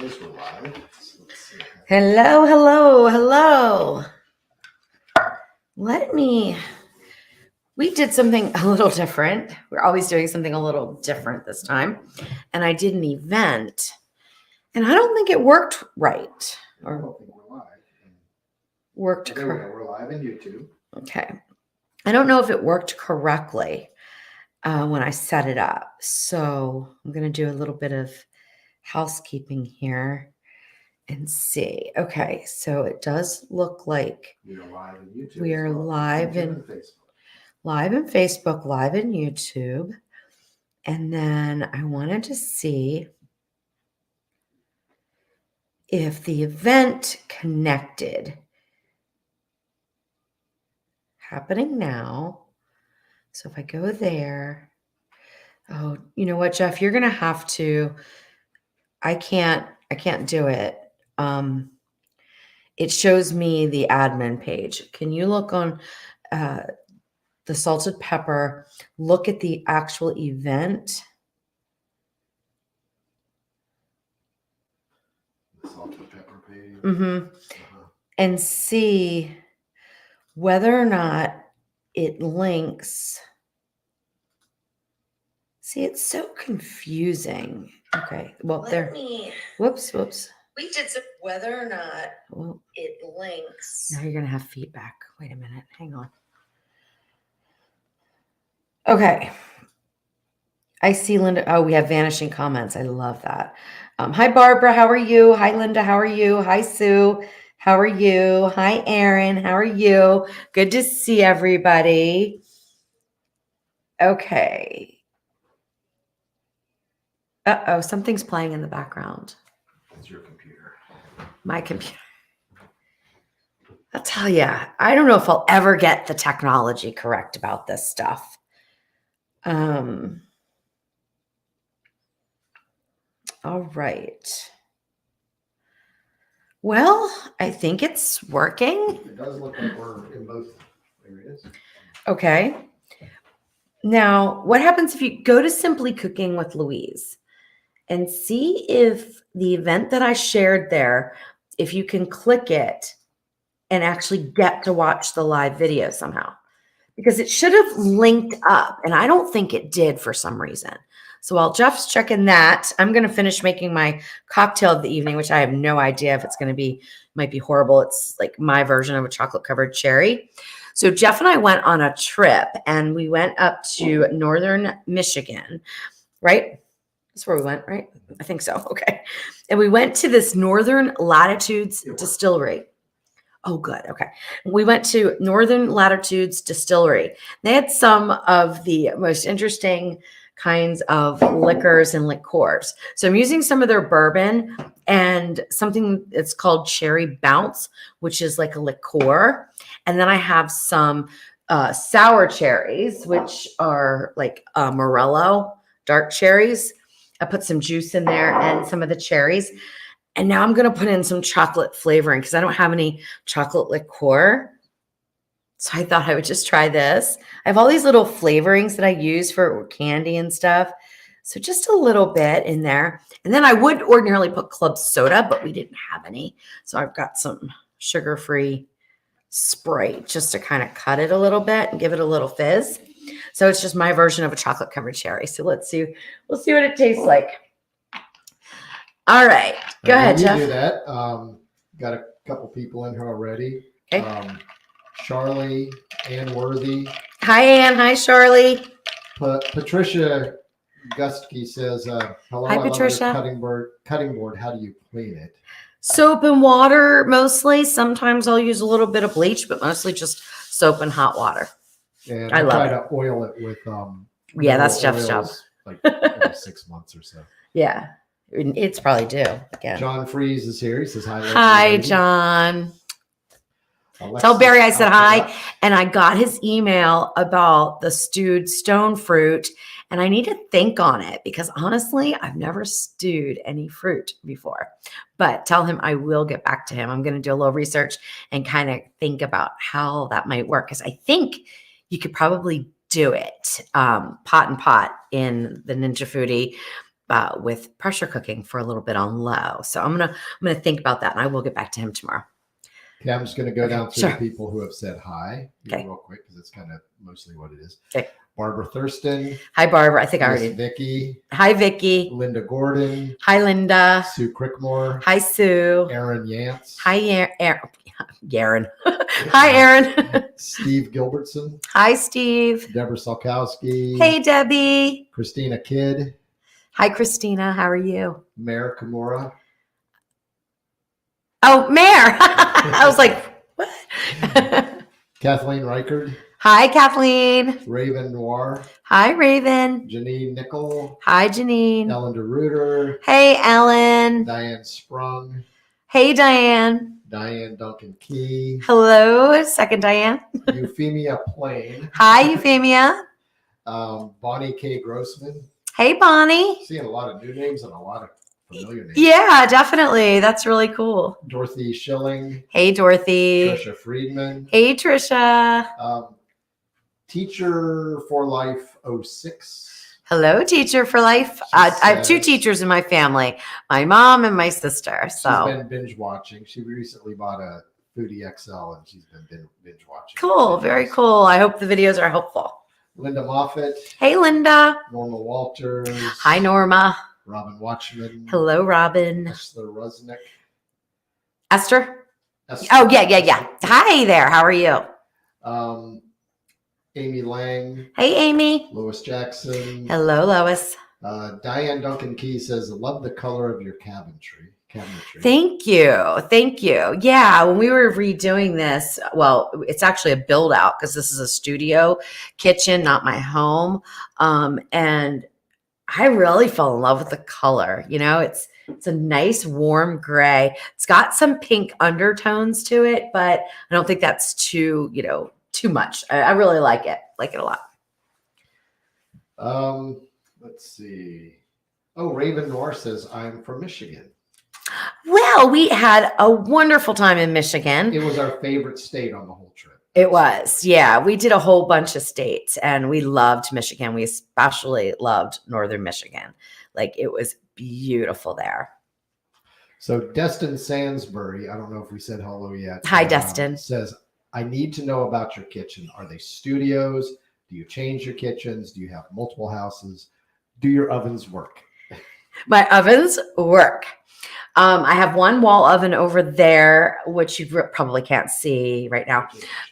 Says we're live. So let's see. Hello, hello, hello. We did something a little different. We're always doing something a little different this time. And I did an event, and I don't think it worked right. I don't think we're live. Worked There we go. We're live on YouTube. Okay. I don't know if it worked correctly when I set it up. So I'm going to do a little bit of housekeeping here and see. Okay, so it does look like We are live on YouTube. we are live YouTube in and Facebook. live in Facebook, live in YouTube. And then I wanted to see if the event connected. Happening now. So if I go there, oh, you know what, Jeff, you're going to have to, I can't do it. It shows me the admin page. Can you look on the salted pepper, look at the actual event? The salted pepper page. Mm-hmm. And see whether or not it links. See, it's so confusing. Okay, well, whoops. We did some, whether or not it links. Now you're going to have feedback. Wait a minute. Hang on. Okay. I see Linda. Oh, we have vanishing comments. I love that. Hi, Barbara. How are you? Hi, Linda. How are you? Hi, Sue. How are you? Hi, Aaron. How are you? Good to see everybody. Okay. Uh-oh, something's playing in the background. That's your computer. My computer. I'll tell you, I don't know if I'll ever get the technology correct about this stuff. All right. Well, I think it's working. It does look like we're in both areas. Okay. Now, what happens if you go to Simply Cooking with Louise and see if the event that I shared there, if you can click it and actually get to watch the live video somehow? Because it should have linked up, and I don't think it did for some reason. So while Jeff's checking that, I'm going to finish making my cocktail of the evening, which I have no idea if it's going to be, might be horrible. It's like my version of a chocolate covered cherry. So Jeff and I went on a trip, and we went up to northern Michigan, right? That's where we went, right? I think so. Okay. And we went to this Northern Latitudes distillery. Oh, good. Okay. We went to Northern Latitudes Distillery. They had some of the most interesting kinds of liquors and liqueurs. So I'm using some of their bourbon and something that's called Cherry Bounce, which is like a liqueur. And then I have some sour cherries, which are like Morello dark cherries. I put some juice in there and some of the cherries. And now I'm going to put in some chocolate flavoring because I don't have any chocolate liqueur. So I thought I would just try this. I have all these little flavorings that I use for candy and stuff. So just a little bit in there. And then I would ordinarily put club soda, but we didn't have any. So I've got some sugar-free Sprite just to kind of cut it a little bit and give it a little fizz. So it's just my version of a chocolate covered cherry. So let's see. We'll see what it tastes like. All right. Go ahead, Jeff. Do that. Got a couple people in here already. Okay. Charlie, Ann Worthy. Hi, Ann. Hi, Charlie. Patricia Gustke says, hello, hi, Patricia. I love your cutting board. How do you clean it? Soap and water, mostly. Sometimes I'll use a little bit of bleach, but mostly just soap and hot water. And I love try to oil it with yeah, that's Jeff's job. Like every 6 months or so. Yeah. It's probably due. Again. John Freeze is here. He says hi. Hi, John. Tell Barry I said hi. And I got his email about the stewed stone fruit. And I need to think on it because honestly, I've never stewed any fruit before. But tell him I will get back to him. I'm going to do a little research and kind of think about how that might work. Because I think you could probably do it pot and pot in the Ninja Foodie. with pressure cooking for a little bit on low. So I'm gonna think about that, and I will get back to him tomorrow. Okay, I'm just going to go down through Sure. the people who have said hi Okay. real quick because it's kind of mostly what it is. Okay. Barbara Thurston. Hi, Barbara. I think I Miss already. Vicky. Hi, Vicky. Linda Gordon. Hi, Linda. Sue Crickmore. Hi, Sue. Aaron Yance. Hi, Aaron. Hi, Aaron. Steve Gilbertson. Hi, Steve. Deborah Salkowski. Hey, Debbie. Christina Kidd. Hi, Christina. How are you? Mare Kimura. Oh, Mare. I was like, what? Kathleen Reichard. Hi, Kathleen. Raven Noir. Hi, Raven. Janine Nickel. Hi, Janine. Ellen DeRuiter. Hey, Ellen. Diane Sprung. Hey, Diane. Diane Duncan Key. Hello, second Diane. Euphemia Plain. Hi, Euphemia. Bonnie K. Grossman. Hey, Bonnie. Seeing a lot of new names and a lot of familiar names. Yeah, definitely. That's really cool. Dorothy Schilling. Hey, Dorothy. Trisha Friedman. Hey, Trisha. Teacher for Life 06. Hello, Teacher for Life. I have two teachers in my family, my mom and my sister. So she's been binge watching. She recently bought a Foodie XL and she's been binge watching. Cool. Very cool. I hope the videos are helpful. Linda Moffat. Hey, Linda. Norma Walters. Hi, Norma. Robin Watchman. Hello, Robin. Esther Rusnick. Esther? Oh, yeah. Hi there. How are you? Amy Lang. Hey, Amy. Lois Jackson. Hello, Lois. Diane Duncan Key says, love the color of your cabinetry. Thank you. Yeah, when we were redoing this, well, it's actually a build out because this is a studio kitchen, not my home. And I really fell in love with the color. You know, it's a nice warm gray. It's got some pink undertones to it, but I don't think that's too much. I really like it. Like it a lot. Let's see. Oh, Raven Noir says, I'm from Michigan. Well, we had a wonderful time in Michigan. It was our favorite state on the whole trip. It was. Yeah. We did a whole bunch of states and we loved Michigan. We especially loved Northern Michigan. Like it was beautiful there. So Destin Sansbury, I don't know if we said hello yet. Hi, Destin. Says, I need to know about your kitchen. Are they studios? Do you change your kitchens? Do you have multiple houses? Do your ovens work? My ovens work. I have one wall oven over there, which you probably can't see right now.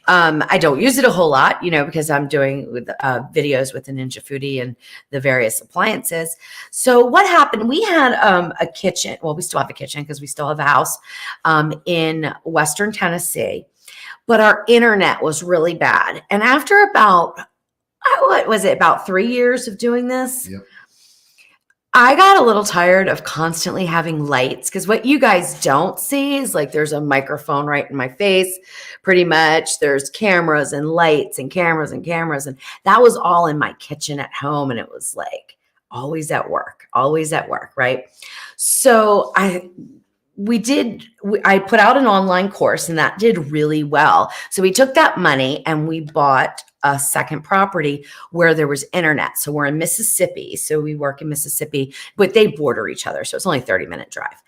I don't use it a whole lot, because I'm doing videos with the Ninja Foodie and the various appliances. So what happened? We had a kitchen. Well, we still have a kitchen because we still have a house in Western Tennessee, but our internet was really bad. And after about, about 3 years of doing this? Yep. I got a little tired of constantly having lights because what you guys don't see is like there's a microphone right in my face, pretty much. There's cameras and lights and cameras and cameras. And that was all in my kitchen at home. And it was like always at work, right? So I put out an online course and that did really well. So we took that money and we bought a second property where there was internet. So we're in Mississippi. So we work in Mississippi, but they border each other. So it's only a 30-minute drive.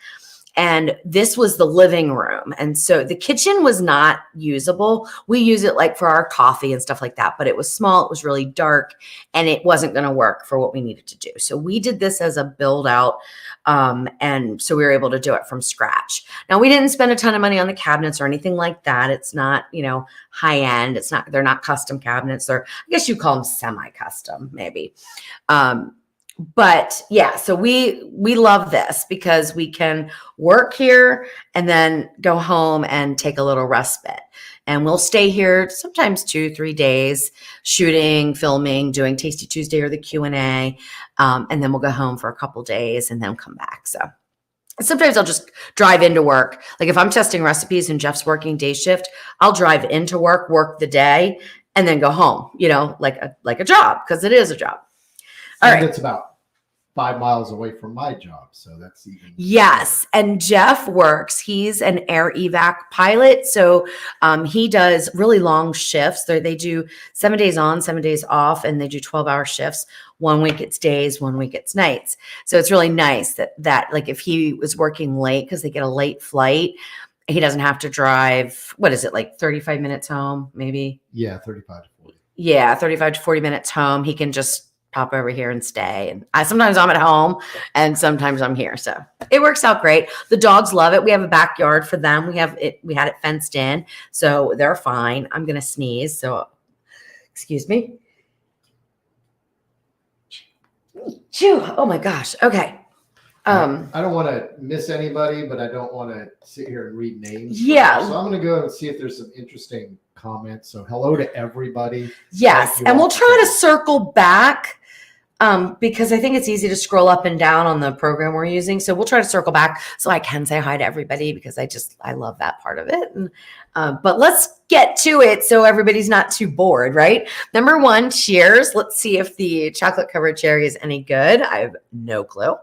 And this was the living room. And so the kitchen was not usable. We use it like for our coffee and stuff like that, but it was small. It was really dark and it wasn't going to work for what we needed to do. So we did this as a build out. And so we were able to do it from scratch. Now we didn't spend a ton of money on the cabinets or anything like that. It's not, high end. They're not custom cabinets. I guess you call them semi-custom maybe. But yeah, so we love this because we can work here and then go home and take a little respite. And we'll stay here sometimes 2-3 days, shooting, filming, doing Tasty Tuesday or the Q&A. And then we'll go home for a couple days and then come back. So sometimes I'll just drive into work. Like if I'm testing recipes and Jeff's working day shift, I'll drive into work the day, and then go home, like a job, because it is a job. All right. It's about 5 miles away from my job. So that's even. Yes. And Jeff works, he's an air evac pilot. So he does really long shifts. They do 7 days on, 7 days off, and they do 12-hour shifts. 1 week it's days, 1 week it's nights. So it's really nice that like if he was working late, because they get a late flight, he doesn't have to drive, what is it, like 35 minutes home, maybe? Yeah, 35 to 40. Yeah, 35 to 40 minutes home. He can just pop over here and stay. And sometimes I'm at home and sometimes I'm here. So it works out great. The dogs love it. We have a backyard for them. We had it fenced in, so they're fine. I'm going to sneeze. So excuse me. Phew. Oh my gosh. Okay. I don't want to miss anybody, but I don't want to sit here and read names. Yeah. So I'm going to go and see if there's some interesting comments. So hello to everybody. Yes. And we'll try to circle back because I think it's easy to scroll up and down on the program we're using. So we'll try to circle back so I can say hi to everybody because I love that part of it. And, but let's get to it so everybody's not too bored, right? Number 1, cheers. Let's see if the chocolate covered cherry is any good. I have no clue.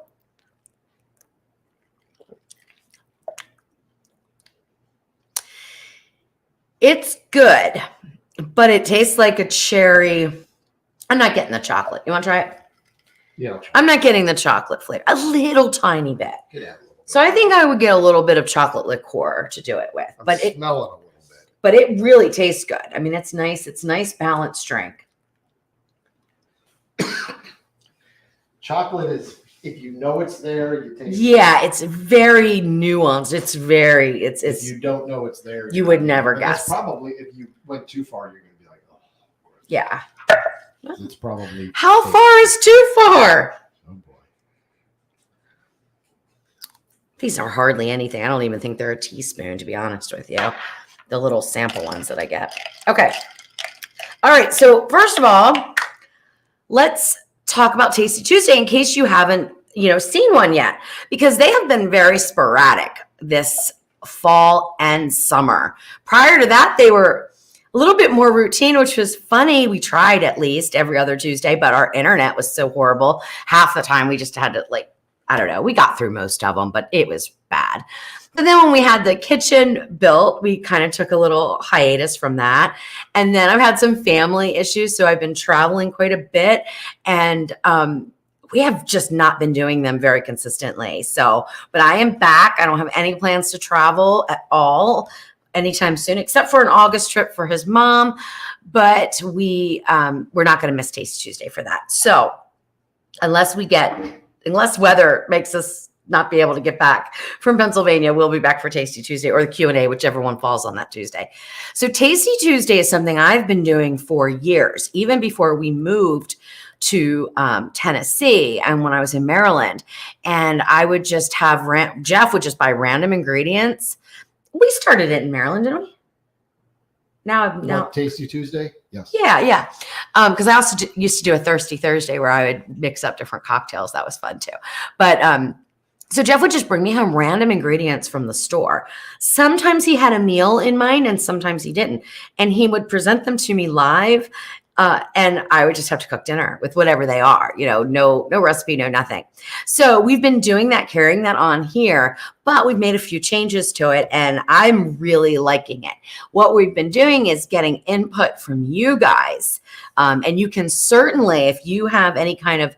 It's good, but it tastes like a cherry. I'm not getting the chocolate. You want to try it? Yeah, I'll try. I'm not getting the chocolate flavor. A little tiny bit. Get out a little bit. So I think I would get a little bit of chocolate liqueur to do it with. I'm smelling a little bit. But it really tastes good. I mean, it's nice. It's a nice balanced drink. Chocolate is, if you know it's there, you taste it. Yeah, it's very nuanced. If you don't know it's there, you would never but guess. it's probably, if you went too far, you're going to be like, oh. Yeah. It's probably. How far is too far? Oh boy. These are hardly anything. I don't even think they're a teaspoon, to be honest with you. The little sample ones that I get. Okay. All right. So first of all, let's talk about Tasty Tuesday in case you haven't, seen one yet, because they have been very sporadic this fall and summer. Prior to that, they were a little bit more routine, which was funny. We tried at least every other Tuesday, but our internet was so horrible. Half the time we just had to we got through most of them, but it was bad. But then when we had the kitchen built, we kind of took a little hiatus from that. And then I've had some family issues, so I've been traveling quite a bit. And we have just not been doing them very consistently. But I am back. I don't have any plans to travel at all anytime soon, except for an August trip for his mom. But we're not going to miss Tasty Tuesday for that. So unless weather makes us not be able to get back from Pennsylvania, we'll be back for Tasty Tuesday or the Q&A, whichever one falls on that Tuesday. So Tasty Tuesday is something I've been doing for years, even before we moved to Tennessee and when I was in Maryland. And I would just have Jeff would just buy random ingredients. We started it in Maryland, didn't we? Now Tasty Tuesday? Yes. Yeah. Because I also used to do a Thirsty Thursday where I would mix up different cocktails. That was fun too. But so Jeff would just bring me home random ingredients from the store. Sometimes he had a meal in mind and sometimes he didn't. And he would present them to me live. And I would just have to cook dinner with whatever they are, no recipe, no nothing. So we've been doing that, carrying that on here, but we've made a few changes to it and I'm really liking it. What we've been doing is getting input from you guys. And you can certainly, if you have any kind of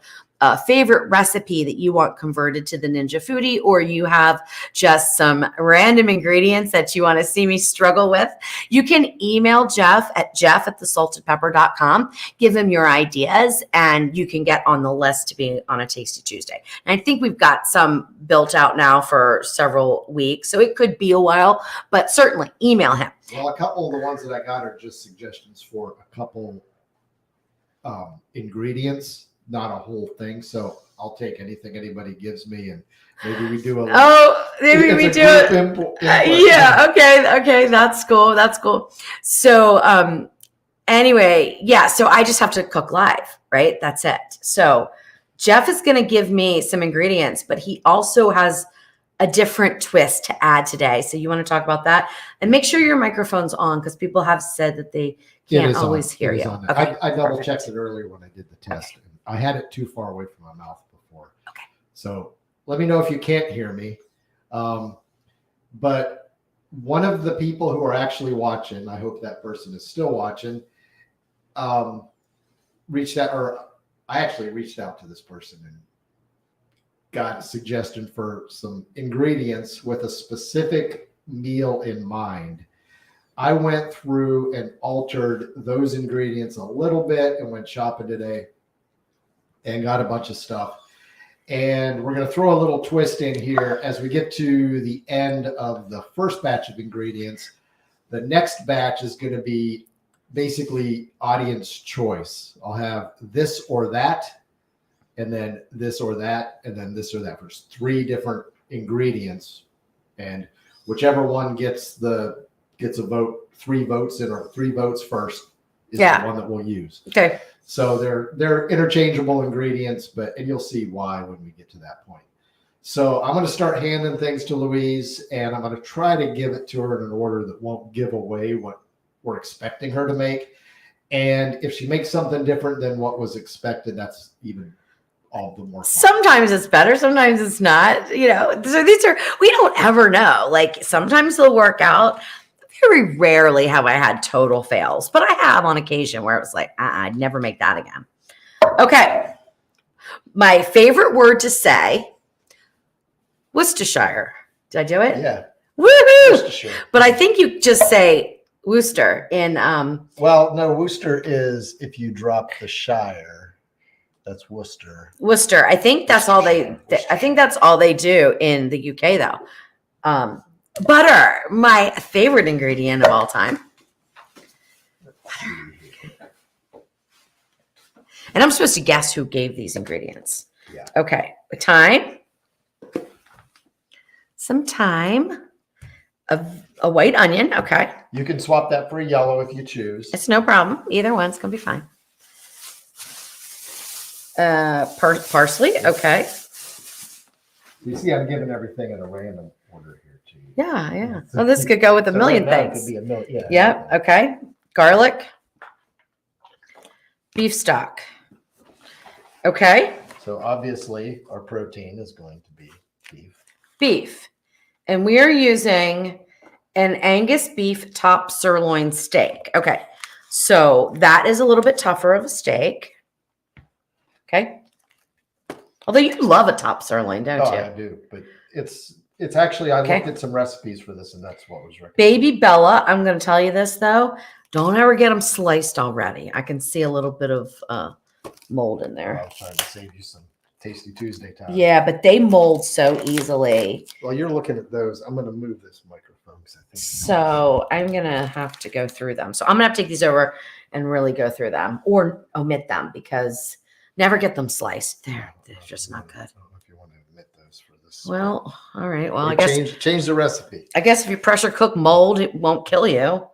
favorite recipe that you want converted to the Ninja Foodie, or you have just some random ingredients that you want to see me struggle with, you can email Jeff at jeff@thesaltedpepper.com, give him your ideas, and you can get on the list to be on a Tasty Tuesday. And I think we've got some built out now for several weeks, so it could be a while, but certainly email him. Well, a couple of the ones that I got are just suggestions for a couple ingredients, not a whole thing. So I'll take anything anybody gives me, and maybe we do maybe we do it. Yeah. Okay. That's cool. So, anyway, yeah. So I just have to cook live, right? That's it. So Jeff is going to give me some ingredients, but he also has a different twist to add today. So you want to talk about that, and make sure your microphone's on because people have said that they can't always hear you. Okay, I double checked it earlier when I did the test. I had it too far away from my mouth before. So let me know if you can't hear me. But one of the people who are actually watching, I hope that person is still watching, reached out, or I actually reached out to this person and got a suggestion for some ingredients with a specific meal in mind. I went through and altered those ingredients a little bit and went shopping today and got a bunch of stuff. And we're going to throw a little twist in here as we get to the end of the first batch of ingredients. The next batch is going to be basically audience choice. I'll have this or that, and then this or that, and then this or that. There's 3 different ingredients, and whichever one gets a vote, 3 votes in, or 3 votes first is the one that we'll use. Okay. So they're interchangeable ingredients, and you'll see why when we get to that point. So I'm going to start handing things to Louise, and I'm going to try to give it to her in an order that won't give away what we're expecting her to make. And if she makes something different than what was expected, that's even all the more fun. Sometimes it's better, sometimes it's not. So we don't ever know. Like sometimes they'll work out. Very rarely have I had total fails, but I have on occasion where it was like, I'd never make that again. Okay. My favorite word to say, Worcestershire. Did I do it? Yeah. Woohoo! Worcestershire. But I think you just say Worcester in. Well, no, Worcester is if you drop the shire. That's Worcester. Worcester. I think that's all I think that's all they do in the UK though. Butter, my favorite ingredient of all time. Butter. And I'm supposed to guess who gave these ingredients. Yeah. Okay. Thyme. Some thyme. A white onion. Okay. You can swap that for a yellow if you choose. It's no problem. Either one's going to be fine. Parsley. Okay. You see, I'm giving everything in a random order here too. Yeah, yeah. Well, this could go with a million That things. could be a million. Yeah. Yep. Okay. Garlic. Beef stock. Okay. So obviously our protein is going to be beef. Beef. And we are using an Angus beef top sirloin steak. Okay. So that is a little bit tougher of a steak. Okay. Although you love a top sirloin, don't you? I do, but it's actually, I Okay. looked at some recipes for this and that's what was recommended. Baby Bella, I'm going to tell you this though. Don't ever get them sliced already. I can see a little bit of mold in I there. was trying to save you some Tasty Tuesday time. Yeah, but they mold so easily. Well, you're looking at those. I'm going to move this microphone because I think. So I'm going to have to go through them. So I'm going to have to take these over and really go through them or omit them because never get them sliced. They're just not good. I don't know if you want to omit those for this. Well, all right. Well, Or I guess change the recipe. if you pressure cook mold, it won't kill you.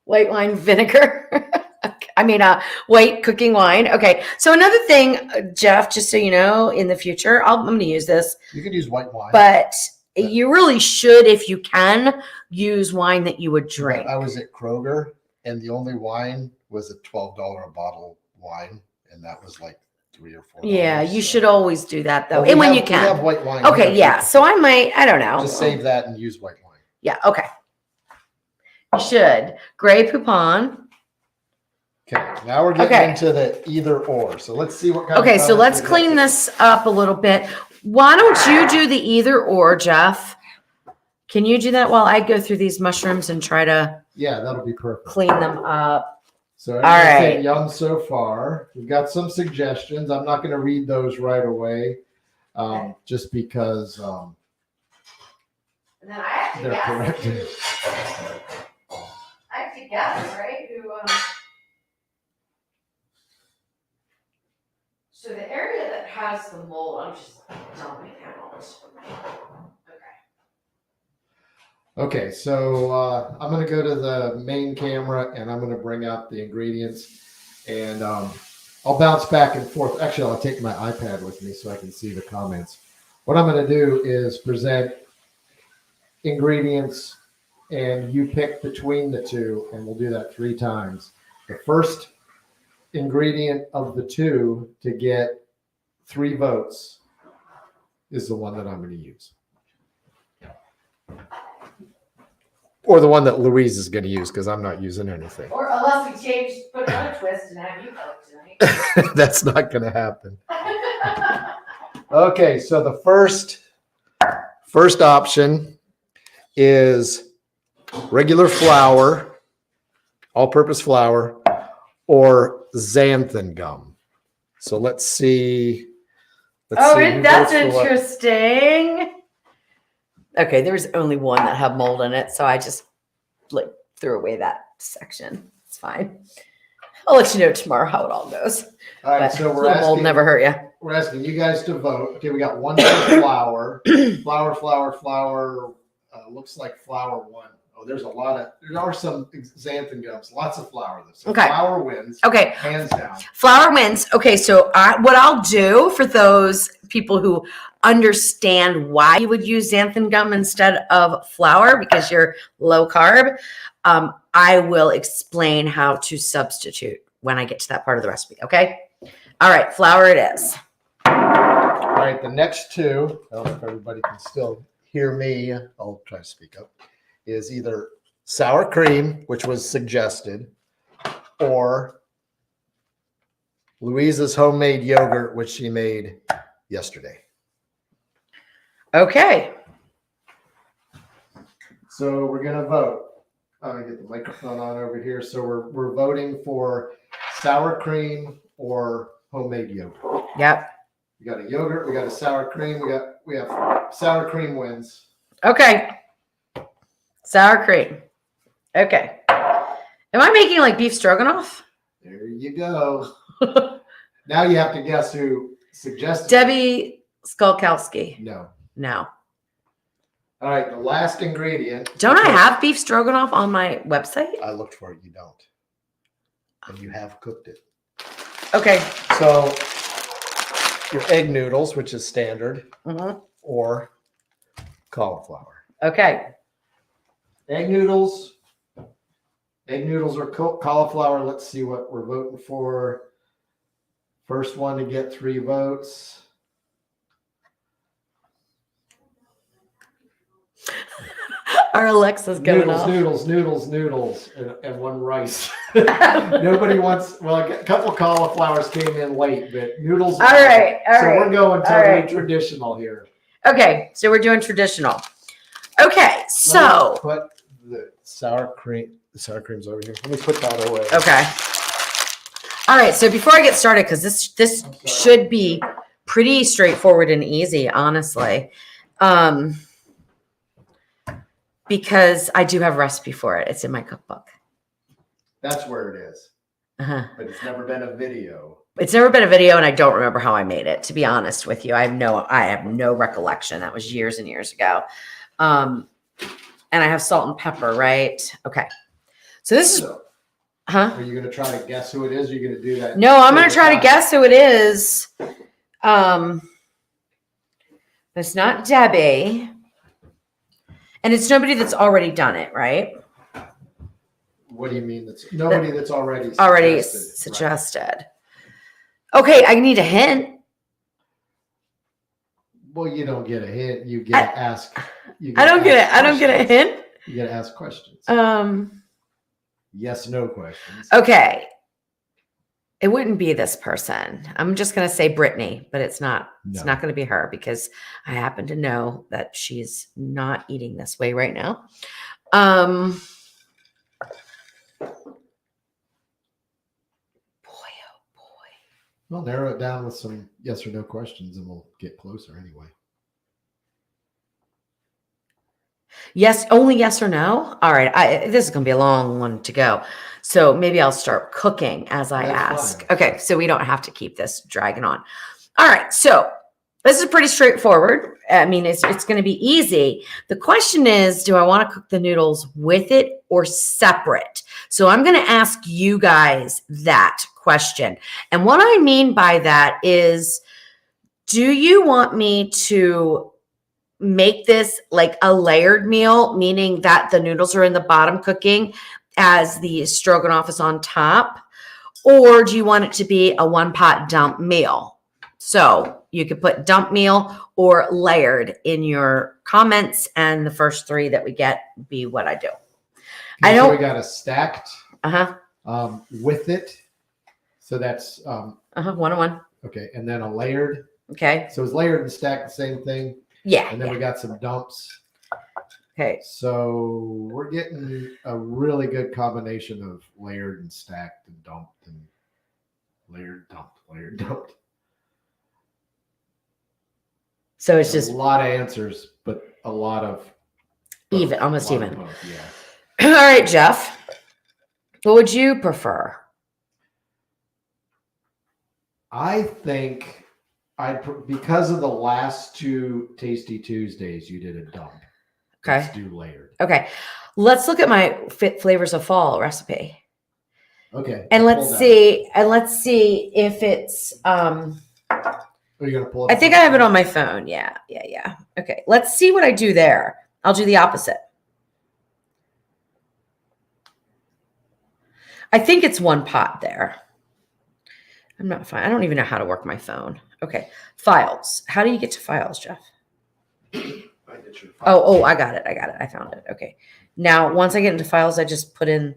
White wine vinegar. I mean, white cooking wine. Okay. So another thing, Jeff, just so you know, in the future, I'm going to use this, You could use white wine. but you really should, if you can, use wine that you would drink. I was at Kroger and the only wine was a $12 a bottle wine, and that was like $3 or $4. Yeah, you so- should always do that though, Well, and we when have- you we have can. white wine. Okay, yeah. So I don't know. just save that and use white wine. Yeah. Okay. You should. Grey Poupon. Okay, now we're getting Okay. into the either or. So let's see what kind Okay, of so let's comments we clean get. this up a little bit. Why don't you do the either or, Jeff? Can you do that while I go through these mushrooms and try to Yeah, that'll be perfect. clean them up? So All everything right. yum so far. We've got some suggestions. I'm not going to read those right away, just because And then I have they're correct. I have to guess, right? So the area that has the mold, I'm just dumping out. Okay. Okay, so I'm going to go to the main camera and I'm going to bring out the ingredients and I'll bounce back and forth. Actually, I'll take my iPad with me so I can see the comments. What I'm going to do is present ingredients and you pick between the two, and we'll do that 3 times. The first ingredient of the 2 to get 3 votes is the one that I'm going to use. Or the one that Louise is going to use, because I'm not using anything. Or unless we put another twist and have you vote tonight. That's not going to happen. Okay, so the first option is regular flour, all-purpose flour, or xanthan gum. So let's see. Who That's votes for what. interesting. Okay, there was only one that had mold in it, so I just threw away that section. It's fine. I'll let you know tomorrow how it all goes. All right, But so a little mold never hurt you. we're asking you guys to vote. Okay, we got 1 for flour. flour. Looks like flour won. Oh, there are some xanthan gums. Lots of flour. So Okay. flour wins. Okay. Hands down. Flour wins. Okay, so what I'll do for those people who understand why you would use xanthan gum instead of flour because you're low carb, I will explain how to substitute when I get to that part of the recipe. Okay. All right. Flour it is. All right. The next 2, I don't know if everybody can still hear me. I'll try to speak up. Is either sour cream, which was suggested, or Louise's homemade yogurt, which she made yesterday. Okay. So we're going to vote. I'm going to get the microphone on over here. So we're voting for sour cream or homemade yogurt. Yep. We got a yogurt. We got a sour cream. We have sour cream wins. Okay. Sour cream. Okay. Am I making like beef stroganoff? There you go. Now you have to guess who suggested. Debbie Skolkowski. No. No. All right. The last ingredient. Don't I have beef stroganoff on my website? I looked for it. You don't. And you have cooked it. Okay. So your egg noodles, which is standard, Mm-hmm. or cauliflower. Okay. Egg noodles or cauliflower. Let's see what we're voting for. First one to get 3 votes. Our Alexa's going off. Noodles, and 1 rice. Nobody wants. Well, a couple cauliflowers came in late, but noodles. All right. So we're going totally right. traditional here. Okay. So we're doing traditional. Okay. So. Put the sour cream. The sour cream's over here. Let me put that away. Okay. All right. So before I get started, because this should be pretty straightforward and easy, honestly. Because I do have a recipe for it. It's in my cookbook. That's where it is. Uh-huh. But it's never been a video. It's never been a video, and I don't remember how I made it. To be honest with you, I have no recollection. That was years and years ago. And I have salt and pepper, right? Okay. So this is, huh? Are you going to try to guess who it is? Or are you going to do that? No, I'm going to try to guess who it is. It's not Debbie. And it's nobody that's already done it, right? What do you mean? That's nobody that's already suggested. Right. Okay, I need a hint. Well, you don't get a hint. You get to ask. I don't get a hint. You get to ask questions. Yes, no questions. Okay. It wouldn't be this person. I'm just going to say Brittany, but it's not. No. It's not going to be her because I happen to know that she's not eating this way right now. Boy, oh boy. Well, narrow it down with some yes or no questions, and we'll get closer anyway. Yes, only yes or no. All right. This is going to be a long one to go. So maybe I'll start cooking as I ask. Fine. Okay. So we don't have to keep this dragging on. All right. So this is pretty straightforward. I mean, it's going to be easy. The question is, do I want to cook the noodles with it or separate? So I'm going to ask you guys that question. And what I mean by that is, do you want me to make this like a layered meal, meaning that the noodles are in the bottom cooking as the stroganoff is on top? Or do you want it to be a one pot dump meal? So You could put dump meal or layered in your comments, and the first 3 that we get be what I do. Okay, I so don't- we got a stacked with it. So that's 1-on-1. okay, and then a layered. Okay. So it's layered and stacked, the same thing. Yeah. And then we got some dumps. Okay. So we're getting a really good combination of layered and stacked and dumped and layered, dumped, layered, dumped. So it's just a lot of answers, but a lot of even, both. almost A lot even. of both, yeah. All right, Jeff. What would you prefer? I think because of the last 2 Tasty Tuesdays, you did a dump. Okay. Let's do layered. Okay. Let's look at my flavors of fall recipe. Okay. And I'll let's pull that. see if it's Are you gonna pull it? I think I have it on my phone. Yeah. Okay. Let's see what I do there. I'll do the opposite. I think it's 1 pot there. I'm not fine. I don't even know how to work my phone. Okay. Files. How do you get to files, Jeff? Oh, I got it. I found it. Okay. Now, once I get into files, I just put in.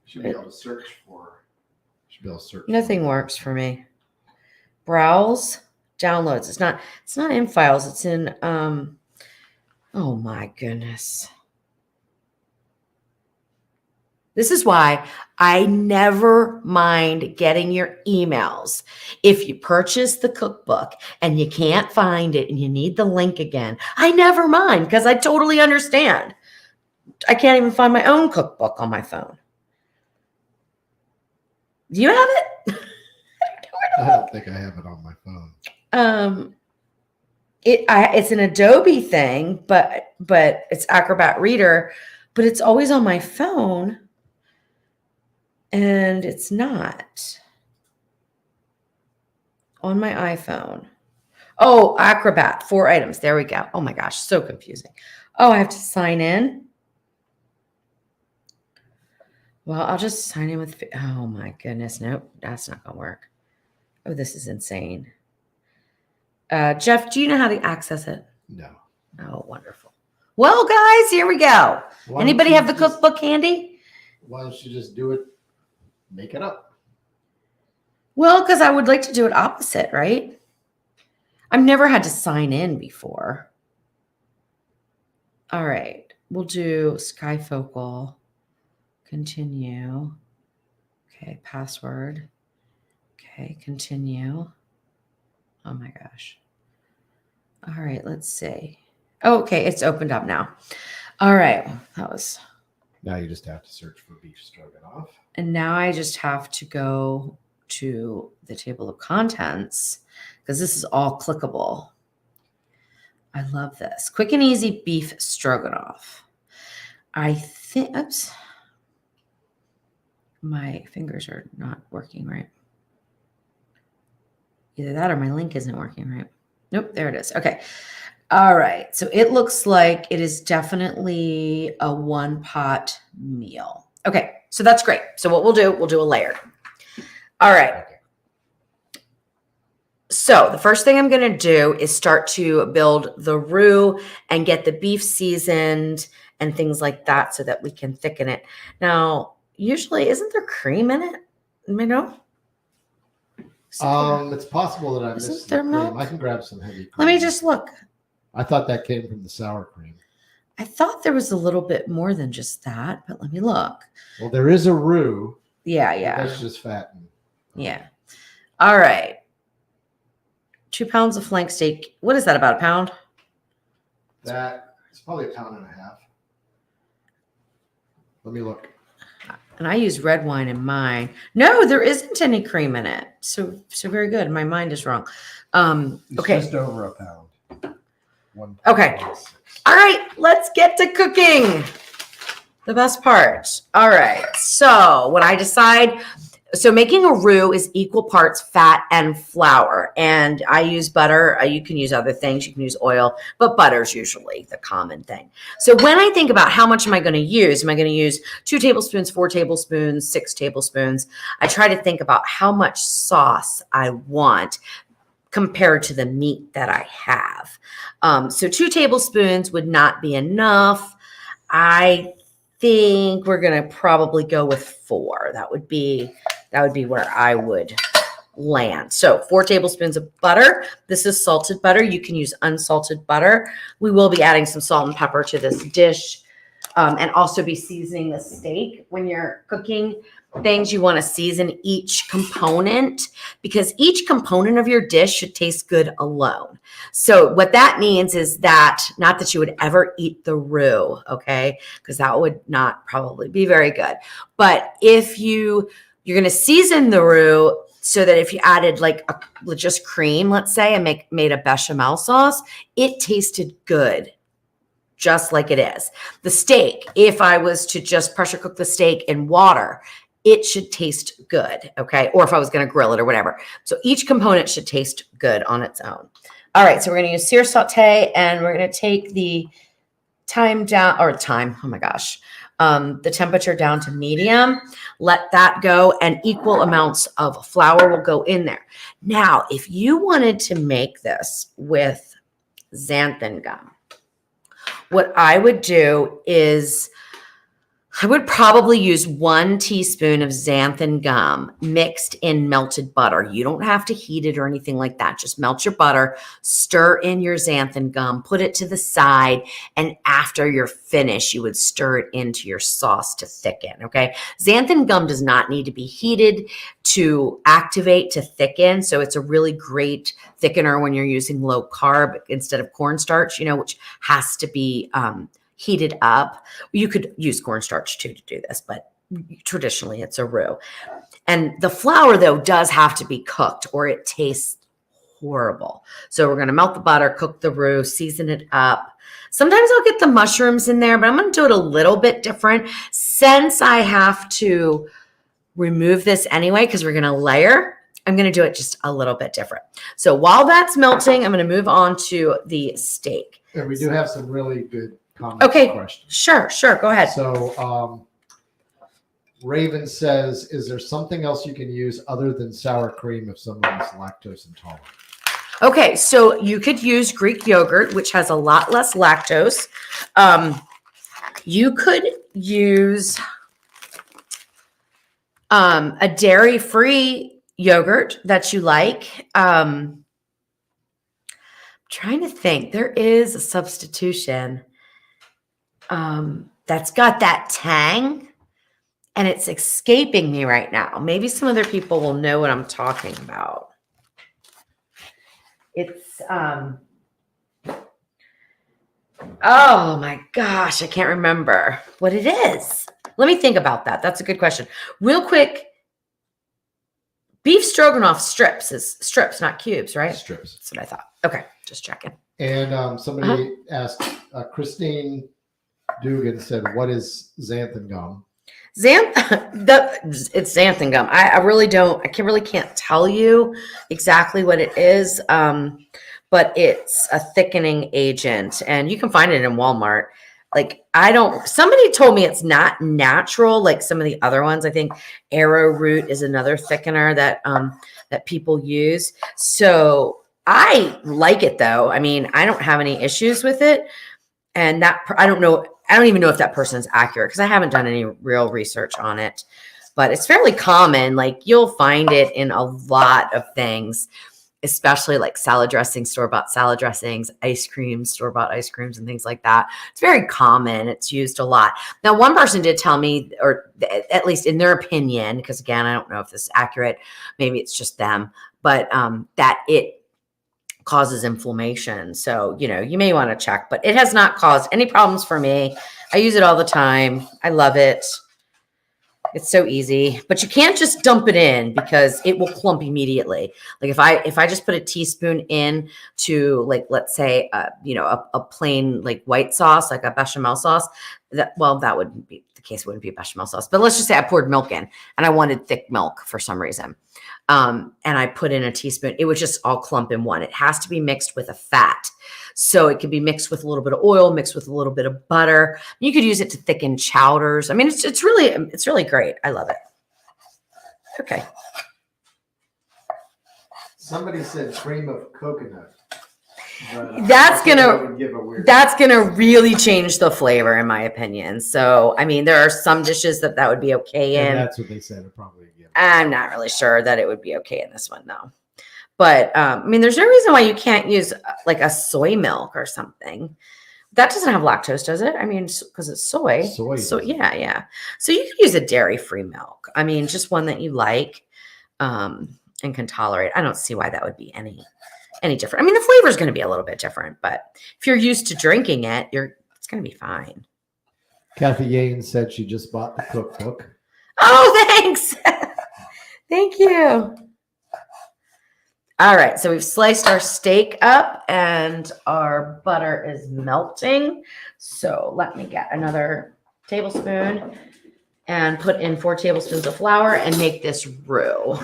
Should be able to search for. Should be able to search. Nothing works for me. Browse, downloads. It's not in files. It's in. Oh my goodness. This is why I never mind getting your emails. If you purchase the cookbook and you can't find it and you need the link again, I never mind because I totally understand. I can't even find my own cookbook on my phone. Do you have it? I don't think I have it on my phone. It's an Adobe thing, but it's Acrobat Reader, but it's always on my phone. And it's not on my iPhone. Oh, Acrobat, 4 items. There we go. Oh my gosh, so confusing. Oh, I have to sign in. Well, I'll just sign in with, oh my goodness. Nope, that's not going to work. Oh, this is insane. Jeff, do you know how to access it? No. Oh, wonderful. Well, guys, here we go. Why Anybody don't have you the just- cookbook handy? Why don't you just do it? Make it up. Well, because I would like to do it opposite, right? I've never had to sign in before. All right. We'll do Skyfocal. Continue. Okay. Password. Okay. Continue. Oh my gosh. All right. Let's see. Oh, okay. It's opened up now. All right. That was. Now you just have to search for beef stroganoff. And now I just have to go to the table of contents because this is all clickable. I love this. Quick and easy beef stroganoff. I think, oops. My fingers are not working right. Either that or my link isn't working right. Nope, there it is. Okay. All right. So it looks like it is definitely a 1-pot meal. Okay. So that's great. So what we'll do a layered. All right. Okay. So the first thing I'm going to do is start to build the roux and get the beef seasoned and things like that so that we can thicken it. Now, usually, isn't there cream in it? You know? It's possible that I Isn't missed there the cream. milk? I can grab some heavy cream. Let me just look. I thought that came from the sour cream. I thought there was a little bit more than just that, but let me look. Well, there is a roux. Yeah, but yeah, That's just fat. yeah. All right. 2 pounds of flank steak. What is that, about a pound? That it's probably 1.5 pounds. Let me look. And I use red wine in mine. No, there isn't any cream in it. So very good. My mind is wrong. It's Okay. just over a pound. Okay. 1.16. All right, let's get to cooking. The best part. All right. So when I decide, so making a roux is equal parts fat and flour. And I use butter. You can use other things. You can use oil, but butter's usually the common thing. So when I think about how much am I going to use, am I going to use 2 tablespoons, 4 tablespoons, 6 tablespoons? I try to think about how much sauce I want. compared to the meat that I have. So 2 tablespoons would not be enough. I think we're going to probably go with 4. That would be where I would land. So 4 tablespoons of butter. This is salted butter. You can use unsalted butter. We will be adding some salt and pepper to this dish, and also be seasoning the steak. When you're cooking things, you want to season each component, because each component of your dish should taste good alone. So what that means is that, not that you would ever eat the roux, okay, because that would not probably be very good. But if you're going to season the roux so that if you added like just cream, let's say, and made a bechamel sauce, it tasted good, just like it is. The steak, if I was to just pressure cook the steak in water, it should taste good, okay? Or if I was going to grill it or whatever. So each component should taste good on its own. All right, so we're going to use sear saute, and we're going to take the the temperature down to medium. Let that go, and equal amounts of flour will go in there. Now, if you wanted to make this with xanthan gum, what I would do is I would probably use 1 teaspoon of xanthan gum mixed in melted butter. You don't have to heat it or anything like that. Just melt your butter, stir in your xanthan gum, put it to the side, and after you're finished, you would stir it into your sauce to thicken, okay? Xanthan gum does not need to be heated to activate, to thicken, so it's a really great thickener when you're using low carb instead of cornstarch, which has to be heated up. You could use cornstarch too to do this, but traditionally it's a roux. And the flour, though, does have to be cooked or it tastes horrible. So we're going to melt the butter, cook the roux, season it up. Sometimes I'll get the mushrooms in there, but I'm going to do it a little bit different since I have to remove this anyway, because we're going to layer. I'm going to do it just a little bit different. So while that's melting, I'm going to move on to the steak. And we do have some really good comments. Okay, Questions. sure. Go ahead. So Raven says, is there something else you can use other than sour cream if someone is lactose intolerant? Okay, so you could use Greek yogurt, which has a lot less lactose. You could use a dairy-free yogurt that you like. Trying to think. There is a substitution that's got that tang, and it's escaping me right now. Maybe some other people will know what I'm talking about. It's oh my gosh, I can't remember what it is. Let me think about that. That's a good question. Real quick, beef stroganoff strips is strips, not cubes, right? Strips. That's what I thought. Okay, just checking. And somebody asked, Christine Dugan said, what is xanthan gum? It's xanthan gum. I really can't tell you exactly what it is, but it's a thickening agent, and you can find it in Walmart. Somebody told me it's not natural like some of the other ones. I think arrowroot is another thickener that people use. So I like it though. I mean, I don't have any issues with it. And I don't even know if that person's accurate because I haven't done any real research on it, but it's fairly common. Like you'll find it in a lot of things, especially like salad dressings, store-bought salad dressings, ice creams, store-bought ice creams and things like that. It's very common. It's used a lot. Now, one person did tell me, or at least in their opinion, because again, I don't know if this is accurate, maybe it's just them, but that it causes inflammation. So, you may want to check, but it has not caused any problems for me. I use it all the time. I love it. It's so easy, but you can't just dump it in because it will clump immediately. Like if I just put a teaspoon in to let's say, a plain like white sauce, like a bechamel sauce, that wouldn't be the case. It wouldn't be a bechamel sauce, but let's just say I poured milk in and I wanted thick milk for some reason. And I put in a teaspoon, it would just all clump in one. It has to be mixed with a fat. So it could be mixed with a little bit of oil, mixed with a little bit of butter. You could use it to thicken chowders. I mean, it's really great. I love it. Okay. Somebody said cream of coconut. But, That's I think gonna- that would give a weird. That's going to really change the flavor, in my opinion. So, I mean, there are some dishes that would be okay And in. that's what they said. It probably give. I'm not really sure that it would be okay in this one, though. But, I mean, there's no reason why you can't use like a soy milk or something. That doesn't have lactose, does it? I mean, because it's soy. Soy So, doesn't. yeah. So you could use a dairy-free milk. I mean, just one that you like and can tolerate. I don't see why that would be any different. I mean, the flavor is going to be a little bit different, but if you're used to drinking it, it's going to be fine. Kathy Yanes said she just bought the cookbook. Oh, thanks. Thank you. All right, so we've sliced our steak up and our butter is melting. So let me get another tablespoon and put in 4 tablespoons of flour and make this roux.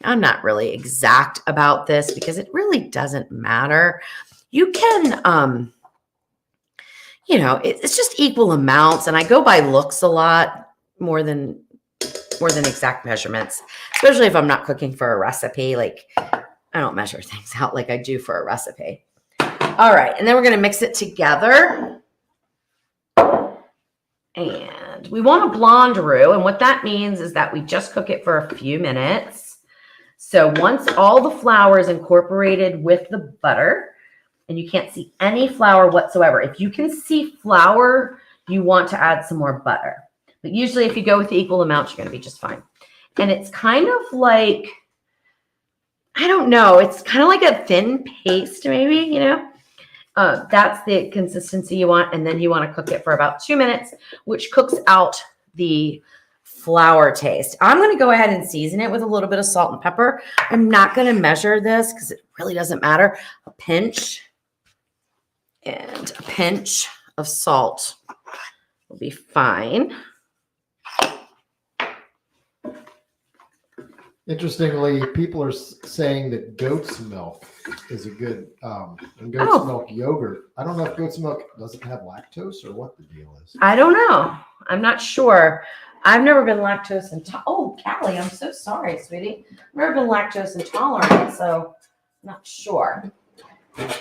I'm not really exact about this because it really doesn't matter. You can, it's just equal amounts, and I go by looks a lot more than exact measurements, especially if I'm not cooking for a recipe. Like, I don't measure things out like I do for a recipe. All right, and then we're going to mix it together. And we want a blonde roux, and what that means is that we just cook it for a few minutes. So once all the flour is incorporated with the butter, and you can't see any flour whatsoever, if you can see flour, you want to add some more butter. But usually if you go with the equal amounts, you're going to be just fine. And it's kind of like, I don't know, it's kind of like a thin paste maybe, that's the consistency you want. And then you want to cook it for about 2 minutes, which cooks out the flour taste. I'm going to go ahead and season it with a little bit of salt and pepper. I'm not going to measure this because it really doesn't matter. A pinch and a pinch of salt will be fine. Interestingly, people are saying that goat's milk is a good, and goat's milk yogurt. I don't know if goat's milk doesn't have lactose or what the deal is. I don't know. I'm not sure. I've never been lactose intolerant. Oh, Callie, I'm so sorry, sweetie. I've never been lactose intolerant, so I'm not sure.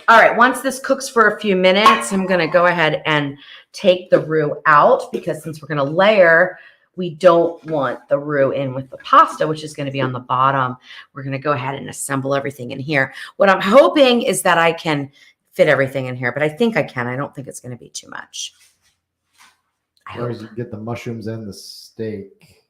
All right, once this cooks for a few minutes, I'm going to go ahead and take the roux out because since we're going to layer, we don't want the roux in with the pasta, which is going to be on the bottom. We're going to go ahead and assemble everything in here. What I'm hoping is that I can fit everything in here, but I think I can. I don't think it's going to be too much. As long as you can get the mushrooms and the steak.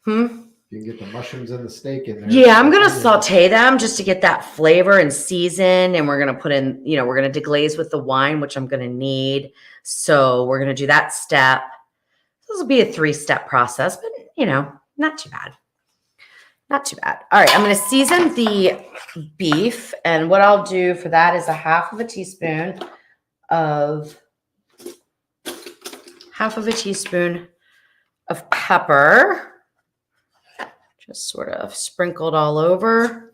You can get the mushrooms and the steak in there. Yeah, I'm going to saute them just to get that flavor and season. And we're going to put in, we're going to deglaze with the wine, which I'm going to need. So we're going to do that step. This will be a 3-step process, but, not too bad. Not too bad. All right, I'm going to season the beef. And what I'll do for that is a half of a teaspoon of pepper. Just sort of sprinkled all over.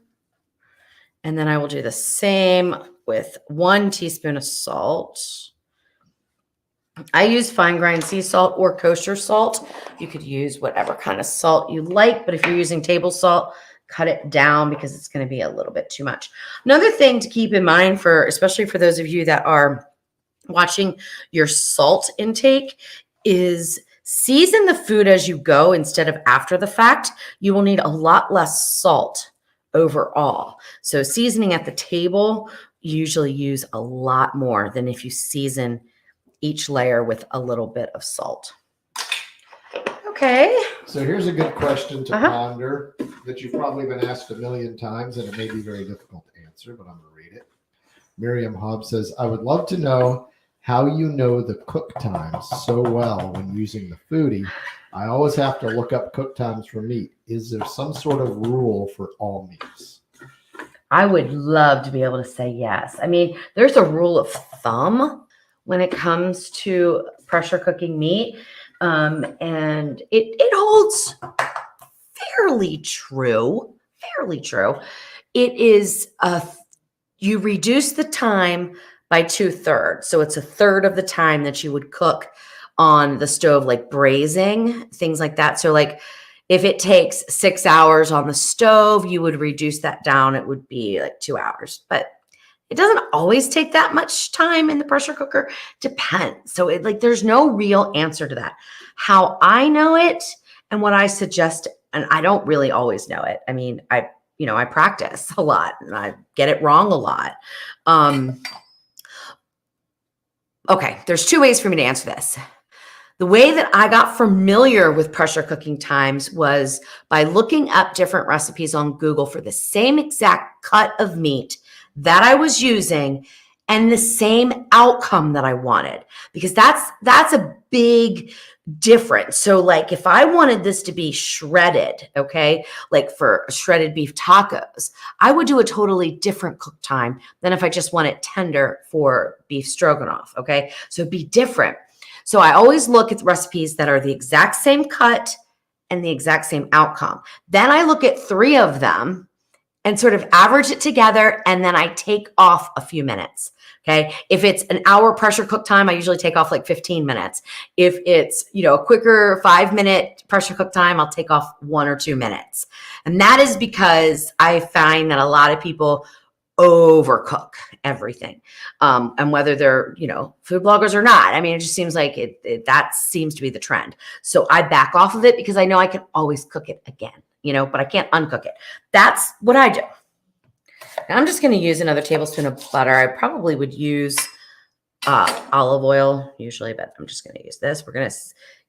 And then I will do the same with 1 teaspoon of salt. I use fine grind sea salt or kosher salt. You could use whatever kind of salt you like, but if you're using table salt, cut it down because it's going to be a little bit too much. Another thing to keep in mind especially for those of you that are watching your salt intake is season the food as you go instead of after the fact. You will need a lot less salt overall. So seasoning at the table, you usually use a lot more than if you season each layer with a little bit of salt. Okay. So here's a good question to ponder that you've probably been asked a million times, and it may be very difficult to answer, but I'm going to read it. Miriam Hobbs says, I would love to know how you know the cook times so well when using the foodie. I always have to look up cook times for meat. Is there some sort of rule for all meats? I would love to be able to say yes. I mean, there's a rule of thumb when it comes to pressure cooking meat. And it holds fairly true. It is, you reduce the time by 2/3. So it's 1/3 of the time that you would cook on the stove, like braising, things like that. So like If it takes 6 hours on the stove, you would reduce that down. It would be like 2 hours, but it doesn't always take that much time in the pressure cooker. Depends. So there's no real answer to that. How I know it and what I suggest, and I don't really always know it. I mean, I practice a lot and I get it wrong a lot. Okay, there's 2 ways for me to answer this. The way that I got familiar with pressure cooking times was by looking up different recipes on Google for the same exact cut of meat that I was using and the same outcome that I wanted, because that's a big difference. So like if I wanted this to be shredded, okay, like for shredded beef tacos, I would do a totally different cook time than if I just want it tender for beef stroganoff, okay? So it'd be different. So I always look at recipes that are the exact same cut and the exact same outcome. Then I look at 3 of them and sort of average it together, and then I take off a few minutes, okay? If it's an hour pressure cook time, I usually take off like 15 minutes. If it's, a quicker 5-minute pressure cook time, I'll take off 1 or 2 minutes. And that is because I find that a lot of people overcook everything. And whether they're, food bloggers or not, I mean, it just seems like that seems to be the trend. So I back off of it because I know I can always cook it again, but I can't uncook it. That's what I do. Now I'm just going to use another tablespoon of butter. I probably would use olive oil usually, but I'm just going to use this. We're going to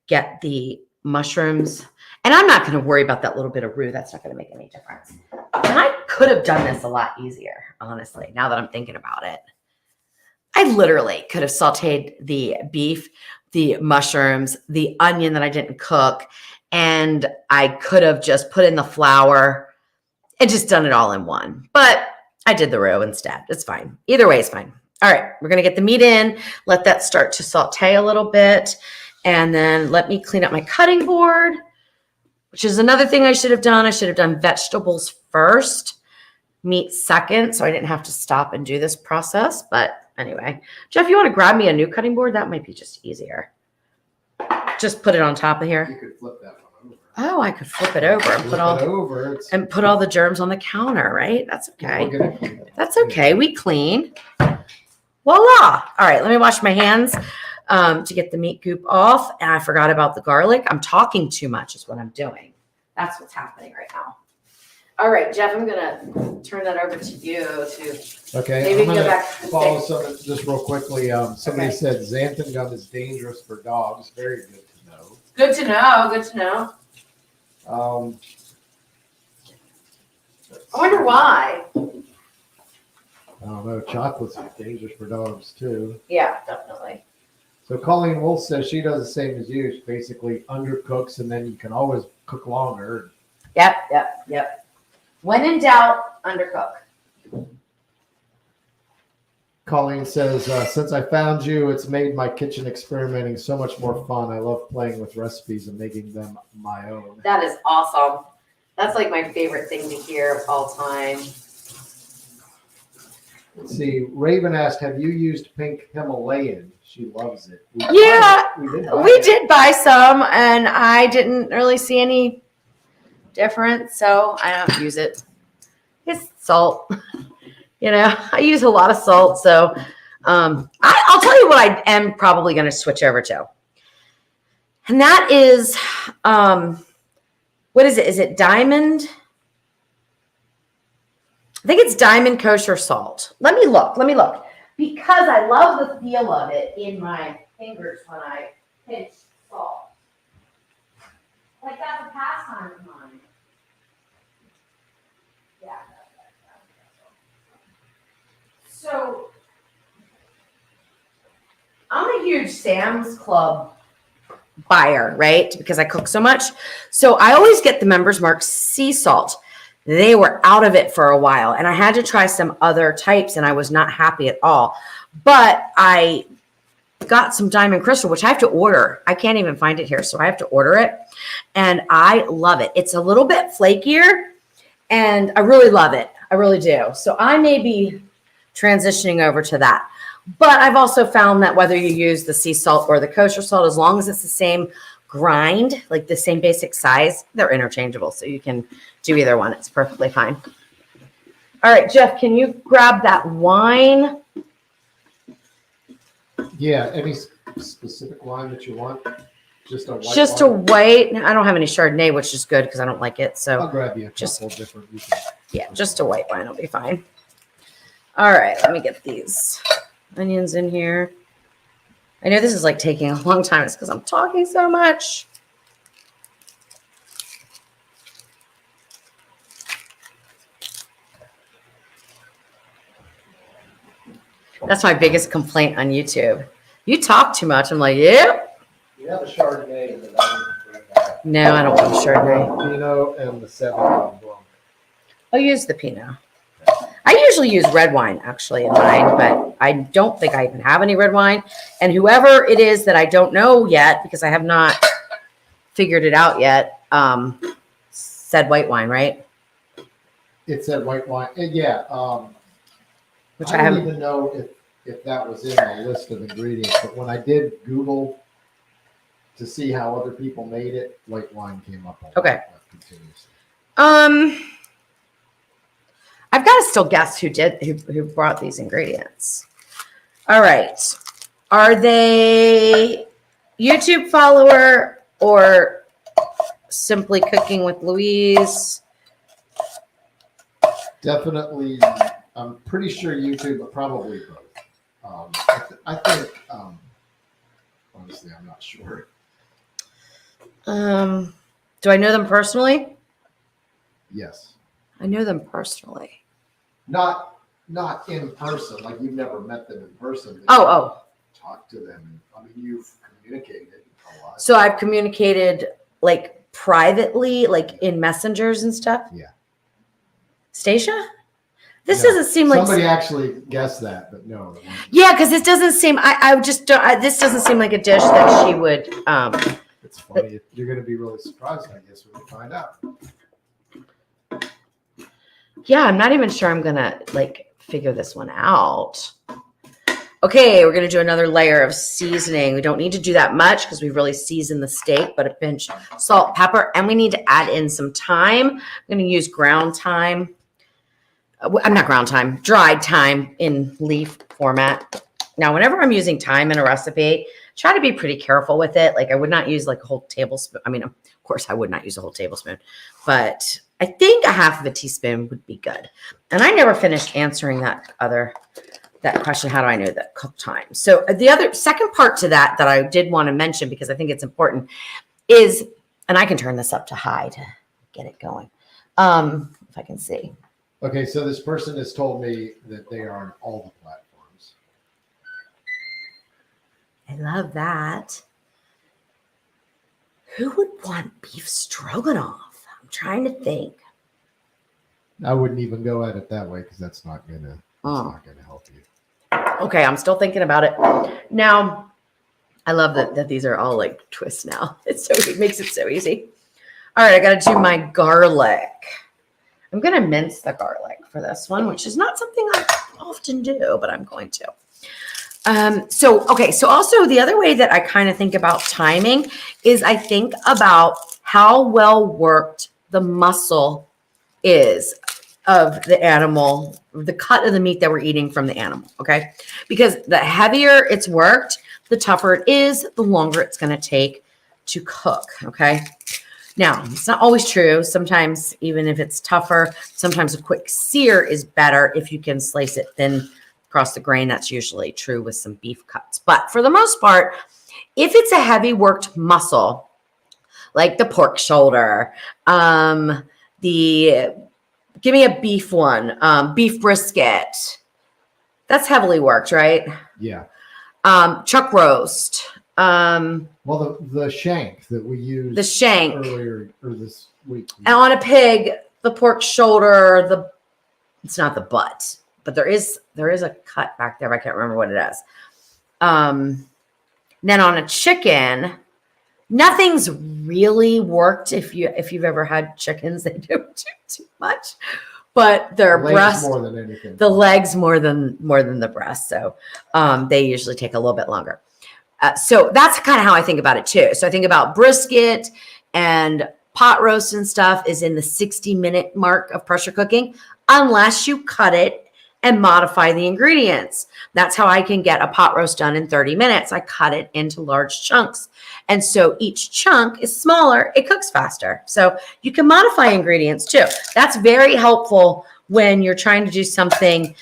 get the mushrooms, and I'm not going to worry about that little bit of roux. That's not going to make any difference. And I could have done this a lot easier, honestly, now that I'm thinking about it. I literally could have sauteed the beef, the mushrooms, the onion that I didn't cook, and I could have just put in the flour and just done it all in one. But I did the roux instead. It's fine. Either way is fine. All right, we're going to get the meat in, let that start to saute a little bit, and then let me clean up my cutting board, which is another thing I should have done. I should have done vegetables first, meat second, so I didn't have to stop and do this process. But anyway, Jeff, you want to grab me a new cutting board? That might be just easier. Just put it on top of here. You could flip that one over. Oh, I could flip it over and put all the germs on the counter, right? That's okay. That's okay. We clean. Voila. All right, let me wash my hands to get the meat goop off. And I forgot about the garlic. I'm talking too much is what I'm doing. That's what's happening right now. All right, Jeff, I'm going to turn that over to you to maybe I'm go back. follow something just real quickly. Somebody said xanthan gum is dangerous for dogs. Very good to know. Good to know. Good to know. I wonder why. I don't know. Chocolate's dangerous for dogs too. Yeah, definitely. So Colleen Wolf says she does the same as you. She basically undercooks, and then you can always cook longer. Yep. When in doubt, undercook. Colleen says, since I found you, it's made my kitchen experimenting so much more fun. I love playing with recipes and making them my own. That is awesome. That's like my favorite thing to hear of all time. Let's see. Raven asked, have you used pink Himalayan? She loves it. We did buy some, and I didn't really see any difference, so I don't use it. It's salt. I use a lot of salt, so I'll tell you what I am probably going to switch over to. And that is, what is it? Is it Diamond? I think it's Diamond Kosher Salt. Let me look. Because I love the feel of it in my fingers when I pinch salt. Like that's a pastime of mine. Yeah. So I'm a huge Sam's Club buyer, right? Because I cook so much. So I always get the Members Mark sea salt. They were out of it for a while, and I had to try some other types, and I was not happy at all. But I got some Diamond Crystal, which I have to order. I can't even find it here, so I have to order it. And I love it. It's a little bit flakier, and I really love it. I really do. So I may be transitioning over to that. But I've also found that whether you use the sea salt or the kosher salt, as long as it's the same grind, like the same basic size, they're interchangeable. So you can do either one. It's perfectly fine. All right, Jeff, can you grab that wine? Yeah. Any specific wine that you want? Just a white Just wine? a white. I don't have any Chardonnay, which is good because I don't like it. I'll So grab you a just- couple different. You can- yeah, just a white wine will be fine. All right, let me get these onions in here. I know this is like taking a long time. It's because I'm talking so much. That's my biggest complaint on YouTube. You talk too much. I'm like, yep. You have a Chardonnay in the dining. No, I don't want a Chardonnay. Pinot and the Sauvignon Blanc. I'll use the Pinot. I usually use red wine actually in mine, but I don't think I even have any red wine. And whoever it is that I don't know yet, because I have not figured it out yet, said white wine, right? It said white wine. Yeah. Which I I don't haven't. even know if that was in the list of ingredients, but when I did Google to see how other people made it, white wine came up. Okay. Continuously. I've got to still guess who brought these ingredients. All right. Are they YouTube follower or Simply Cooking with Louise? Definitely, I'm pretty sure YouTube, but probably both. I think, honestly, I'm not sure. Do I know them personally? Yes. I know them personally. Not in person, like you've never met them in person. but Oh. Talk to them. I mean, you've communicated a lot. So I've communicated like privately, like in messengers and stuff. Yeah. Stacia? This No, doesn't seem like somebody actually guessed that, but no. it wasn't. yeah, because this doesn't seem. I just don't. This doesn't seem like a dish that she would. It's funny. You're going to be really surprised, I guess, when you find out. Yeah, I'm not even sure I'm gonna like figure this one out. Okay, we're gonna do another layer of seasoning. We don't need to do that much because we really seasoned the steak, but a pinch salt, pepper, and we need to add in some thyme. I'm gonna use ground thyme. I'm not ground thyme, dried thyme in leaf format. Now, whenever I'm using thyme in a recipe, try to be pretty careful with it. Like I would not use like a whole tablespoon. I mean, of course, I would not use a whole tablespoon, but I think a half of a teaspoon would be good. And I never finished answering that question. How do I know that cook time? So the other second part to that I did want to mention, because I think it's important, is, and I can turn this up to high to get it going. If I can see. Okay, so this person has told me that they are on all the platforms. I love that. Who would want beef stroganoff? I'm trying to think. I wouldn't even go at it that way because that's not gonna help you. Okay, I'm still thinking about it. Now, I love that these are all like twists now. It makes it so easy. All right, I got to do my garlic. I'm going to mince the garlic for this one, which is not something I often do, but I'm going to. So also the other way that I kind of think about timing is I think about how well worked the muscle is of the animal, the cut of the meat that we're eating from the animal, okay? Because the heavier it's worked, the tougher it is, the longer it's going to take to cook, okay? Now, it's not always true. Sometimes, even if it's tougher, sometimes a quick sear is better if you can slice it thin across the grain. That's usually true with some beef cuts. But for the most part, if it's a heavy worked muscle, like the pork shoulder, give me a beef one, beef brisket, that's heavily worked, right? Yeah. Chuck roast. Well, the shank that we used The shank. earlier or this week. And on a pig, the pork shoulder, it's not the butt, but there is a cut back there. I can't remember what it is. Then on a chicken, nothing's really worked. If you've ever had chickens, they don't do too much, but their breast, more than anything. the legs more than the breast. So they usually take a little bit longer. So that's kind of how I think about it too. So I think about brisket and pot roast and stuff is in the 60-minute mark of pressure cooking, unless you cut it and modify the ingredients. That's how I can get a pot roast done in 30 minutes. I cut it into large chunks. And so each chunk is smaller, it cooks faster. So you can modify ingredients too. That's very helpful when you're trying to do something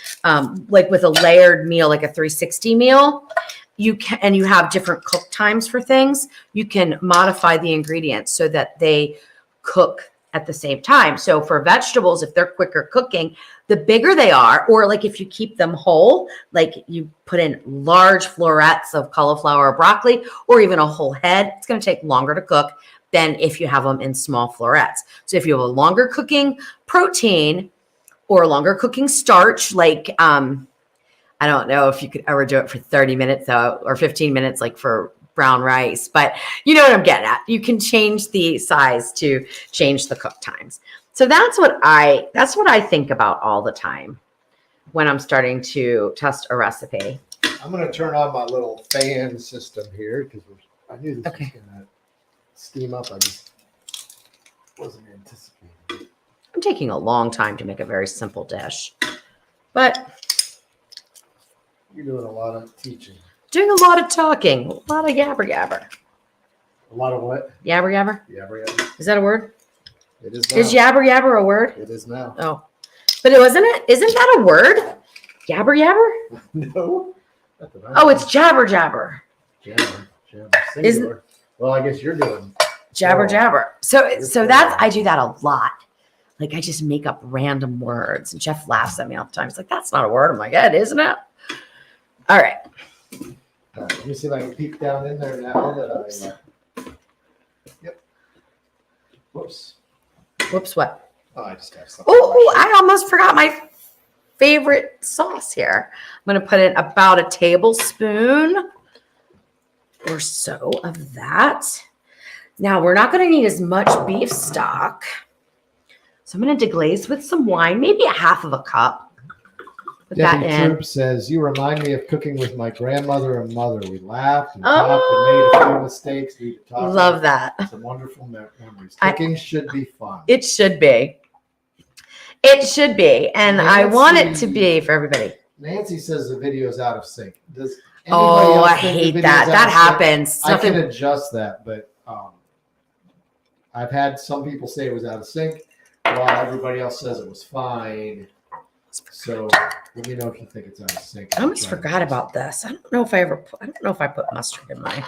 like with a layered meal, like a 360 meal. You can, and you have different cook times for things. You can modify the ingredients so that they cook at the same time. So for vegetables, if they're quicker cooking, the bigger they are, or like if you keep them whole, like you put in large florets of cauliflower or broccoli, or even a whole head, it's going to take longer to cook than if you have them in small florets. So if you have a longer cooking protein or a longer cooking starch, like, I don't know if you could ever do it for 30 minutes though, or 15 minutes, like for brown rice, but you know what I'm getting at. You can change the size to change the cook times. So that's what I think about all the time when I'm starting to test a recipe. I'm going to turn on my little fan system here because I knew this was going to steam up. I just wasn't anticipating. I'm taking a long time to make a very simple dish, but you're doing a lot of teaching. Doing a lot of talking, a lot of yabber yabber. A lot of what? Yabber yabber? Yabber yabber. Is that a word? It is now. Is yabber yabber a word? It is now. Oh, but it wasn't it? Isn't that a word? Yabber yabber? No. Oh, it's jabber jabber. Jabber. Singular. Well, I guess you're doing jabber jabber. So You're that's, I do that a lot. Like I just make up random words and Jeff laughs at me all the time. He's like, that's not a word. I'm like, yeah, it isn't it? All right. All right, let me see if I can peek down in there now that yep. Whoops. Whoops, what? Oh, I just have something. Oh, I almost forgot my favorite sauce here. I'm going to put in about a tablespoon or so of that. Now, we're not going to need as much beef stock. So I'm going to deglaze with some wine, maybe a half of a cup. Put that Debbie in. Troop says, you remind me of cooking with my grandmother and mother. We laughed and talked and made a few mistakes. We talked. Love that. Some wonderful memories. Cooking should be fun. It should be. It should be. And I want it to be for everybody. Nancy says the video is out of sync. Does anybody Oh, else I think the hate video's that. out That of sync? happens. I can adjust that, but I've had some people say it was out of sync while everybody else says it was fine. So let me know if you think it's out of sync. I almost forgot about this. I don't know if I put mustard in mine.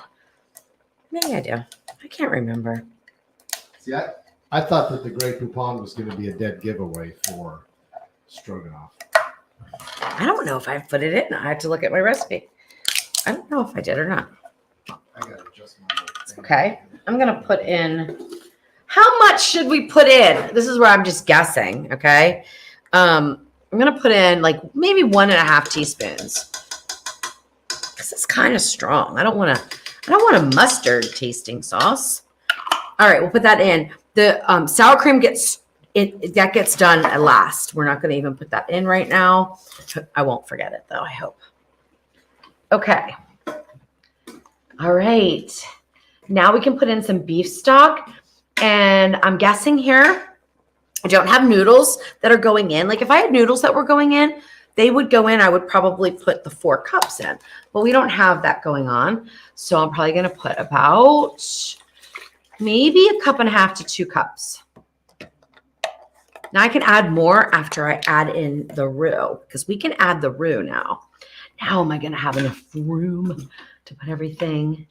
Maybe I do. I can't remember. See, I thought that the Grey Poupon was going to be a dead giveaway for stroganoff. I don't know if I put it in. I have to look at my recipe. I don't know if I did or not. I got to adjust my little thing. Okay. I'm going to put in, how much should we put in? This is where I'm just guessing. Okay. I'm going to put in like maybe 1.5 teaspoons. This is kind of strong. I don't want a mustard tasting sauce. All right. We'll put that in. The sour cream gets done at last. We're not going to even put that in right now. I won't forget it though, I hope. Okay. All right. Now we can put in some beef stock. And I'm guessing here, I don't have noodles that are going in. Like if I had noodles that were going in, they would go in. I would probably put the 4 cups in. But we don't have that going on. So I'm probably going to put about maybe 1.5 cups to 2 cups. Now I can add more after I add in the roux because we can add the roux now. Now am I going to have enough room to put everything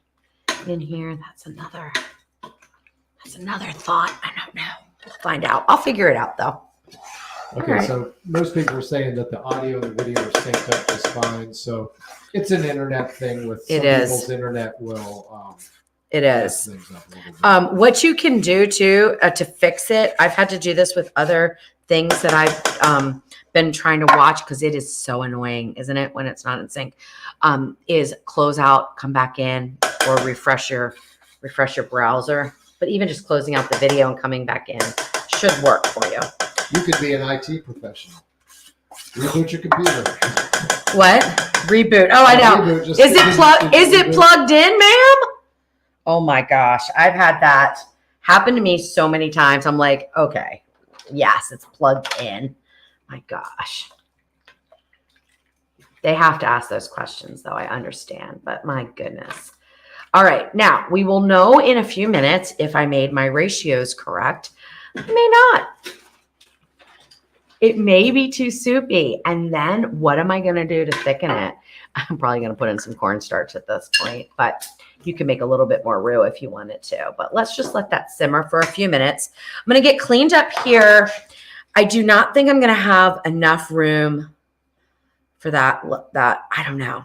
in here? That's another thought. I don't know. We'll find out. I'll figure it out though. Okay, All right. so most people are saying that the audio and the video are synced up just fine. So it's an internet thing with some people's internet will It mess is. things up a little bit. What you can do too to fix it, I've had to do this with other things that I've been trying to watch because it is so annoying, isn't it, when it's not in sync, is close out, come back in, or refresh your browser. But even just closing out the video and coming back in should work for you. You could be an IT professional. Reboot your computer. What? Reboot. Oh, I know. Reboot, just Is it reboot. plugged in, ma'am? Oh my gosh. I've had that happen to me so many times. I'm like, okay, yes, it's plugged in. My gosh. They have to ask those questions, though. I understand, but my goodness. All right. Now, we will know in a few minutes if I made my ratios correct. I may not. It may be too soupy. And then what am I going to do to thicken it? I'm probably going to put in some cornstarch at this point, but you can make a little bit more roux if you wanted to. But let's just let that simmer for a few minutes. I'm going to get cleaned up here. I do not think I'm going to have enough room for that. I don't know.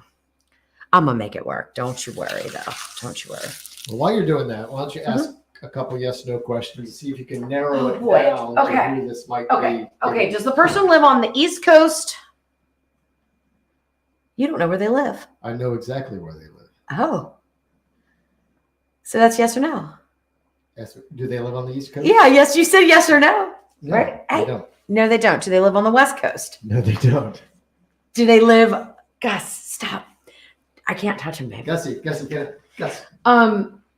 I'm going to make it work. Don't you worry, though. Don't you worry. Well, while you're doing that, why don't you ask a couple yes/no questions, see if you can narrow it boy. down Okay. to who this might be. Okay. Does the person live on the East Coast? You don't know where they live. I know exactly where they live. Oh. So that's yes or no? Yes. Do they live on the East Coast? Yeah. Yes. You said yes or no. No, Right. they don't. No, they don't. Do they live on the West Coast? No, they don't. Do they live? Gus, stop. I can't touch him, baby. Gussie, get it. Gus.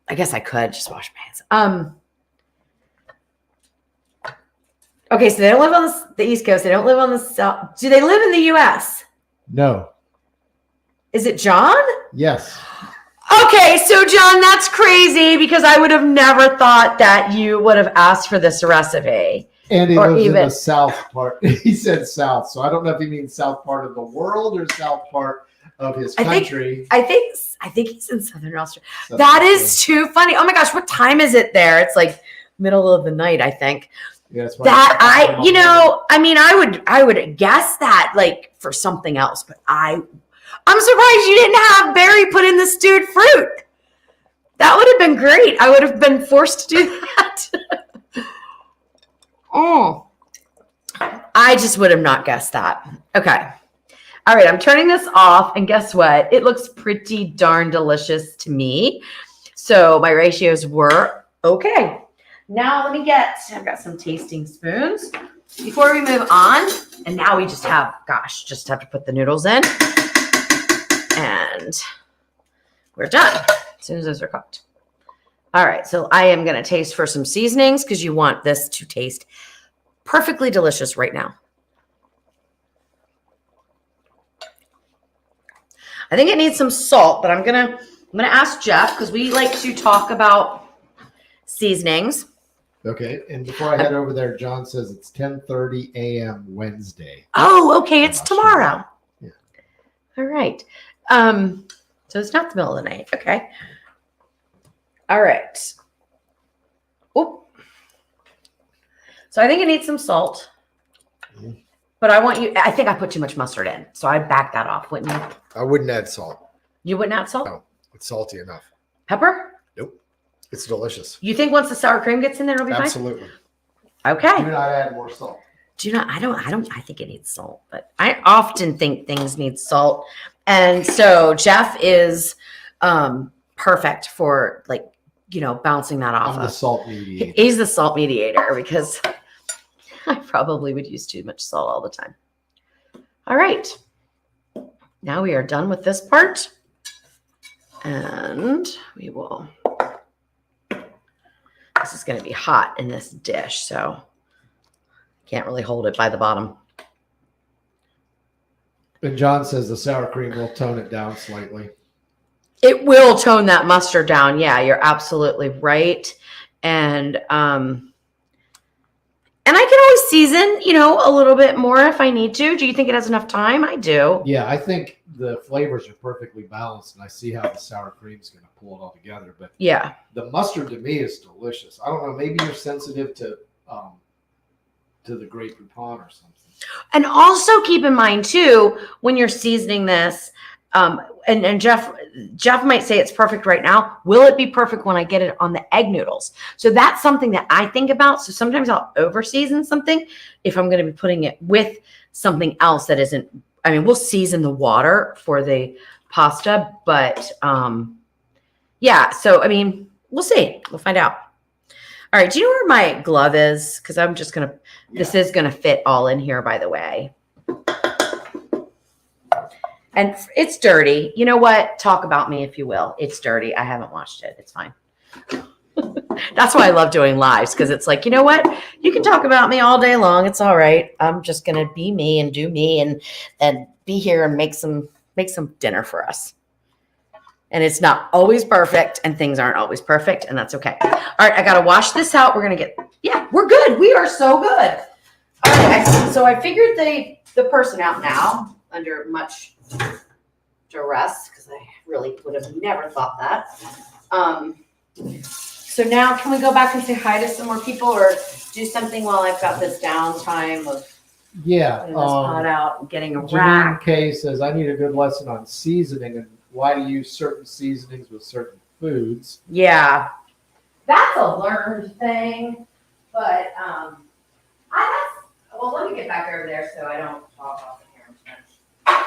I guess I could just wash my hands. Okay, so they don't live on the East Coast. They don't live on the South. Do they live in the U.S.? No. Is it John? Yes. Okay, so John, that's crazy because I would have never thought that you would have asked for this recipe. And he Or lives in even- the south part. He said south, so I don't know if he means south part of the world or south part of his country. I think he's in Southern Australia. So- That is too funny. Oh my gosh, what time is it there? It's like middle of the night, I think. Yeah, that's why That I would guess that like for something else, but I'm surprised you didn't have Barry put in the stewed fruit. That would have been great. I would have been forced to do that. Oh, I just would have not guessed that. Okay. All right. I'm turning this off. And guess what? It looks pretty darn delicious to me. So my ratios were okay. Now I've got some tasting spoons before we move on. And now we just have to put the noodles in. And we're done as soon as those are cooked. All right, so I am going to taste for some seasonings because you want this to taste perfectly delicious right now. I think it needs some salt, but I'm gonna ask Jeff because we like to talk about seasonings. Okay, and before I head over there, John says it's 10:30 a.m. Wednesday. Oh, okay, it's tomorrow. Yeah. All right. So it's not the middle of the night. Okay. All right. Oop. So I think it needs some salt. But I think I put too much mustard in. So I'd back that off, wouldn't you? I wouldn't add salt. You wouldn't add salt? No, it's salty enough. Pepper? Nope. It's delicious. You think once the sour cream gets in there, it'll be Absolutely. fine? Okay. Do not add more salt. I think it needs salt, but I often think things need salt. And so Jeff is perfect for bouncing that off I'm the of. salt mediator. He's the salt mediator because I probably would use too much salt all the time. All right. Now we are done with this part. And we will. This is going to be hot in this dish, so can't really hold it by the bottom. And John says the sour cream will tone it down slightly. It will tone that mustard down. Yeah, you're absolutely right. And I can always season, a little bit more if I need to. Do you think it has enough time? I do. Yeah, I think the flavors are perfectly balanced, and I see how the sour cream is going to pull it all together. But Yeah. the mustard to me is delicious. I don't know, maybe you're sensitive to the Grey Poupon or something. And also keep in mind too, when you're seasoning this, and Jeff might say it's perfect right now. Will it be perfect when I get it on the egg noodles? So that's something that I think about. So sometimes I'll over season something if I'm going to be putting it with something else that isn't. I mean, we'll season the water for the pasta, but yeah. So I mean, we'll see. We'll find out. All right. Do you know where my glove is? Because I'm just gonna. This is gonna fit all in here. By the way. And it's dirty. You know what? Talk about me if you will. It's dirty. I haven't washed it. It's fine. That's why I love doing lives, because it's like, you know what? You can talk about me all day long. It's all right. I'm just gonna be me and do me and be here and make some dinner for us. And it's not always perfect, and things aren't always perfect, and that's okay. All right, I gotta wash this out. We're good. We are so good. All right, so I figured the person out now under much duress, because I really would have never thought that. So now can we go back and say hi to some more people, or do something while I've got this downtime of Yeah. putting this pot out and getting a Janine rack? K says, I need a good lesson on seasoning and why to use certain seasonings with certain foods. Yeah, that's a learned thing, but well, let me get back over there so I don't talk off the camera too much.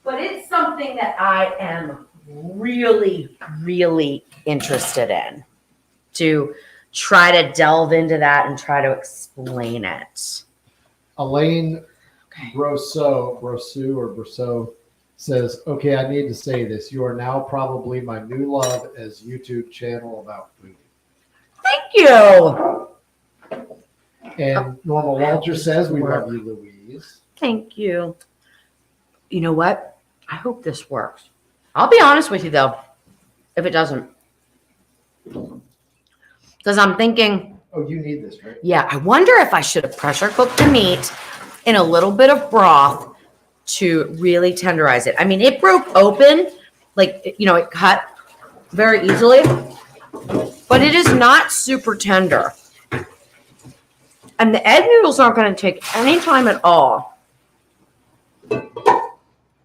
But it's something that I am really, really interested in, to try to delve into that and try to explain it. Elaine Brosseau says, okay, I need to say this. You are now probably my new love as YouTube channel about food. Thank you. And Norma Walter says, we love you, Louise. Thank you. You know what? I hope this works. I'll be honest with you though, if it doesn't. Because I'm thinking, Oh, you need this, right? yeah, I wonder if I should have pressure cooked the meat in a little bit of broth to really tenderize it. I mean, it broke open, like, it cut very easily, but it is not super tender. And the egg noodles aren't going to take any time at all.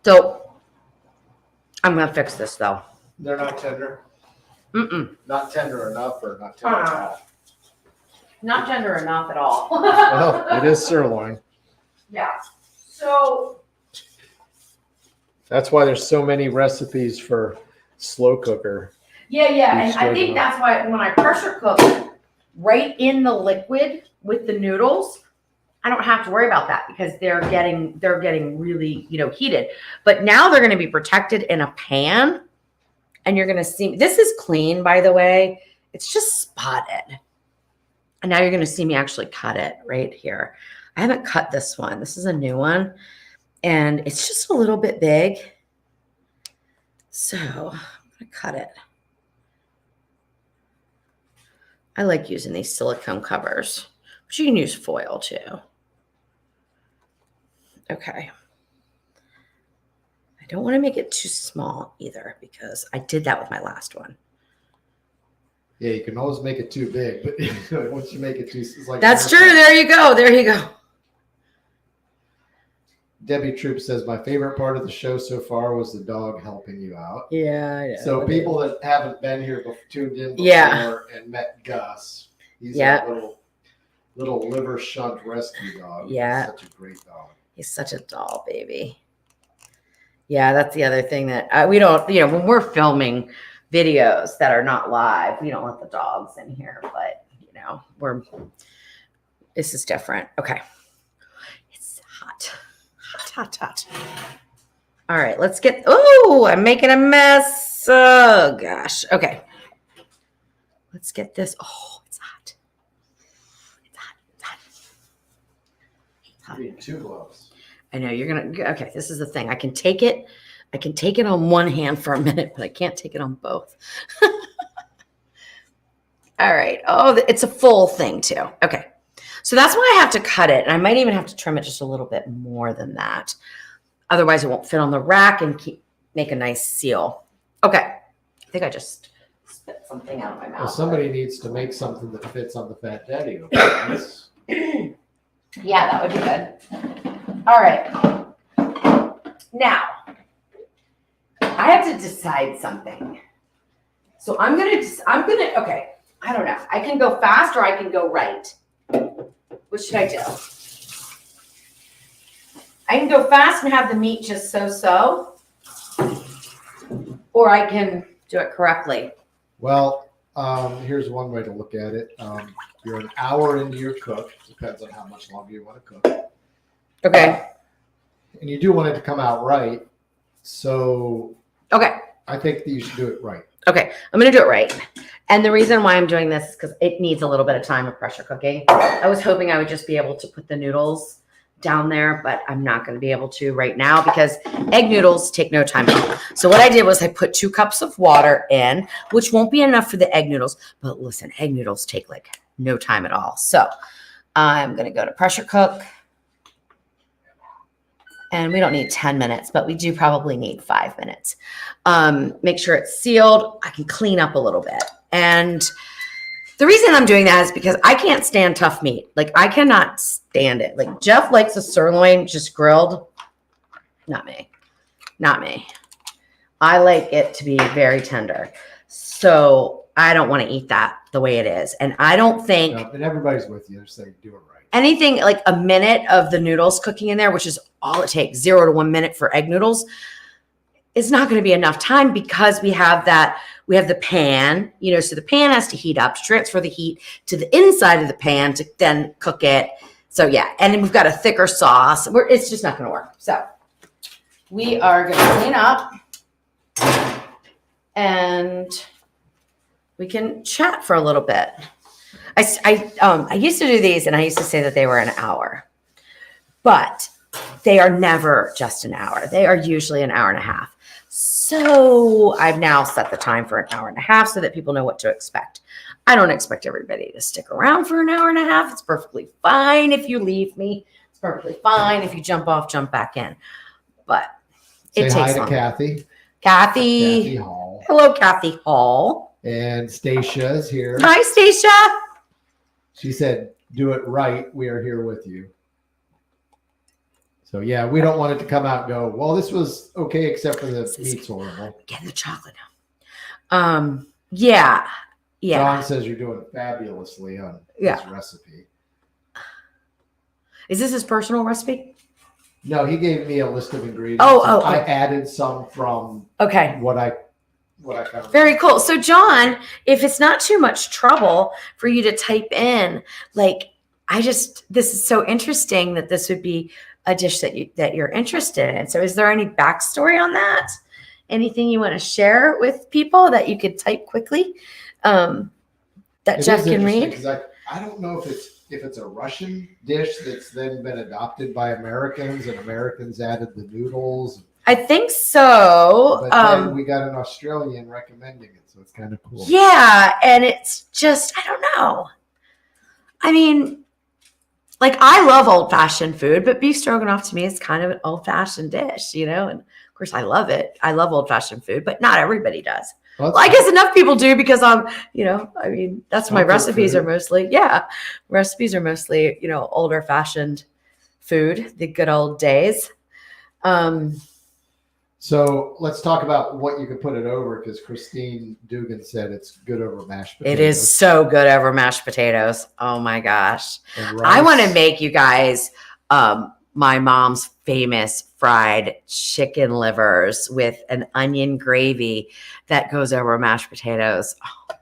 So I'm going to fix this though. They're not tender? Mm-mm. Not tender enough or not tender at all? Not tender enough at all. Well, it is sirloin. Yeah. So That's why there's so many recipes for slow cooker. yeah. And I think that's why when I pressure cook right in the liquid with the noodles, I don't have to worry about that because they're getting really, heated. But now they're going to be protected in a pan, and you're going to see, this is clean, by the way. It's just spotted. And now you're going to see me actually cut it right here. I haven't cut this one. This is a new one, and it's just a little bit big. So I'm going to cut it. I like using these silicone covers, but you can use foil too. Okay. I don't want to make it too small either because I did that with my last one. Yeah, you can always make it too big, but once you make it too, it's like that's true. There you go. Debbie Troop says, my favorite part of the show so far was the dog helping you out. Yeah, I know. So people that haven't been here tuned in before and met Gus, he's a little liver shunt rescue dog. Yeah. He's such a great dog. He's such a doll baby. Yeah, that's the other thing that we don't, when we're filming videos that are not live, we don't let the dogs in here, but this is different. Okay. It's hot. Hot. All right, let's get, I'm making a mess. Oh gosh. Okay. Let's get this. Oh, it's hot. You need 2 gloves. I know okay, this is the thing. I can take it on one hand for a minute, but I can't take it on both. All right. Oh, it's a full thing too. Okay. So that's why I have to cut it. And I might even have to trim it just a little bit more than that. Otherwise it won't fit on the rack and make a nice seal. Okay. I think I just spit something out of my mouth. Well, somebody needs to make something that fits on the Fat Daddy. Okay? Yeah, that would be good. All right. Now, I have to decide something. So okay, I don't know. I can go fast or I can go right. What should I do? I can go fast and have the meat just so, or I can do it correctly. Well, here's one way to look at it. You're an hour into your cook. Depends on how much longer you want to cook. Okay. and you do want it to come out right. So Okay. I think that you should do it right. Okay. I'm going to do it right. And the reason why I'm doing this is because it needs a little bit of time of pressure cooking. I was hoping I would just be able to put the noodles down there, but I'm not going to be able to right now because egg noodles take no time at all. So what I did was I put 2 cups of water in, which won't be enough for the egg noodles. But listen, egg noodles take like no time at all. So I'm going to go to pressure cook. And we don't need 10 minutes, but we do probably need 5 minutes. Make sure it's sealed. I can clean up a little bit. And the reason I'm doing that is because I can't stand tough meat. Like, I cannot stand it. Like, Jeff likes a sirloin just grilled. Not me. Not me. I like it to be very tender. So I don't want to eat that the way it is. And I don't think... No, and everybody's with you. They're saying do it right. Anything like a minute of the noodles cooking in there, which is all it takes, 0 to 1 minute for egg noodles, is not going to be enough time because we have the pan, so the pan has to heat up to transfer the heat to the inside of the pan to then cook it. So yeah, and then we've got a thicker sauce. It's just not going to work. So we are going to clean up and we can chat for a little bit. I used to do these and I used to say that they were an hour, but they are never just an hour. They are usually an hour and a half. So I've now set the time for an hour and a half so that people know what to expect. I don't expect everybody to stick around for an hour and a half. It's perfectly fine if you leave me. It's perfectly fine if you jump off, jump back in. But it Say takes hi to longer. Kathy. Kathy Hall. Hello, Kathy Hall. And Stacia is here. Hi, Stacia. She said, do it right. We are here with you. So, yeah, we don't want it to come out and go, well, this was okay, except for the meat's horrible. Get the chocolate now. Yeah. John says you're doing fabulously on this recipe. Is this his personal recipe? No, he gave me a list of ingredients. I added some from what I found. Very cool. So, John, if it's not too much trouble for you to type in, this is so interesting that this would be a dish that you're interested in. So, is there any backstory on that? Anything you want to share with people that you could type quickly that Jeff can read? I don't know if it's a Russian dish that's then been adopted by Americans and Americans added the noodles. I think so. But then we got an Australian recommending it, so it's kind of cool. Yeah, and it's just, I don't know. I mean, I love old-fashioned food, but beef stroganoff to me is kind of an old-fashioned dish, and of course I love it. I love old-fashioned food, but not everybody does. Well, I guess enough people do because that's my recipes are mostly, older fashioned food, the good old days. So let's talk about what you could put it over because Christine Dugan said it's good over mashed potatoes. It is so good over mashed potatoes. Oh my gosh. I want to make you guys my mom's famous fried chicken livers with an onion gravy that goes over mashed potatoes. Oh.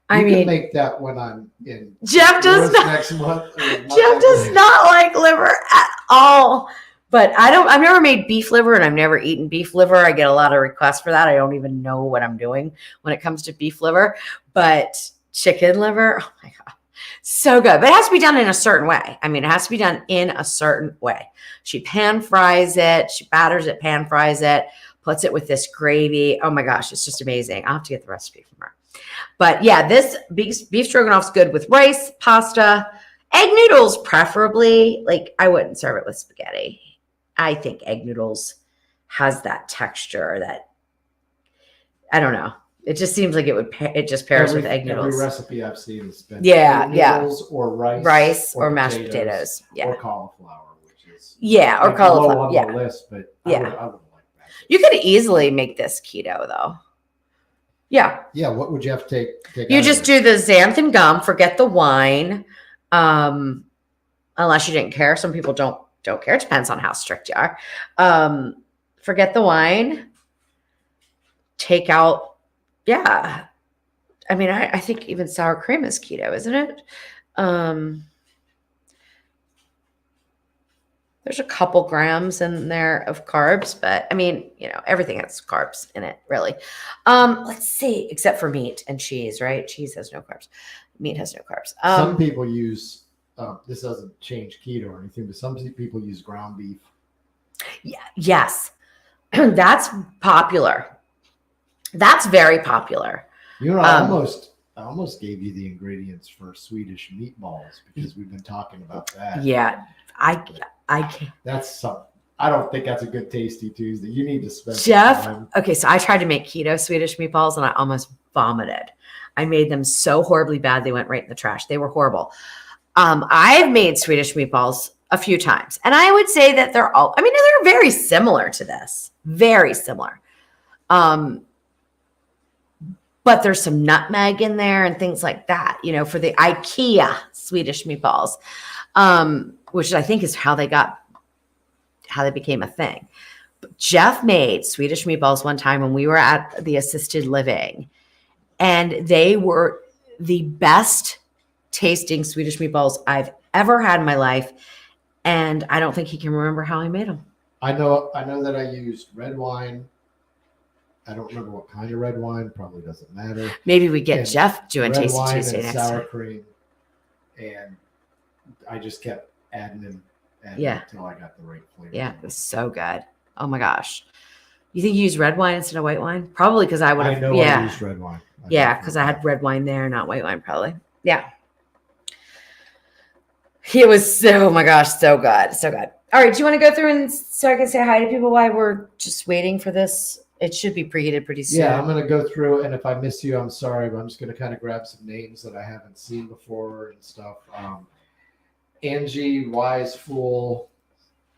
I mean, make that when I'm in. Jeff does not. Next month. Jeff does not like liver at all. But I've never made beef liver and I've never eaten beef liver. I get a lot of requests for that. I don't even know what I'm doing when it comes to beef liver. But chicken liver, oh my God, so good. But it has to be done in a certain way. It has to be done in a certain way. She pan fries it. She batters it, pan fries it, puts it with this gravy. Oh my gosh, it's just amazing. I'll have to get the recipe from her. But yeah, this beef stroganoff's good with rice, pasta, egg noodles, preferably. I wouldn't serve it with spaghetti. I think egg noodles has that texture that, I don't know. It just seems like it just pairs with egg noodles. Every recipe I've seen has been egg noodles or rice or mashed potatoes. Yeah. Or cauliflower, which is or cauliflower. Low on the list, but I would like that. You could easily make this keto though. Yeah. Yeah. What would you have to take You just do the xanthan gum, forget the wine. Unless you didn't care. Some people don't care. It depends on how strict you are. Forget the wine. Take out, I think even sour cream is keto, isn't it? There's a couple grams in there of carbs, but I mean, everything has carbs in it, really. Let's see, except for meat and cheese, right? Cheese has no carbs. Meat has no carbs. Some people use, this doesn't change keto or anything, but some people use ground beef. Yeah, yes, that's popular. That's very popular. I almost gave you the ingredients for Swedish meatballs because we've been talking about that. Yeah, I can't. That's something. I don't think that's a good Tasty Tuesday. You need to spend Jeff. some time. Okay, so I tried to make keto Swedish meatballs and I almost vomited. I made them so horribly bad they went right in the trash. They were horrible. I've made Swedish meatballs a few times, and I would say that they're very similar to this. Very similar. But there's some nutmeg in there and things like that, for the IKEA Swedish meatballs, which I think is how they became a thing. But Jeff made Swedish meatballs one time when we were at the assisted living, and they were the best tasting Swedish meatballs I've ever had in my life. And I don't think he can remember how I made them. I know that I used red wine. I don't remember what kind of red wine. Probably doesn't matter. Maybe we get Jeff doing red Tasty wine Tuesday and next sour time. cream, and I just kept adding them until I got the right flavor. Yeah, it was so good. Oh my gosh. You think you used red wine instead of white wine? Probably because I would have. I used red wine. Because I had red wine there, not white wine, probably. Yeah. It was oh my gosh, so good. So good. All right. Do you want to go through so I can say hi to people while we're just waiting for this? It should be preheated pretty soon. Yeah, I'm going to go through, and if I miss you, I'm sorry, but I'm just going to kind of grab some names that I haven't seen before and stuff. Angie Wise Fool,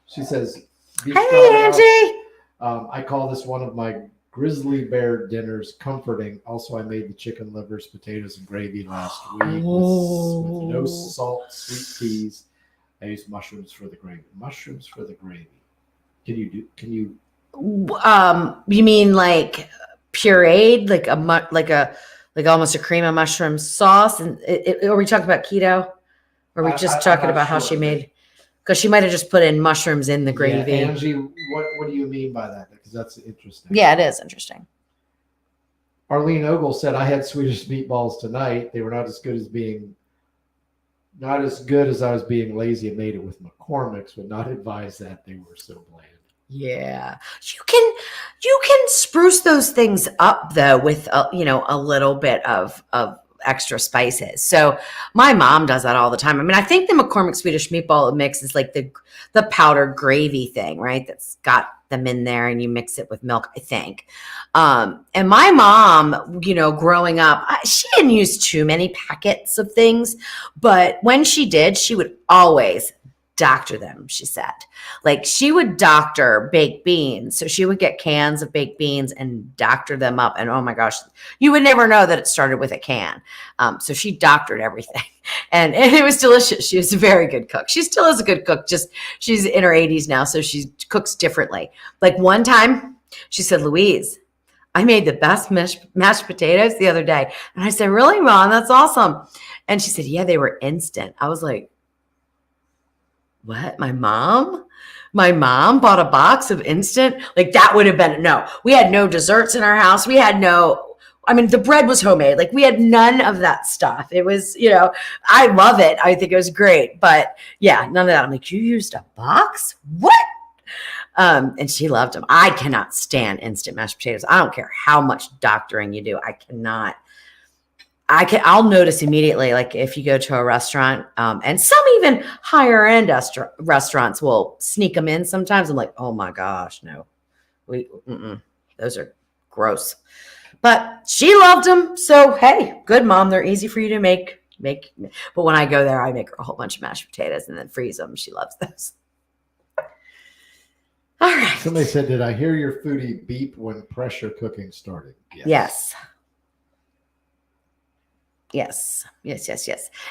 she says, "Hey, Angie." I call this one of my grizzly bear dinners comforting. Also, I made the chicken livers, potatoes, and gravy last week with no salt, sweet peas. I used mushrooms for the gravy. Mushrooms for the gravy. Can you? You mean like pureed, like almost a cream of mushroom sauce? And are we talking about keto? Or are we just talking about how she made? Because she might have just put in mushrooms in the gravy. Yeah, Angie, what do you mean by that? Because that's interesting. Yeah, it is interesting. Arlene Ogle said, I had Swedish meatballs tonight. They were not as good as I was being lazy and made it with McCormick's. Would not advise that. They were so bland. Yeah, you can spruce those things up though with a little bit of extra spices. So my mom does that all the time. I mean, I think the McCormick Swedish meatball mix is like the powdered gravy thing, right? That's got them in there and you mix it with milk, I think. And my mom, growing up, she didn't use too many packets of things, but when she did, she would always doctor them, she said. Like she would doctor baked beans. So she would get cans of baked beans and doctor them up. And oh my gosh, you would never know that it started with a can. So she doctored everything and it was delicious. She was a very good cook. She still is a good cook. Just she's in her 80s now. So she cooks differently. Like one time she said, Louise, I made the best mashed potatoes the other day. And I said, really, Mom? That's awesome. And she said, yeah, they were instant. I was like, what? My mom bought a box of instant? Like that would have been, no, we had no desserts in our house. We had the bread was homemade. Like we had none of that stuff. It was, I love it. I think it was great, but yeah, none of that. I'm like, you used a box? What? And she loved them. I cannot stand instant mashed potatoes. I don't care how much doctoring you do. I'll notice immediately, like if you go to a restaurant, and some even higher end restaurants will sneak them in sometimes. I'm like, oh my gosh, no, those are gross. But she loved them. So, hey, good mom. They're easy for you to make. But when I go there, I make her a whole bunch of mashed potatoes and then freeze them. She loves those. All right. Somebody said, did I hear your foodie beep when pressure cooking started? Yes.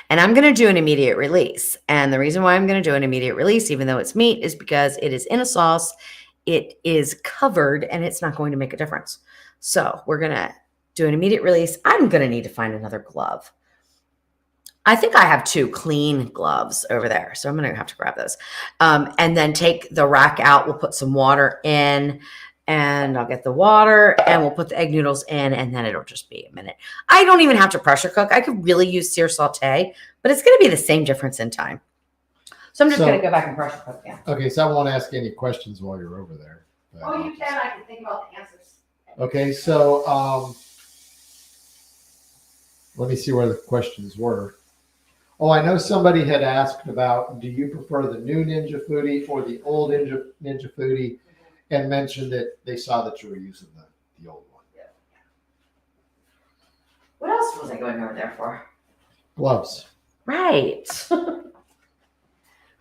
And I'm going to do an immediate release. And the reason why I'm going to do an immediate release, even though it's meat, is because it is in a sauce. It is covered and it's not going to make a difference. So we're going to do an immediate release. I'm going to need to find another glove. I think I have 2 clean gloves over there, so I'm going to have to grab those. And then take the rack out. We'll put some water in, and I'll get the water, and we'll put the egg noodles in, and then it'll just be a minute. I don't even have to pressure cook. I could really use sear saute, but it's going to be the same difference in time. So I'm just going to go back and pressure cook again. Okay, so I won't ask any questions while you're over there. Oh, you can. I can think about the answers. Okay, so let me see where the questions were. Oh, I know somebody had asked about, do you prefer the new Ninja Foodie or the old Ninja Foodie, and mentioned that they saw that you were using the old one. Yeah. What else was I going over there for? Gloves. Right. I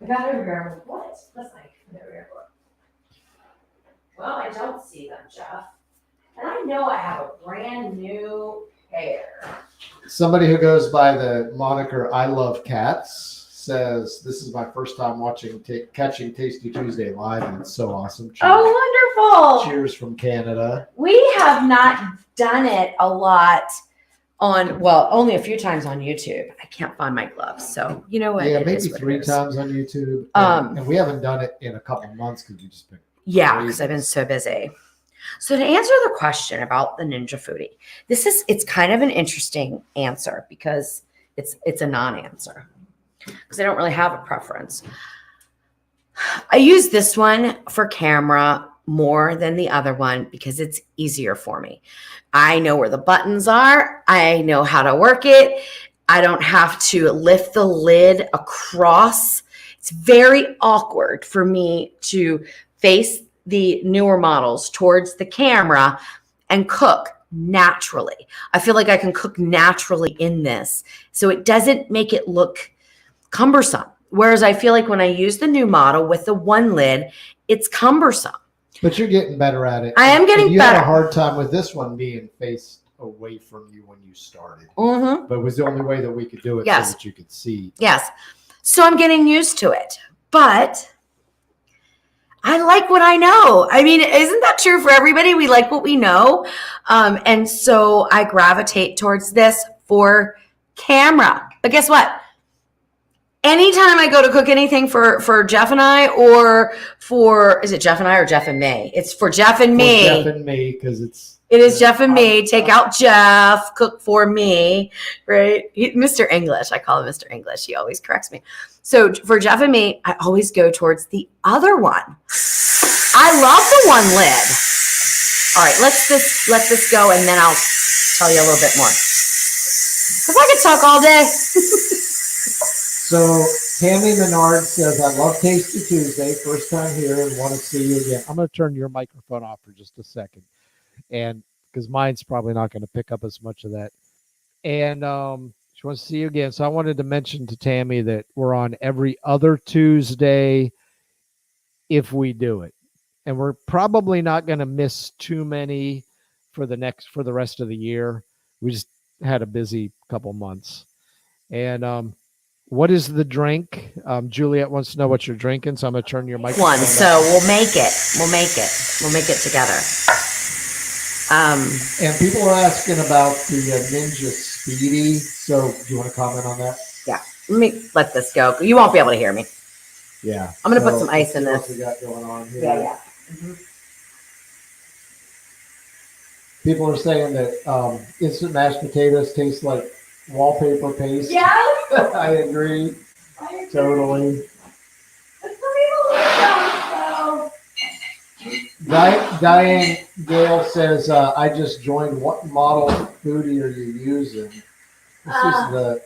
got over here. I'm like, what? That's like over here for. Well, I don't see them, Jeff. And I know I have a brand new pair. Somebody who goes by the moniker I Love Cats says, this is my first time catching Tasty Tuesday live, and it's so awesome. Cheers. Oh, wonderful. Cheers from Canada. We have not done it a lot only a few times on YouTube. I can't find my gloves. So, you know what? Yeah, maybe 3 times on YouTube. And we haven't done it in a couple months because we just been because I've been so busy. So to answer the question about the Ninja Foodie, it's kind of an interesting answer because it's a non-answer because I don't really have a preference. I use this one for camera more than the other one because it's easier for me. I know where the buttons are. I know how to work it. I don't have to lift the lid across. It's very awkward for me to face the newer models towards the camera and cook naturally. I feel like I can cook naturally in this. So it doesn't make it look cumbersome. Whereas I feel like when I use the new model with the one lid, it's cumbersome. But you're getting better at it. I am getting you better. You had a hard time with this one being faced away from you when you started. Mm-hmm. But it was the only way that we could do it Yes. so that you could see. Yes. So I'm getting used to it. But I like what I know. I mean, isn't that true for everybody? We like what we know. And so I gravitate towards this for camera. But guess what? Anytime I go to cook anything for Jeff and I, or is it Jeff and I or Jeff and me? It's for Jeff and me. For Jeff and me, because it is Jeff and me. Take out Jeff, cook for me, right? Mr. English. I call him Mr. English. He always corrects me. So for Jeff and me, I always go towards the other one. I love the one lid. All right, let this go, and then I'll tell you a little bit more. Because I could talk all day. So Tammy Menard says, I love Tasty Tuesday. First time here and want to see you again. I'm going to turn your microphone off for just a second. And because mine's probably not going to pick up as much of that. And she wants to see you again. So I wanted to mention to Tammy that we're on every other Tuesday if we do it. And we're probably not going to miss too many for the rest of the year. We just had a busy couple months. And what is the drink? Juliet wants to know what you're drinking, so I'm going to turn your microphone on. So we'll make it. We'll make it together. And people are asking about the Ninja Speedy. So do you want to comment on that? Yeah. Let me let this go. You won't be able to hear me. Yeah. I'm going to put some ice in this. What we got going on here. Yeah. Mm-hmm. People are saying that instant mashed potatoes taste like wallpaper paste. Yeah. I agree. Totally. Diane Gale says, I just joined. What model foodie are you using? This is the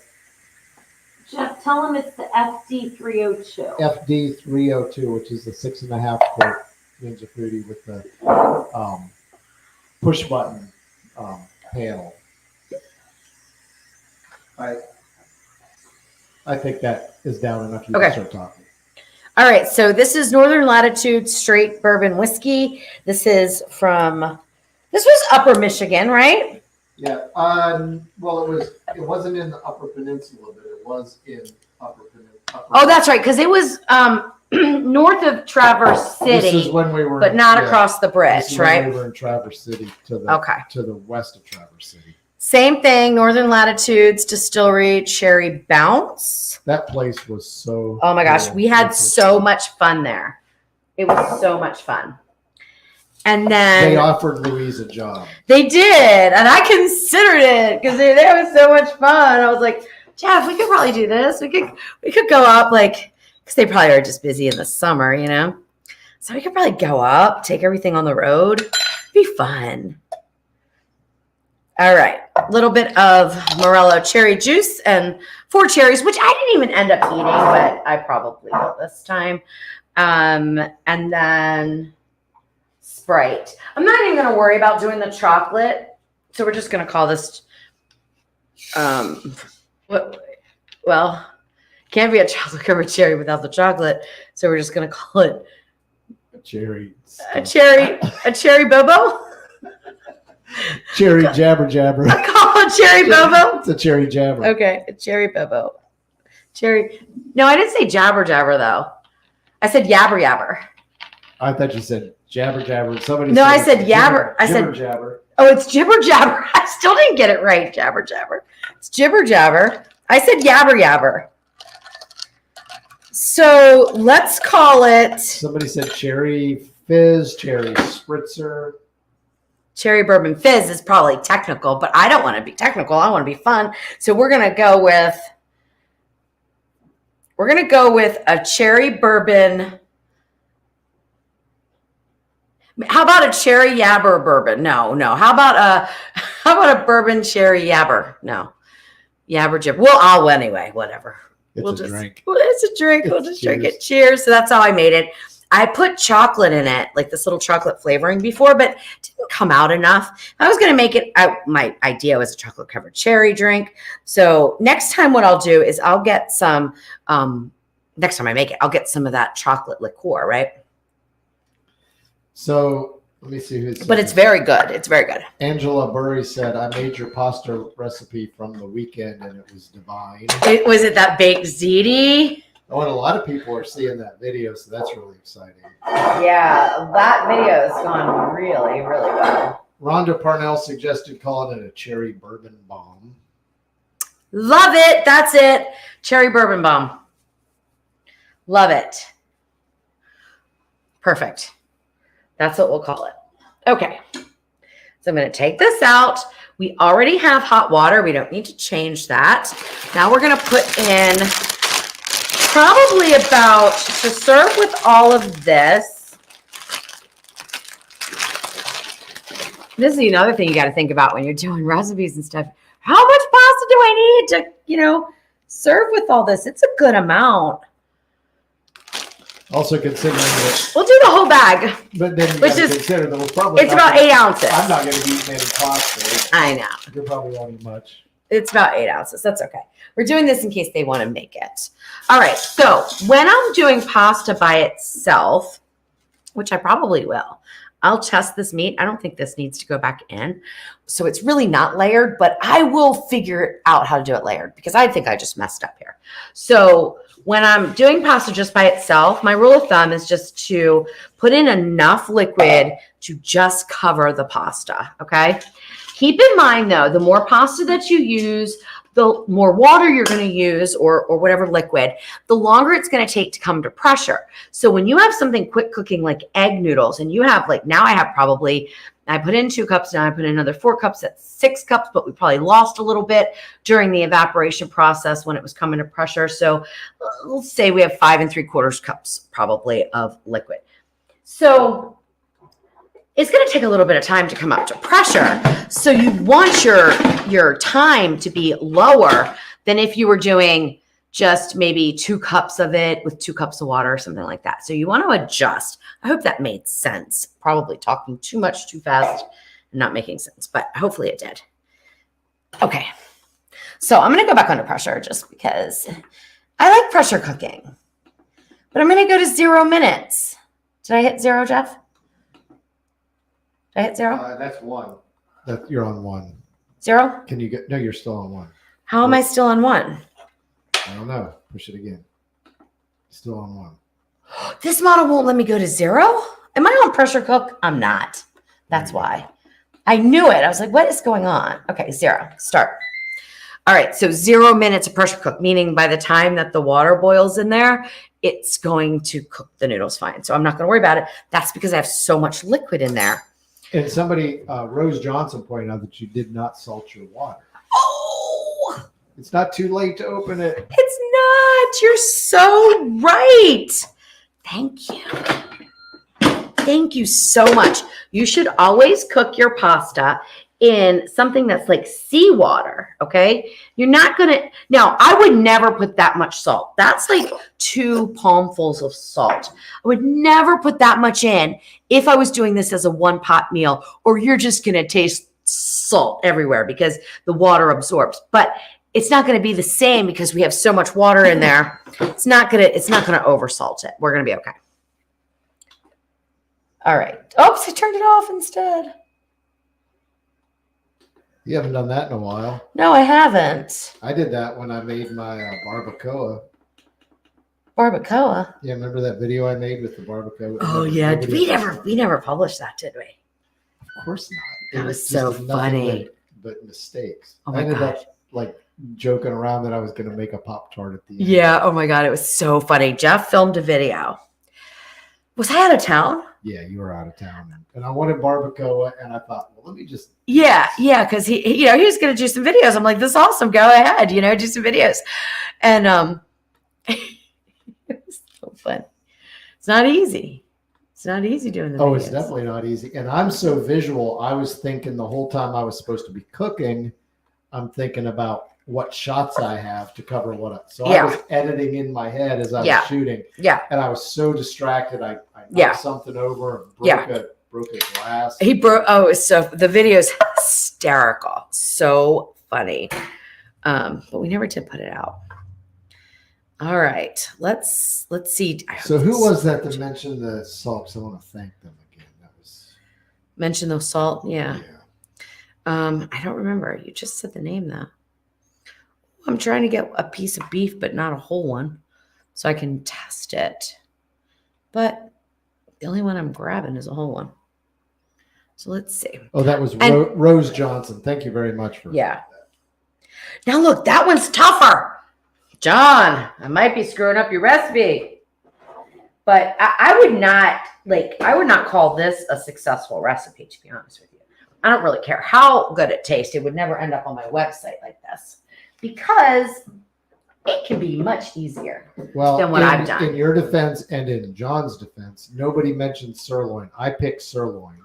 Jeff, tell him it's the FD302. FD302, which is the 6.5 quart Ninja Foodie with the push button panel. I think that is down enough. You can start talking. All right. So this is Northern Latitude straight bourbon whiskey. This was Upper Michigan, right? Yeah. Well, it wasn't in the Upper Peninsula, but it was in Upper Peninsula. Oh, that's right. Because it was north of Traverse City. This is when we were, but not across the bridge, right? We were in Traverse City to the west of Traverse City. Same thing, Northern Latitudes Distillery Cherry Bounce. That place was so. Oh my gosh, cool. we had That's so much fun there. It was so much fun. And then They offered Louise a job. they did, and I considered it because it was so much fun. I was like, Jeff, we could probably do this. We could go up because they probably are just busy in the summer, you know. So we could probably go up, take everything on the road. It'd be fun. All right, a little bit of Morello cherry juice and 4 cherries, which I didn't even end up eating, but I probably will this time. And then Sprite. I'm not even going to worry about doing the chocolate, so we're just going to call this. Well, can't be a chocolate covered cherry without the chocolate, so we're just going to call it a cherry bobo. Cherry jabber jabber. I call it cherry bobo. It's a cherry jabber. Okay, a cherry bobo. Cherry. No, I didn't say jabber jabber though. I said yabber yabber. I thought you said jabber jabber. Somebody. No, I it's said yabber. I said jabber. Oh, it's jibber jabber. I still didn't get it right. Jabber jabber. It's jibber jabber. I said yabber yabber. So let's call it Somebody said cherry fizz, cherry spritzer. cherry bourbon fizz is probably technical, but I don't want to be technical. I want to be fun. So we're gonna go with a cherry bourbon. How about a cherry yabber bourbon? No. How about a bourbon cherry yabber? No. Yabber jibber. Well, anyway, whatever. It's a drink. Well, it's a drink. We'll just drink it. Cheers. So that's how I made it. I put chocolate in it, like this little chocolate flavoring before, but it didn't come out enough. I was going to make it, my idea was a chocolate covered cherry drink. So next time what I'll do is I'll get some, next time I make it, I'll get some of that chocolate liqueur, right? So let me see who's. But it's very good. It's very good. Angela Burry said, "I made your pasta recipe from the weekend, and it was divine." Was it that baked ziti? Oh, and a lot of people are seeing that video, so that's really exciting. Yeah, that video has gone really, really well. Rhonda Parnell suggested calling it a cherry bourbon bomb. Love it. That's it. Cherry bourbon bomb. Love it. Perfect. That's what we'll call it. Okay. So I'm going to take this out. We already have hot water. We don't need to change that. Now we're going to put in probably about, to serve with all of this. This is another thing you got to think about when you're doing recipes and stuff. How much pasta do I need to, serve with all this? It's a good amount. Also considering that, We'll do the whole bag. but then you Which got to is- consider that we're probably. It's not about 8 ounces. I'm not going to be eating any pasta. I know. You probably won't eat much. It's about 8 ounces. That's okay. We're doing this in case they want to make it. All right. So when I'm doing pasta by itself, which I probably will, I'll test this meat. I don't think this needs to go back in. So it's really not layered, but I will figure out how to do it layered because I think I just messed up here. So when I'm doing pasta just by itself, my rule of thumb is just to put in enough liquid to just cover the pasta. Okay. Keep in mind though, the more pasta that you use, the more water you're going to use or whatever liquid, the longer it's going to take to come to pressure. So when you have something quick cooking like egg noodles and you have now I put in 2 cups, now I put in another 4 cups, that's 6 cups, but we probably lost a little bit during the evaporation process when it was coming to pressure. So let's say we have 5 3/4 cups probably of liquid. So it's going to take a little bit of time to come up to pressure. So you want your time to be lower than if you were doing just maybe 2 cups of it with 2 cups of water or something like that. So you want to adjust. I hope that made sense. Probably talking too much too fast and not making sense, but hopefully it did. Okay. So I'm going to go back under pressure just because I like pressure cooking, but I'm going to go to 0 minutes. Did I hit 0, Jeff? Did I hit 0? That's 1. You're on 1. 0? Can you get? No, you're still on 1. How am I still on 1? I don't know. Push it again. Still on 1. This model won't let me go to 0? Am I on pressure cook? I'm not. That's why. I knew it. I was like, what is going on? Okay, 0. Start. All right, so 0 minutes of pressure cook, meaning by the time that the water boils in there, it's going to cook the noodles fine. So I'm not going to worry about it. That's because I have so much liquid in there. And somebody, Rose Johnson, pointed out that you did not salt your water. Oh, It's not too late to open it. it's not. You're so right. Thank you. Thank you so much. You should always cook your pasta in something that's like seawater, okay? You're not going to, now I would never put that much salt. That's like 2 palmfuls of salt. I would never put that much in if I was doing this as a 1-pot meal, or you're just going to taste salt everywhere because the water absorbs. But it's not going to be the same because we have so much water in there. It's not going to oversalt it. We're going to be okay. All right. Oops, I turned it off instead. You haven't done that in a while. No, I haven't. I did that when I made my barbacoa. Barbacoa. Yeah, remember that video I made with the barbacoa? Oh yeah, we never published that, did we? Of course not. That It was just so nothing funny. But mistakes. Oh I my ended gosh. up like joking around that I was going to make a Pop-Tart at the end. Yeah. Oh my God, it was so funny. Jeff filmed a video. Was I out of town? Yeah, you were out of town. And I wanted barbacoa, and I thought, well, let me just. Yeah, because he was going to do some videos. I'm like, this is awesome. Go ahead, do some videos, and it was so fun. It's not easy. It's not easy doing the videos. Oh, it's definitely not easy. And I'm so visual. I was thinking the whole time I was supposed to be cooking, I'm thinking about what shots I have to cover what. So I was editing in my head as I was shooting. Yeah. And I was so distracted. I knocked something over and broke a glass. He broke. Oh, so the video's hysterical. So funny. But we never did put it out. All right. Let's see. So who was that mentioned the salt? I want to thank them again. That was mention the salt. Yeah. I don't remember. You just said the name though. I'm trying to get a piece of beef, but not a whole one, so I can test it. But the only one I'm grabbing is a whole one. So let's see. Oh, that was Rose Johnson. Thank you very much for that. Now look, that one's tougher. John, I might be screwing up your recipe. But I would not call this a successful recipe, to be honest with you. I don't really care how good it tastes. It would never end up on my website like this because it can be much easier than what I've done. In your defense and in John's defense, nobody mentioned sirloin. I picked sirloin.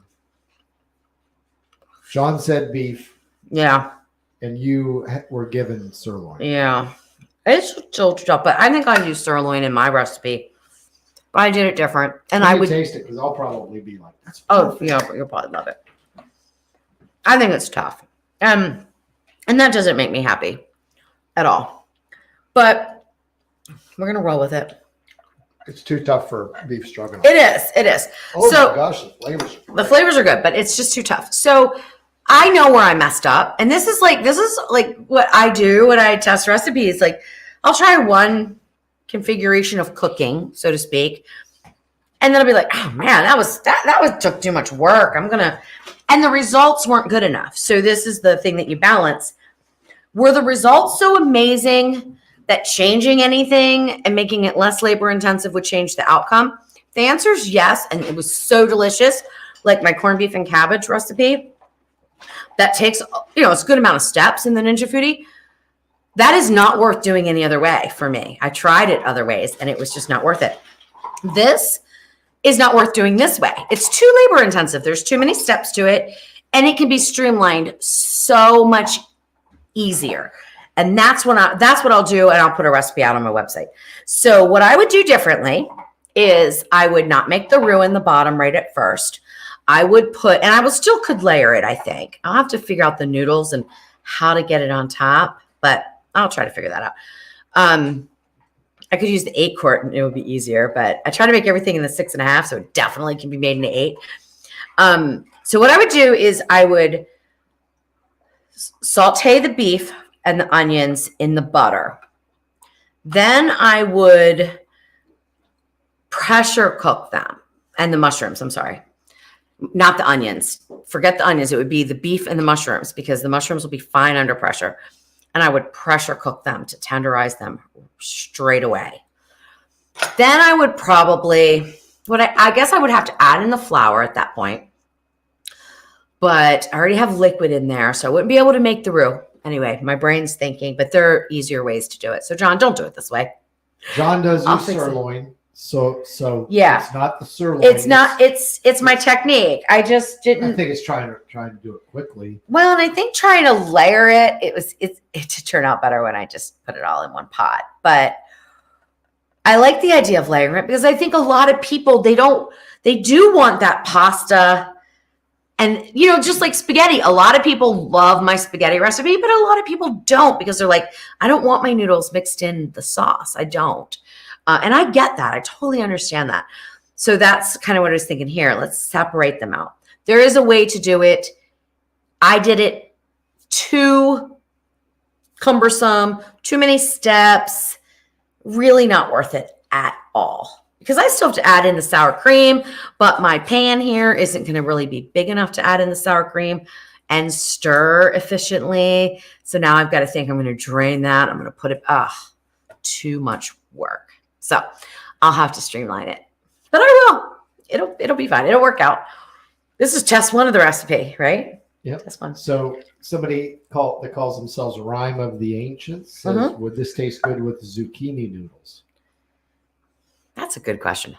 John said beef. Yeah. And you were given sirloin. Yeah. It's still tough, but I think I used sirloin in my recipe. But I did it different. And I would taste it because I'll probably be like, that's perfect. Yeah, you'll probably love it. I think it's tough. And that doesn't make me happy at all. But we're going to roll with it. It's too tough for beef stroganoff. It is. Oh my gosh, the flavors are good, but it's just too tough. So I know where I messed up. And this is like what I do when I test recipes. Like I'll try one configuration of cooking, so to speak. And then I'll be like, oh man, that took too much work. And the results weren't good enough. So this is the thing that you balance. Were the results so amazing that changing anything and making it less labor intensive would change the outcome? The answer is yes. And it was so delicious. Like my corned beef and cabbage recipe that takes, it's a good amount of steps in the Ninja Foodie. That is not worth doing any other way for me. I tried it other ways and it was just not worth it. This is not worth doing this way. It's too labor intensive. There's too many steps to it and it can be streamlined so much easier. And that's what I'll do. And I'll put a recipe out on my website. So what I would do differently is I would not make the roux in the bottom right at first. I would and I will still could layer it, I think. I'll have to figure out the noodles and how to get it on top, but I'll try to figure that out. I could use the 8 quart and it would be easier, but I try to make everything in the 6.5, so it definitely can be made in 8. So what I would do is I would saute the beef and the onions in the butter. Then I would pressure cook them and the mushrooms, I'm sorry. not the onions. Forget the onions. It would be the beef and the mushrooms because the mushrooms will be fine under pressure. And I would pressure cook them to tenderize them straight away. Then I would probably, I guess I would have to add in the flour at that point. But I already have liquid in there, so I wouldn't be able to make the roux. Anyway, my brain's thinking, but there are easier ways to do it. So John, don't do it this way. John does I'll use fix it. sirloin. So Yeah. it's not the sirloin. It's not, it's my technique. I just I didn't. think it's trying to do it quickly. Well, and I think trying to layer it, it turned out better when I just put it all in one pot. But I like the idea of layering it because I think a lot of people, they do want that pasta. And, just like spaghetti, a lot of people love my spaghetti recipe, but a lot of people don't because they're like, I don't want my noodles mixed in the sauce. I don't. And I get that. I totally understand that. So that's kind of what I was thinking here. Let's separate them out. There is a way to do it. I did it too cumbersome, too many steps, really not worth it at all. Because I still have to add in the sour cream, but my pan here isn't going to really be big enough to add in the sour cream and stir efficiently. So now I've got to think I'm going to drain that. I'm going to put it, too much work. So I'll have to streamline it, but I will. It'll be fine. It'll work out. This is test one of the recipe, right? Yep. Test one. So somebody that calls themselves Rhyme of the Ancients says, would this taste good with zucchini noodles? That's a good question.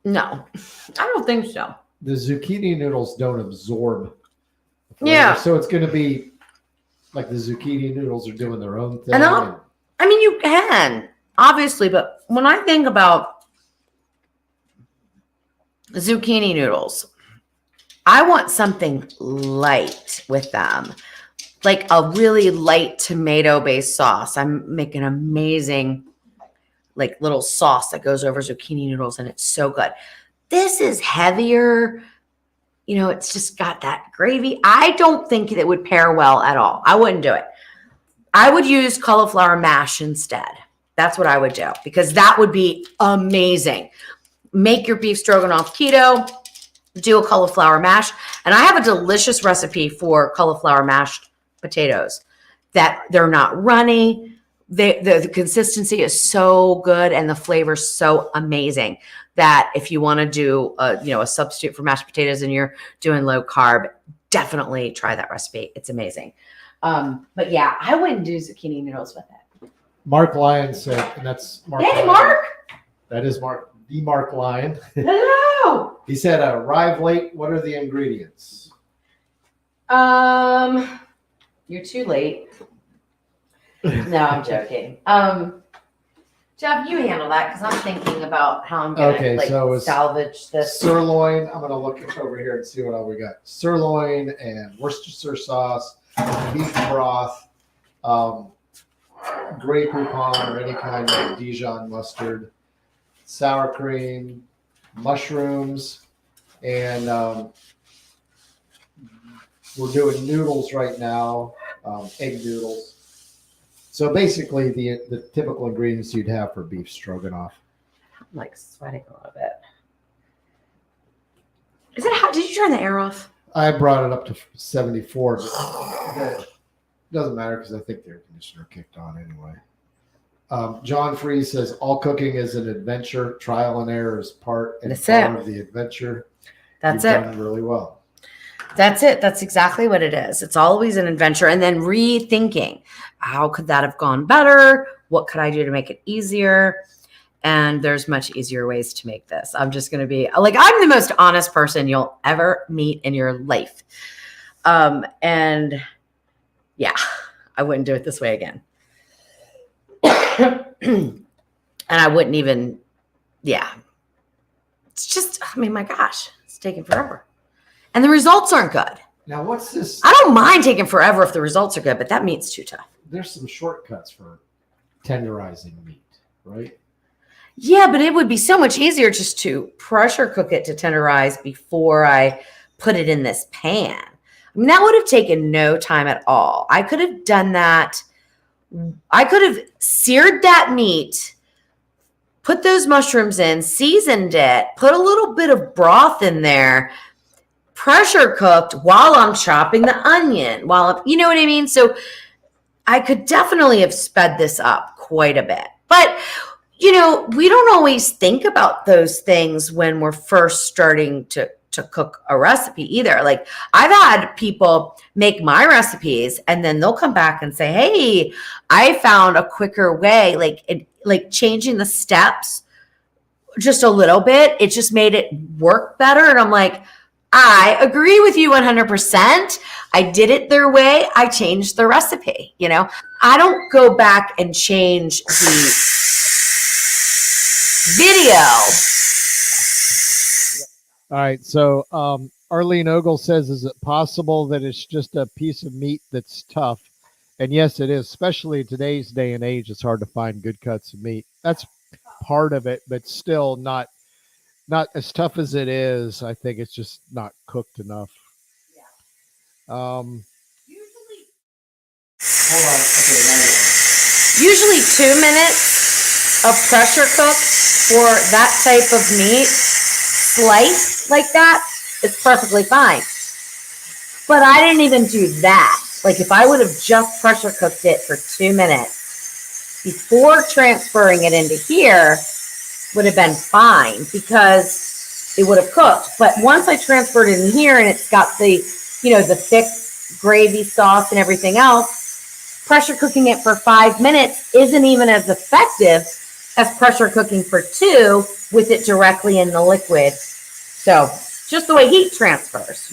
No, I don't think so. The zucchini noodles don't absorb the flavor, Yeah. so it's going to be like the zucchini noodles are doing their own thing. And you can, obviously, but when I think about zucchini noodles, I want something light with them, like a really light tomato-based sauce. I'm making amazing like little sauce that goes over zucchini noodles, and it's so good. This is heavier. It's just got that gravy. I don't think it would pair well at all. I wouldn't do it. I would use cauliflower mash instead. That's what I would do because that would be amazing. Make your beef stroganoff keto, do a cauliflower mash. And I have a delicious recipe for cauliflower mashed potatoes that they're not runny. The consistency is so good and the flavor is so amazing that if you want to do a substitute for mashed potatoes and you're doing low carb, definitely try that recipe. It's amazing. But yeah, I wouldn't do zucchini noodles with it. Mark Lyon said, and that's Mark. Hey, Lyon. Mark. That is Mark, the Mark Lyon. Hello. He said, arrive late. What are the ingredients? You're too late. No, I'm joking. Jeff, you handle that because I'm thinking about how I'm going to salvage this. Sirloin. I'm going to look over here and see what all we got. Sirloin and Worcestershire sauce, beef broth, Grey Poupon or any kind of Dijon mustard, sour cream, mushrooms, and we're doing noodles right now, egg noodles. So basically the typical ingredients you'd have for beef stroganoff. I'm like sweating a little bit. Is it hot? Did you turn the air off? I brought it up to 74. But it doesn't matter because I think the air conditioner kicked on anyway. John Freeze says, all cooking is an adventure. Trial and error is part of the adventure. That's You've it. done really well. That's it. That's exactly what it is. It's always an adventure. And then rethinking, how could that have gone better? What could I do to make it easier? And there's much easier ways to make this. I'm just going to be like, I'm the most honest person you'll ever meet in your life. And yeah, I wouldn't do it this way again. And I wouldn't even, it's just, my gosh, it's taking forever. And the results aren't good. Now, what's this? I don't mind taking forever if the results are good, but that meat's too tough. There's some shortcuts for tenderizing meat, right? Yeah, but it would be so much easier just to pressure cook it to tenderize before I put it in this pan. That would have taken no time at all. I could have done that. I could have seared that meat, put those mushrooms in, seasoned it, put a little bit of broth in there, pressure cooked while I'm chopping the onion, you know what I mean? So I could definitely have sped this up quite a bit. But, we don't always think about those things when we're first starting to cook a recipe either. Like I've had people make my recipes and then they'll come back and say, hey, I found a quicker way, like changing the steps just a little bit. It just made it work better. And I'm like, I agree with you 100%. I did it their way. I changed the recipe. I don't go back and change the video. All right. So Arlene Ogle says, is it possible that it's just a piece of meat that's tough? And yes, it is. Especially in today's day and age, it's hard to find good cuts of meat. That's part of it, but still not as tough as it is. I think it's just not cooked enough. Hold on. Okay, Usually 2 minutes of pressure cook for that type of meat, sliced like that, is perfectly fine. But I didn't even do that. Like if I would have just pressure cooked it for 2 minutes before transferring it into here, would have been fine because it would have cooked. But once I transferred it in here and it's got the, the thick gravy sauce and everything else, pressure cooking it for 5 minutes isn't even as effective as pressure cooking for 2 with it directly in the liquid. So just the way heat transfers,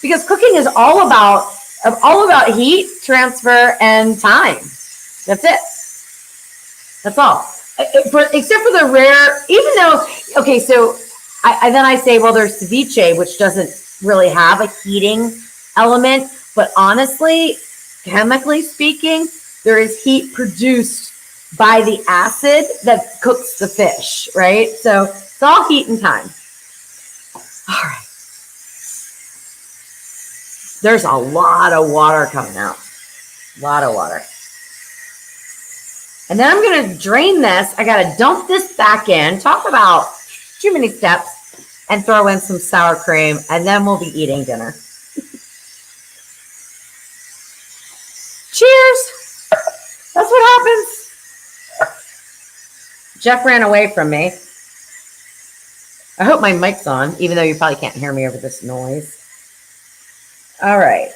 because cooking is all about heat transfer and time. That's it. That's all. Except for the rare, even though, okay, so I say, well, there's ceviche, which doesn't really have a heating element, but honestly, chemically speaking, there is heat produced by the acid that cooks the fish, right? So it's all heat and time. All right. There's a lot of water coming out. A lot of water. And then I'm going to drain this. I got to dump this back in, talk about too many steps, and throw in some sour cream, and then we'll be eating dinner. Cheers. That's what happens. Jeff ran away from me. I hope my mic's on, even though you probably can't hear me over this noise. All right.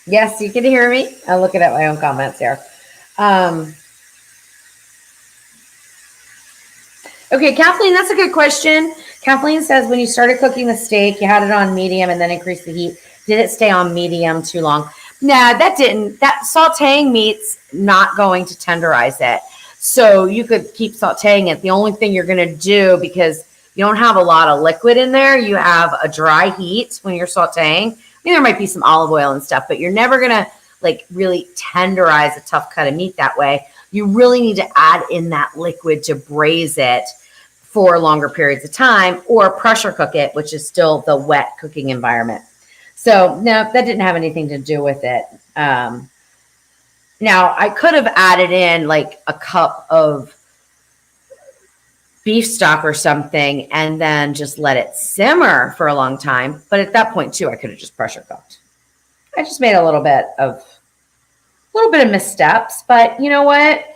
Yes, you can hear me. I'm looking at my own comments here. Okay, Kathleen, that's a good question. Kathleen says, when you started cooking the steak, you had it on medium and then increased the heat. Did it stay on medium too long? Nah, that didn't. That sauteing meat's not going to tenderize it. So you could keep sauteing it. The only thing you're going to do, because you don't have a lot of liquid in there, you have a dry heat when you're sauteing. I mean, there might be some olive oil and stuff, but you're never going to really tenderize a tough cut of meat that way. You really need to add in that liquid to braise it for longer periods of time, or pressure cook it, which is still the wet cooking environment. So no, that didn't have anything to do with it. Now I could have added in a cup of beef stock or something and then just let it simmer for a long time. But at that point too, I could have just pressure cooked. I just made a little bit of missteps, but you know what?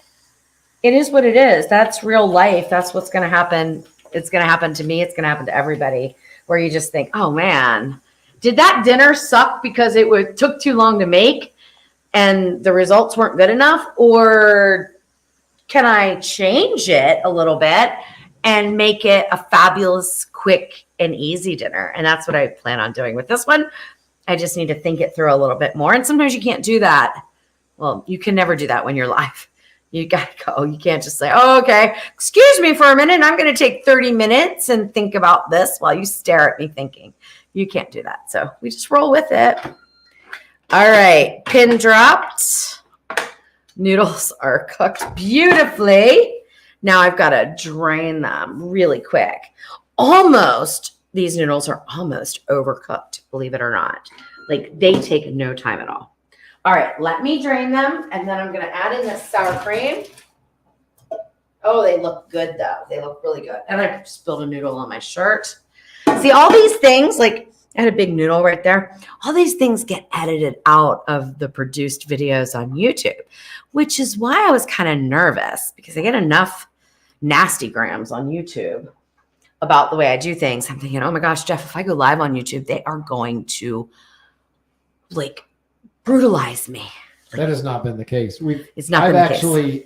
It is what it is. That's real life. That's what's going to happen. It's going to happen to me. It's going to happen to everybody, where you just think, oh man, did that dinner suck because it took too long to make and the results weren't good enough? Or can I change it a little bit and make it a fabulous, quick, and easy dinner? And that's what I plan on doing with this one. I just need to think it through a little bit more. And sometimes you can't do that. Well, you can never do that when you're live. You got to go. You can't just say, oh, okay, excuse me for a minute. I'm going to take 30 minutes and think about this while you stare at me thinking. You can't do that. So we just roll with it. All right. Pin dropped. Noodles are cooked beautifully. Now I've got to drain them really quick. These noodles are almost overcooked, believe it or not. Like they take no time at all. All right, let me drain them, and then I'm going to add in this sour cream. Oh, they look good though. They look really good. And I spilled a noodle on my shirt. See, all these things, like I had a big noodle right there. All these things get edited out of the produced videos on YouTube, which is why I was kind of nervous because I get enough nasty grams on YouTube about the way I do things. I'm thinking, oh my gosh, Jeff, if I go live on YouTube, they are going to like brutalize me. That has not been the case. It's not I've been the case. actually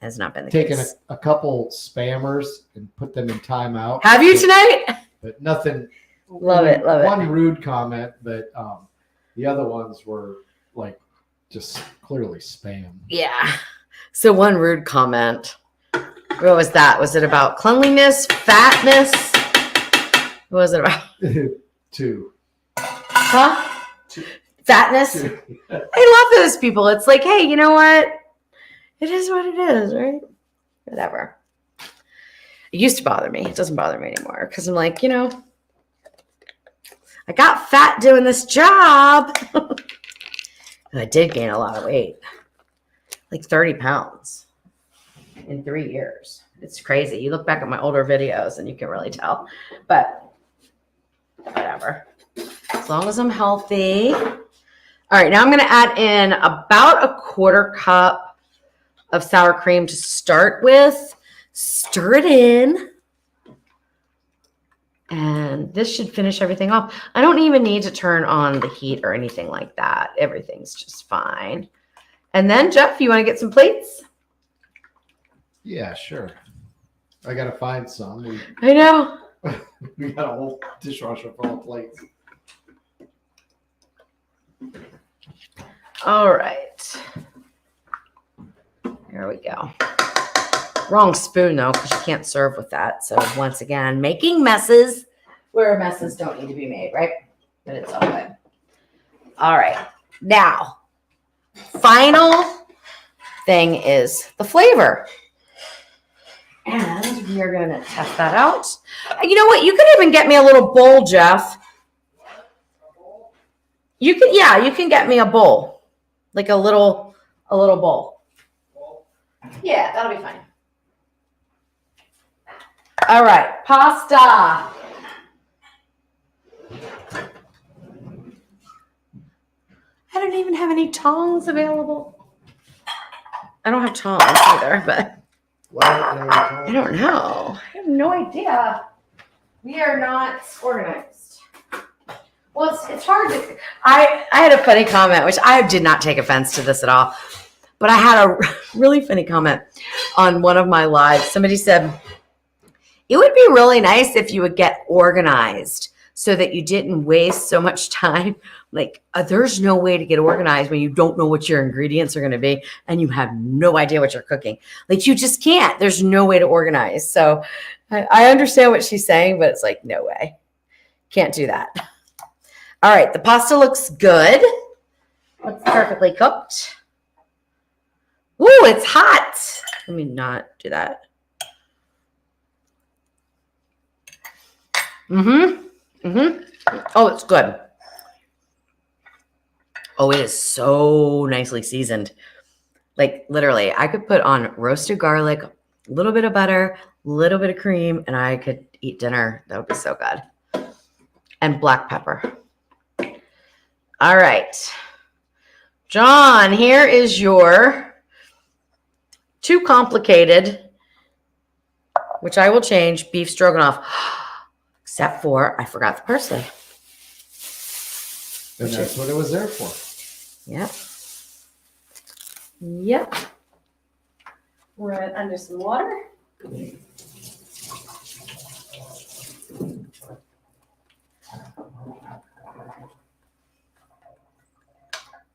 Has not been the taken case. a couple spammers and put them in timeout. Have you tonight? But nothing. Love it. One rude comment, but the other ones were like just clearly spam. Yeah. So one rude comment. What was that? Was it about cleanliness, fatness? What was it about? Two. Huh? Two. Fatness? Two. I love those people. It's like, hey, you know what? It is what it is, right? Whatever. It used to bother me. It doesn't bother me anymore because I'm like, I got fat doing this job. I did gain a lot of weight, like 30 pounds in 3 years. It's crazy. You look back at my older videos and you can really tell, but whatever. As long as I'm healthy. All right, now I'm going to add in about a quarter cup of sour cream to start with. Stir it in. And this should finish everything off. I don't even need to turn on the heat or anything like that. Everything's just fine. And then, Jeff, you want to get some plates? Yeah, sure. I gotta find some. I know. We got a whole dishwasher full of plates. All right. Here we go. Wrong spoon, though, because you can't serve with that. So, once again, making messes where messes don't need to be made, right? But it's all good. All right. Now, final thing is the flavor. And we are going to test that out. You know what? You could even get me a little bowl, Jeff. You can get me a bowl. Like a little bowl. Yeah, that'll be fine. All right, pasta. I don't even have any tongs available. I don't have tongs either, but I don't know. I have no idea. We are not organized. Well, it's hard to. I had a funny comment, which I did not take offense to this at all, but I had a really funny comment on one of my lives. Somebody said, it would be really nice if you would get organized so that you didn't waste so much time. Like, there's no way to get organized when you don't know what your ingredients are going to be and you have no idea what you're cooking. Like, you just can't. There's no way to organize. So I understand what she's saying, but it's like, no way. Can't do that. All right. The pasta looks good. It's perfectly cooked. Ooh, it's hot. Let me not do that. Oh, it's good. Oh, it is so nicely seasoned. Like literally, I could put on roasted garlic, a little bit of butter, a little bit of cream, and I could eat dinner. That would be so good. And black pepper. All right. John, here is your too complicated, which I will change, beef stroganoff. Except for I forgot the parsley. And that's what it was there for. Yep. Yep. Run it under some water.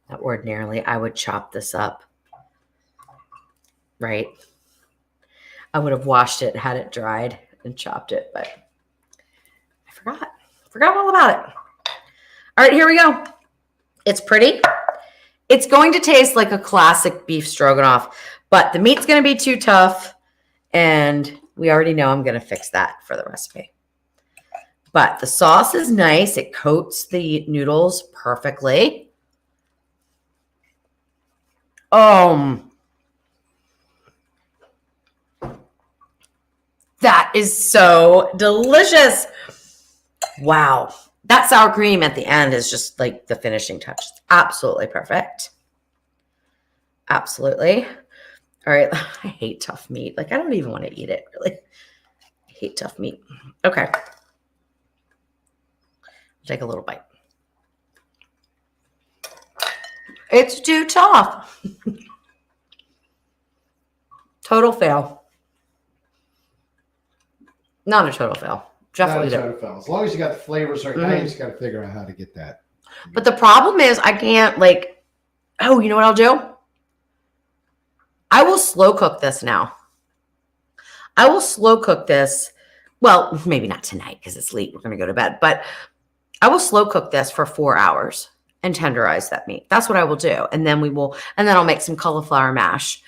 Now, ordinarily, I would chop this up, right? I would have washed it, had it dried, and chopped it, but Forgot all about it. All right, here we go. It's pretty. It's going to taste like a classic beef stroganoff, but the meat's going to be too tough. And we already know I'm going to fix that for the recipe. But the sauce is nice. It coats the noodles perfectly. That is so delicious. Wow. That sour cream at the end is just like the finishing touch. It's absolutely perfect. Absolutely. All right. I hate tough meat. Like, I don't even want to eat it, really. I hate tough meat. Okay. Take a little bite. It's too tough. Total fail. Not a total fail. Jeff will eat it. As long as you got the flavors right now, you just got to figure out how to get that. But the problem is I can't like, oh, you know what I'll do? I will slow cook this now. I will slow cook this. Well, maybe not tonight because it's late. We're going to go to bed. But I will slow cook this for 4 hours and tenderize that meat. That's what I will do. And then I'll make some cauliflower mash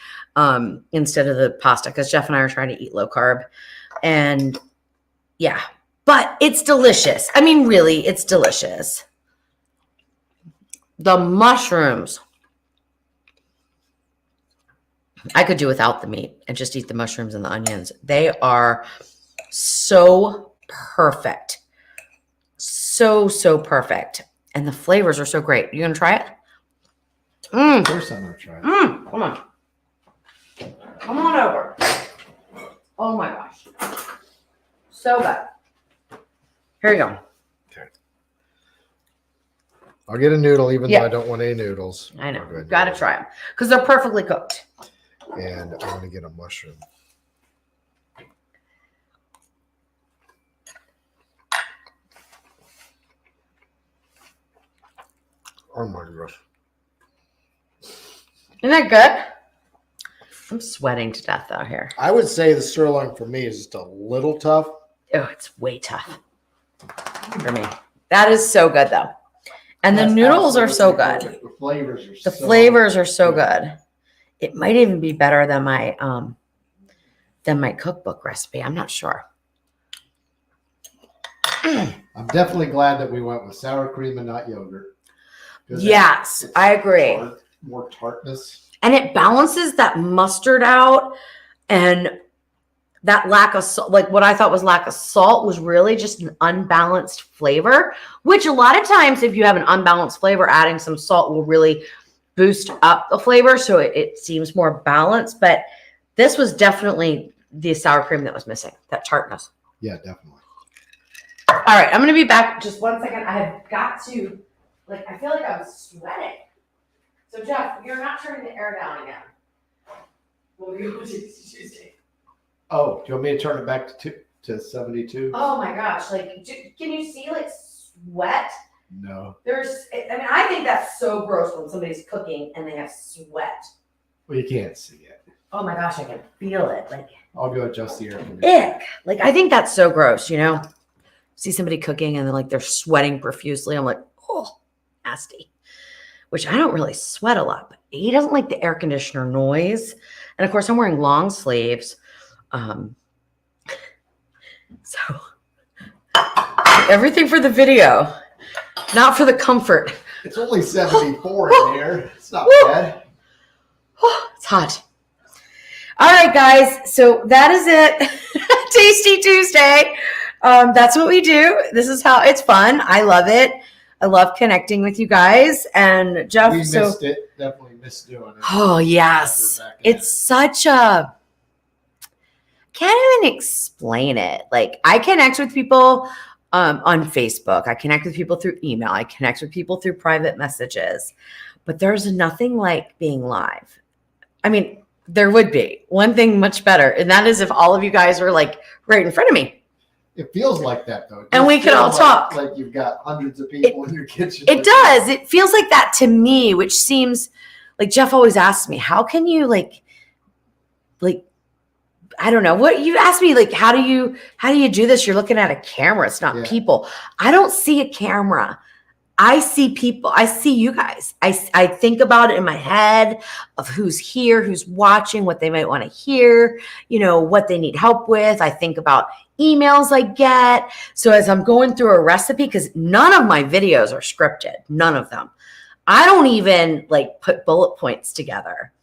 instead of the pasta because Jeff and I are trying to eat low carb. And yeah, but it's delicious. I mean, really, it's delicious. The mushrooms. I could do without the meat and just eat the mushrooms and the onions. They are so perfect. So perfect. And the flavors are so great. You gonna try it? Of course I'm gonna try it. Come on. Come on over. Oh my gosh. So good. Here you go. Okay. I'll get a noodle even Yeah. though I don't want any noodles. I know. I'll go ahead and Got to get try them because they're perfectly cooked. it. And I want to get a mushroom. Oh my gosh. Isn't that good? I'm sweating to death out here. I would say the sirloin for me is just a little tough. Oh, it's way tough for me. That is so good though. And the That's noodles are so good. absolutely perfect. The flavors are The flavors are so good. It might even be better than my cookbook recipe. I'm not sure. I'm definitely glad that we went with sour cream and not yogurt. 'Cause Yes, it's I agree. more tartness. And it balances that mustard out, and that lack of salt, like what I thought was lack of salt was really just an unbalanced flavor, which a lot of times if you have an unbalanced flavor, adding some salt will really boost up the flavor. So it seems more balanced, but this was definitely the sour cream that was missing, that tartness. Yeah, definitely. All right, I'm going to be back just 1 second. I have got to, I feel like I'm sweating. So Jeff, you're not turning the air down again. We'll be able to Tuesday. Oh, do you want me to turn it back to 72? Oh my gosh, can you see sweat? No. I think that's so gross when somebody's cooking and they have sweat. Well, you can't see it. Oh my gosh, I can feel it. I'll go adjust the air conditioner. Ick. I think that's so gross, See somebody cooking and they're sweating profusely. I'm like, oh, nasty. Which I don't really sweat a lot, but he doesn't like the air conditioner noise. And of course, I'm wearing long sleeves. So everything for the video, not for the comfort. It's only 74 in here. It's not bad. It's hot. All right, guys. So that is it. Tasty Tuesday. That's what we do. This is how it's fun. I love it. I love connecting with you guys. And Jeff, We missed it. Definitely missed doing it. Oh, yes. It's such a, can't even explain it. I connect with people on Facebook. I connect with people through email. I connect with people through private messages. But there's nothing like being live. I mean, there would be one thing much better. And that is if all of you guys are right in front of me. It feels like that, though. And we can all talk. Like you've got hundreds of people in your kitchen. It does. It feels like that to me, which seems like Jeff always asks me, how can you I don't know what you asked me, how do you do this? You're looking at a camera. It's not people. I don't see a camera I see people, I see you guys. I think about it in my head of who's here, who's watching, what they might want to hear, what they need help with. I think about emails I get. So as I'm going through a recipe, because none of my videos are scripted, none of them. I don't even put bullet points together.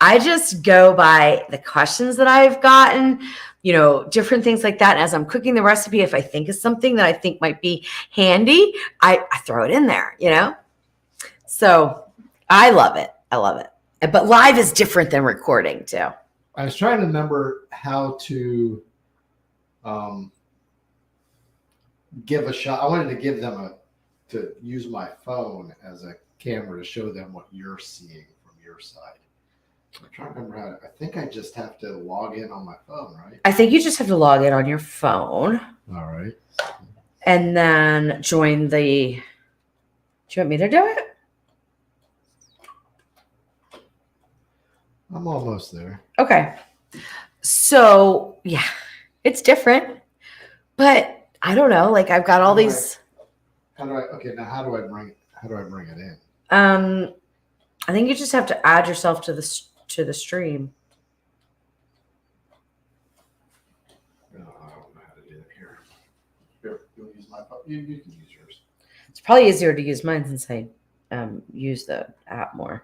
I just go by the questions that I've gotten, different things like that. And as I'm cooking the recipe, if I think of something that I think might be handy, I throw it in there, So I love it. I love it. But live is different than recording too. I was trying to remember how to give a shot. I wanted to give them to use my phone as a camera to show them what you're seeing from your side. I'm trying to remember how I think I just have to log in on my phone, right? I think you just have to log in on your phone. All right. And then join do you want me to do it? I'm almost there. Okay. So yeah, it's different, but I don't know. I've got all these. How do I bring it in? I think you just have to add yourself to the stream. No, I don't know how to do it here. Here, you'll use my phone. You can use yours. It's probably easier to use mine since I use the app more.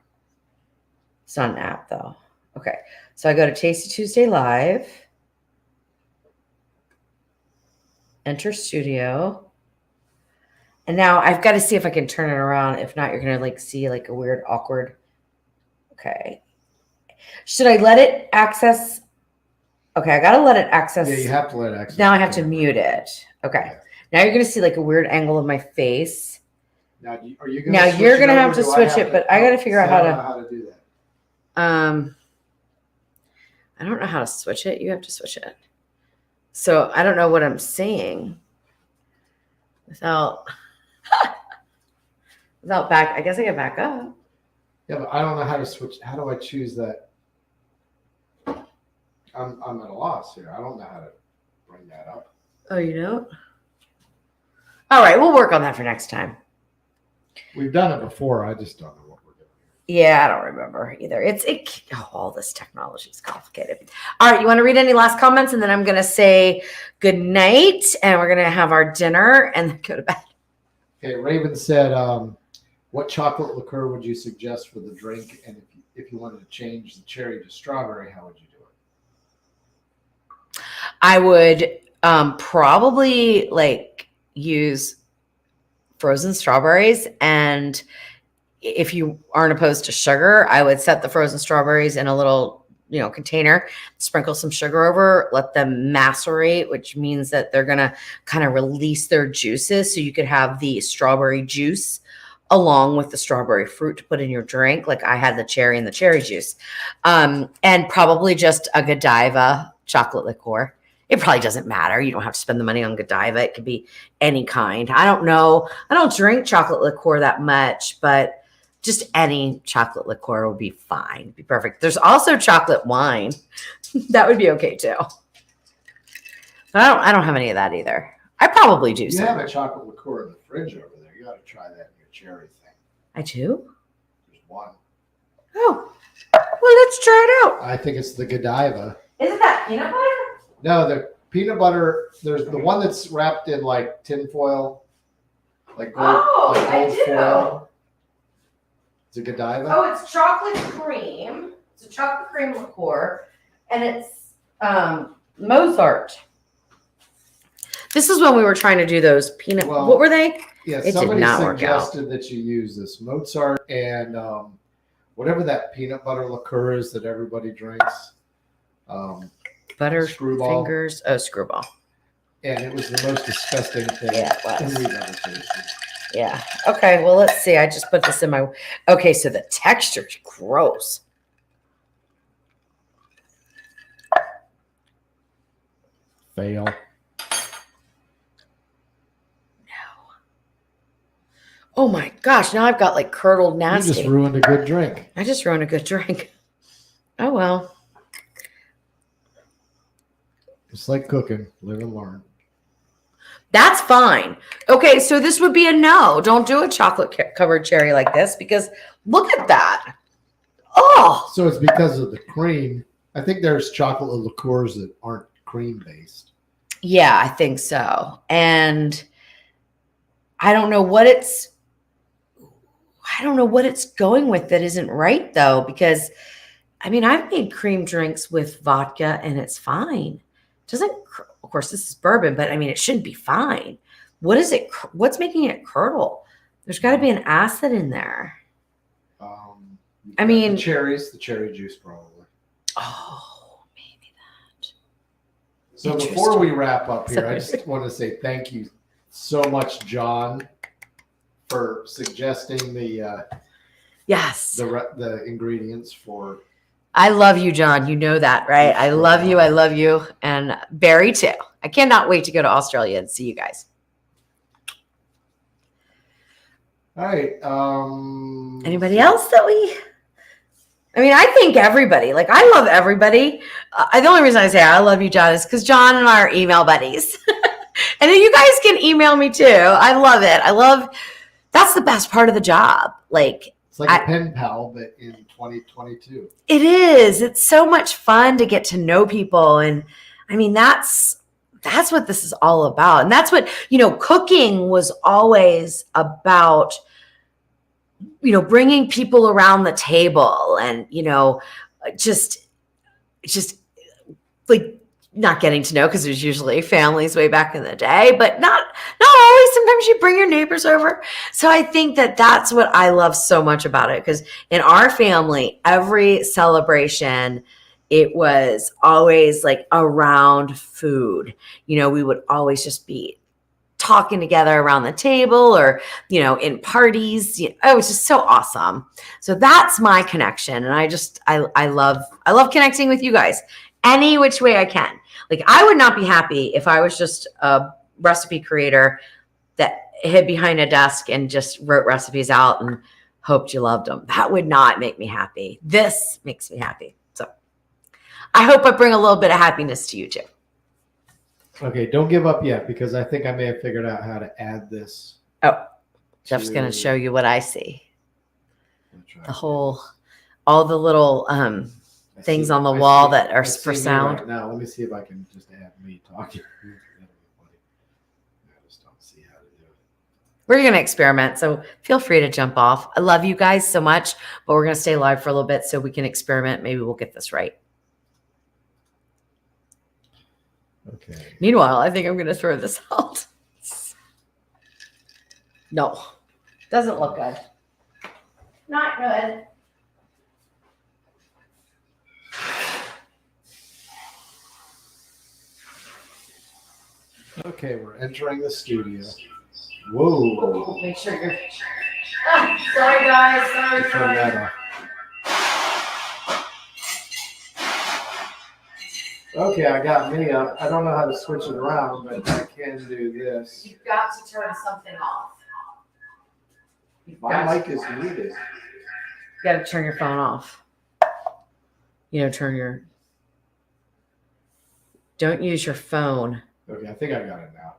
It's not an app though. Okay, so I go to Tasty Tuesday Live, enter studio, and now I've got to see if I can turn it around. If not, you're gonna see a weird, awkward. Okay, should I let it access? Okay, I gotta let it access. Yeah, you have to let it access. Now I have to mute it. Okay, Yeah. now you're gonna see a weird angle of my face. Now, are you Now you're gonna have to switch it, but I gotta figure out how to do that. I don't know how to switch it. You have to switch it. So I don't know what I'm saying without back. I guess I can back up. Yeah, but I don't know how to switch. How do I choose that? I'm at a loss here. I don't know how to bring that up. Oh, you don't? All right, we'll work on that for next time. We've done it before. I just don't know what we're doing. Yeah, I don't remember either. All this technology is complicated. All right, you want to read any last comments, and then I'm gonna say good night, and we're gonna have our dinner and then go to bed. Okay, Raven said, what chocolate liqueur would you suggest for the drink? And if you wanted to change the cherry to strawberry, how would you do it? I would probably use frozen strawberries, and if you aren't opposed to sugar, I would set the frozen strawberries in a little container, sprinkle some sugar over, let them macerate, which means that they're gonna kind of release their juices, so you could have the strawberry juice along with the strawberry fruit to put in your drink. Like I had the cherry and the cherry juice, and probably just a Godiva chocolate liqueur. It probably doesn't matter. You don't have to spend the money on Godiva. It could be any kind. I don't know. I don't drink chocolate liqueur that much, but just any chocolate liqueur will be fine. It'd be perfect. There's also chocolate wine. That would be okay too. But I don't have any of that either. I probably do. You have a chocolate liqueur in the fridge over there. You got to try that in your cherry thing. I do? There's one. Oh, well, let's try it out. I think it's the Godiva. Isn't that peanut butter? No, the peanut butter. There's the one that's wrapped in tin foil, like gold, foil. Is it Godiva? Oh, it's chocolate cream. It's a chocolate cream liqueur, and it's Mozart. This is when we were trying to do those peanut. Well, what were they? Yeah, It somebody did not work out. suggested that you use this Mozart and whatever that peanut butter liqueur is that everybody drinks. Butter Screwball. fingers. Oh, screwball. And it was the most disgusting thing Yeah, it was. we've ever tasted. Yeah. Okay. Well, let's see. I just put this in my. Okay, so the texture's gross. Fail. Oh my gosh! Now I've got curdled nasty. You just ruined a good drink. I just ruined a good drink. Oh well. It's like cooking. Live and learn. That's fine. Okay, so this would be a no. Don't do a chocolate covered cherry like this because look at that. Oh, So it's because of the cream. I think there's chocolate liqueurs that aren't cream based. yeah, I think so. And I don't know what it's going with that isn't right though, because I mean, I've made cream drinks with vodka and it's fine. Doesn't, of course, this is bourbon, but I mean, it should be fine. What is it? What's making it curdle? There's got to be an acid in there. You've I got mean- the cherries, the cherry juice probably. Oh, maybe that. So Interesting. before we wrap up here, I Sorry. just want to say thank you so much, John, for suggesting the Yes. the ingredients for. I love you, John. You know that, right? I love you. I love you. And Barry, too. I cannot wait to go to Australia and see you guys. All right. Anybody else that I mean, I think everybody, like, I love everybody. The only reason I say I love you, John, is because John and I are email buddies. And then you guys can email me too. I love it. That's the best part of the job. Like, It's like a pen pal, but in 2022. it is. It's so much fun to get to know people. And I mean, that's what this is all about. And that's what, cooking was always about, bringing people around the table and, just like not getting to know, because there's usually families way back in the day, but not always. Sometimes you bring your neighbors over. So I think that that's what I love so much about it, because in our family, every celebration, it was always like around food. We would always just be talking together around the table or, in parties. It was just so awesome. So that's my connection. And I love connecting with you guys any which way I can. Like, I would not be happy if I was just a recipe creator that hid behind a desk and just wrote recipes out and hoped you loved them. That would not make me happy. This makes me happy. So I hope I bring a little bit of happiness to you too. Okay, don't give up yet, because I think I may have figured out how to add this. Oh, Jeff's going to show you what I see. All the little things on the wall that are for sound. Right now, let me see if I can just add me talking. I just don't see how to do it. We're going to experiment, so feel free to jump off. I love you guys so much, but we're going to stay live for a little bit so we can experiment. Maybe we'll get this right. Okay. Meanwhile, I think I'm going to throw this out. No, doesn't look good. Not good. Okay, we're entering the studio. Whoa. Make sure you're. Sorry, guys. Turn that off. Okay, I got me. I don't know how to switch it around, but I can do this. You've got to turn something off. My mic is muted. You got to turn your phone off. Don't use your phone. Okay, I think I got it now.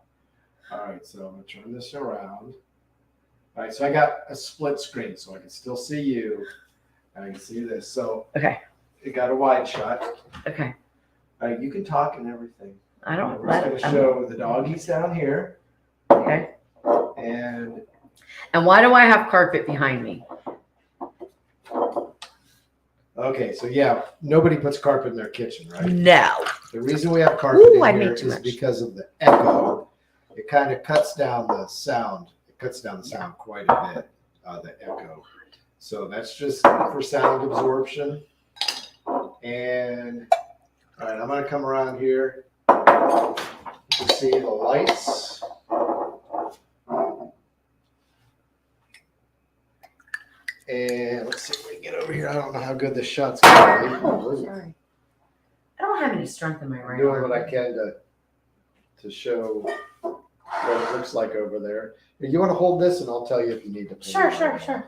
All right, so I'm going to turn this around. All right, so I got a split screen, so I can still see you, and I can see this. So Okay. it got a wide shot. Okay. All right, you can talk and everything. I don't We're let going it. to show the doggies down here, Okay. and And why do I have carpet behind me? okay, so yeah, nobody puts carpet in their kitchen, right? No. The reason we have carpet Ooh, I in made here too is much. because of the echo. It kind of cuts down the sound. It cuts down the sound quite a bit, the echo. So that's just for sound absorption. And all right, I'm going to come around here to see the lights. And let's see if we can get over here. I don't know how good this shot's going to be. Oh, sorry. I don't have any strength in my I'm right doing arm. what I can to show what it looks like over there. You want to hold this, and I'll tell you if you need to. pull Sure, it sure, out. sure.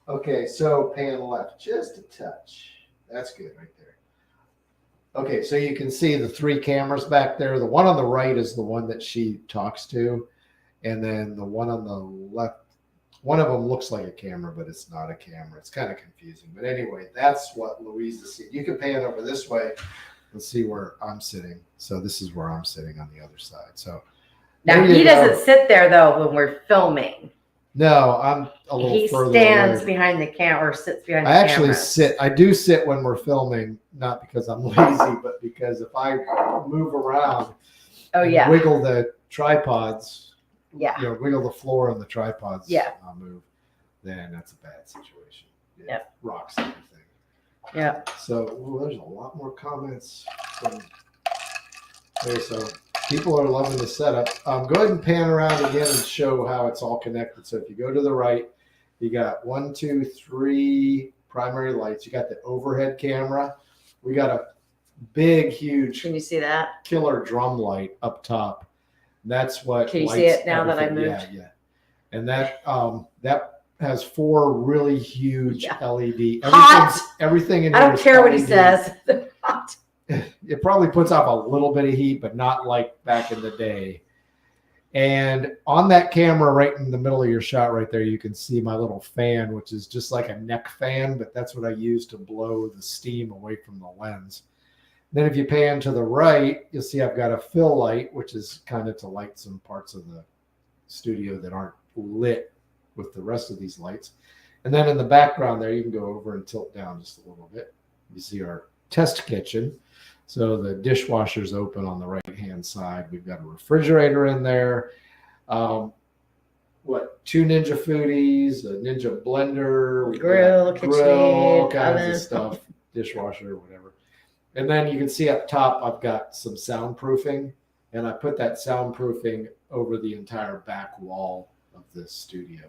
Okay, so pan left, just a touch. That's good right there. Okay, so you can see the 3 cameras back there. The one on the right is the one that she talks to. And then the one on the left, one of them looks like a camera, but it's not a camera. It's kind of confusing. But anyway, that's what Louise is seeing. You can pan over this way and see where I'm sitting. So this is where I'm sitting on the other side. So Now there you he go. doesn't sit there though when we're filming. No, I'm a little He further stands away. behind the camera or sits behind the I actually camera. I do sit when we're filming, not because I'm lazy, but because if I move around Oh and yeah. wiggle the tripods, Yeah. wiggle the floor on the tripods, Yeah. move, then that's a bad situation. It Yep. rocks everything. Yeah. So there's a lot more comments. Okay, so people are loving the setup. Go ahead and pan around again and show how it's all connected. So if you go to the right, you got 1, 2, 3 primary lights. You got the overhead camera. We got a big, huge Can you see that? killer drum light up top. That's what. Can you see lights it now that I everything. moved? Yeah. And that has 4 really huge Yeah. LED. Hot! Everything in I here don't is care what he LED. says. It probably puts off a little bit of heat, but not like back in the day. And on that camera, right in the middle of your shot right there, you can see my little fan, which is just like a neck fan, but that's what I use to blow the steam away from the lens. Then if you pan to the right, you'll see I've got a fill light, which is kind of to light some parts of the studio that aren't lit with the rest of these lights. And then in the background there, you can go over and tilt down just a little bit. You see our test kitchen. So the dishwasher's open on the right-hand side. We've got a refrigerator in there. 2 Ninja Foodies, a Ninja blender, we've Grill, got all KitchenAid, kinds oven. of stuff, dishwasher, whatever. And then you can see up top, I've got some soundproofing, and I put that soundproofing over the entire back wall of this studio.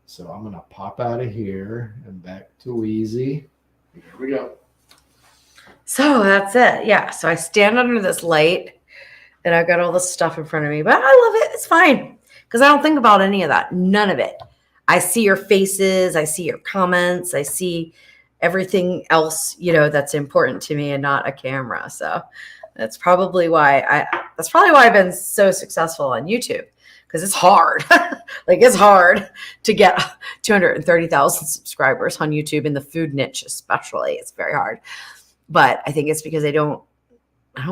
So I'm going to pop out of here and back to Wheezy. Here we go. So that's it. Yeah. So I stand under this light and I've got all this stuff in front of me, but I love it. It's fine because I don't think about any of that. None of it. I see your faces. I see your comments. I see everything else, that's important to me and not a camera. So that's probably why I've been so successful on YouTube because it's hard. It's hard to get 230,000 subscribers on YouTube in the food niche, especially. It's very hard. But I think it's because I don't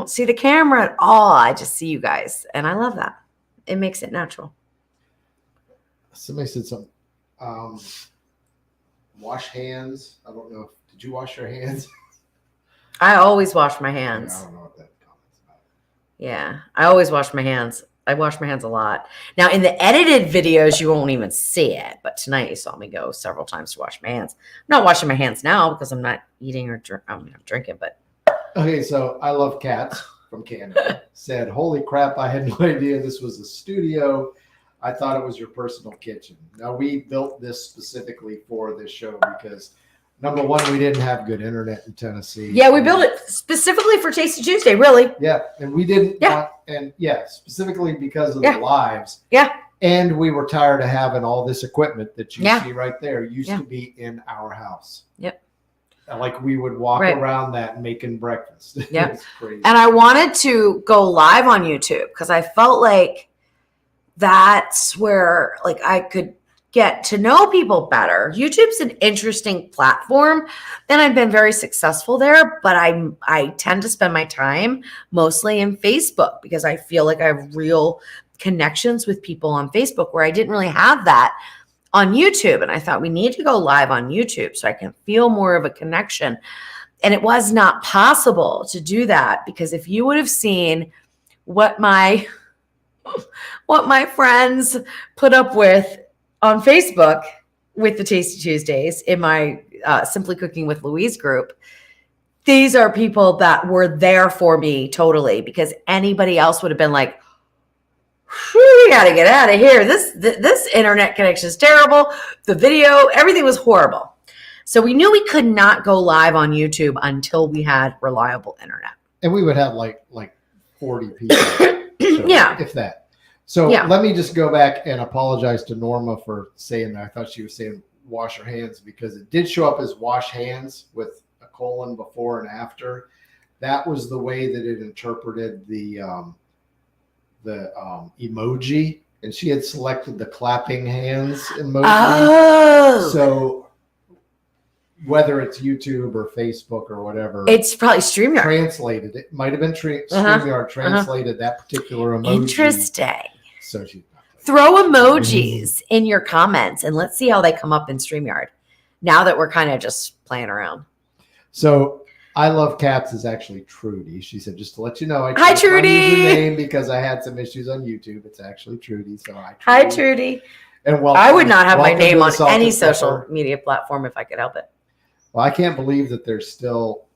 see the camera at all. I just see you guys. And I love that. It makes it natural. Somebody said something. Wash hands. I don't know. Did you wash your hands? I always wash my Yeah, hands. I don't know what that comment's about. Yeah. I always wash my hands. I wash my hands a lot. Now, in the edited videos, you won't even see it. But tonight, you saw me go several times to wash my hands. I'm not washing my hands now because I'm not eating or drinking. But Okay, so I love cats from Canada. Said, holy crap, I had no idea this was a studio. I thought it was your personal kitchen. Now, we built this specifically for this show because, number one, we didn't have good internet in Tennessee. yeah, we built it specifically for Tasty Tuesday, really. Yeah, and we didn't Yeah. want, and yeah, specifically because of Yeah. the lives. Yeah. And we were tired of having all this equipment that you Yeah. see right there used Yeah. to be in our house. Yep. Like we would walk Right. around that making breakfast. Yep. It's crazy. And I wanted to go live on YouTube because I felt like that's where I could get to know people better. YouTube's an interesting platform and I've been very successful there, but I tend to spend my time mostly in Facebook because I feel like I have real connections with people on Facebook where I didn't really have that on YouTube. And I thought we need to go live on YouTube so I can feel more of a connection. And it was not possible to do that because if you would have seen what my friends put up with on Facebook with the Tasty Tuesdays in my Simply Cooking with Louise group, these are people that were there for me totally because anybody else would have been like, we got to get out of here. This internet connection is terrible. The video, everything was horrible. So we knew we could not go live on YouTube until we had reliable internet. And we would have like 40 people. So, Yeah. If that. So Yeah. let me just go back and apologize to Norma for saying that. I thought she was saying wash your hands because it did show up as wash hands with a colon before and after. that was the way that it interpreted the emoji, and she had selected the clapping hands emoji. Oh, So whether it's YouTube or Facebook or whatever, it's probably StreamYard. translated it. Might have been StreamYard translated that particular emoji. Interesting. So she Throw emojis in your comments and let's see how they come up in StreamYard. Now that we're kind of just playing around. So I Love Cats is actually Trudy. She said, just to let you know, I Hi, changed my Trudy. username because I had some issues on YouTube. It's actually Trudy. So Hi, Trudy. And welcome, I would not have my welcome to name the on Salt any and social Pepper. media platform if I could help it. Well, I can't believe that there's still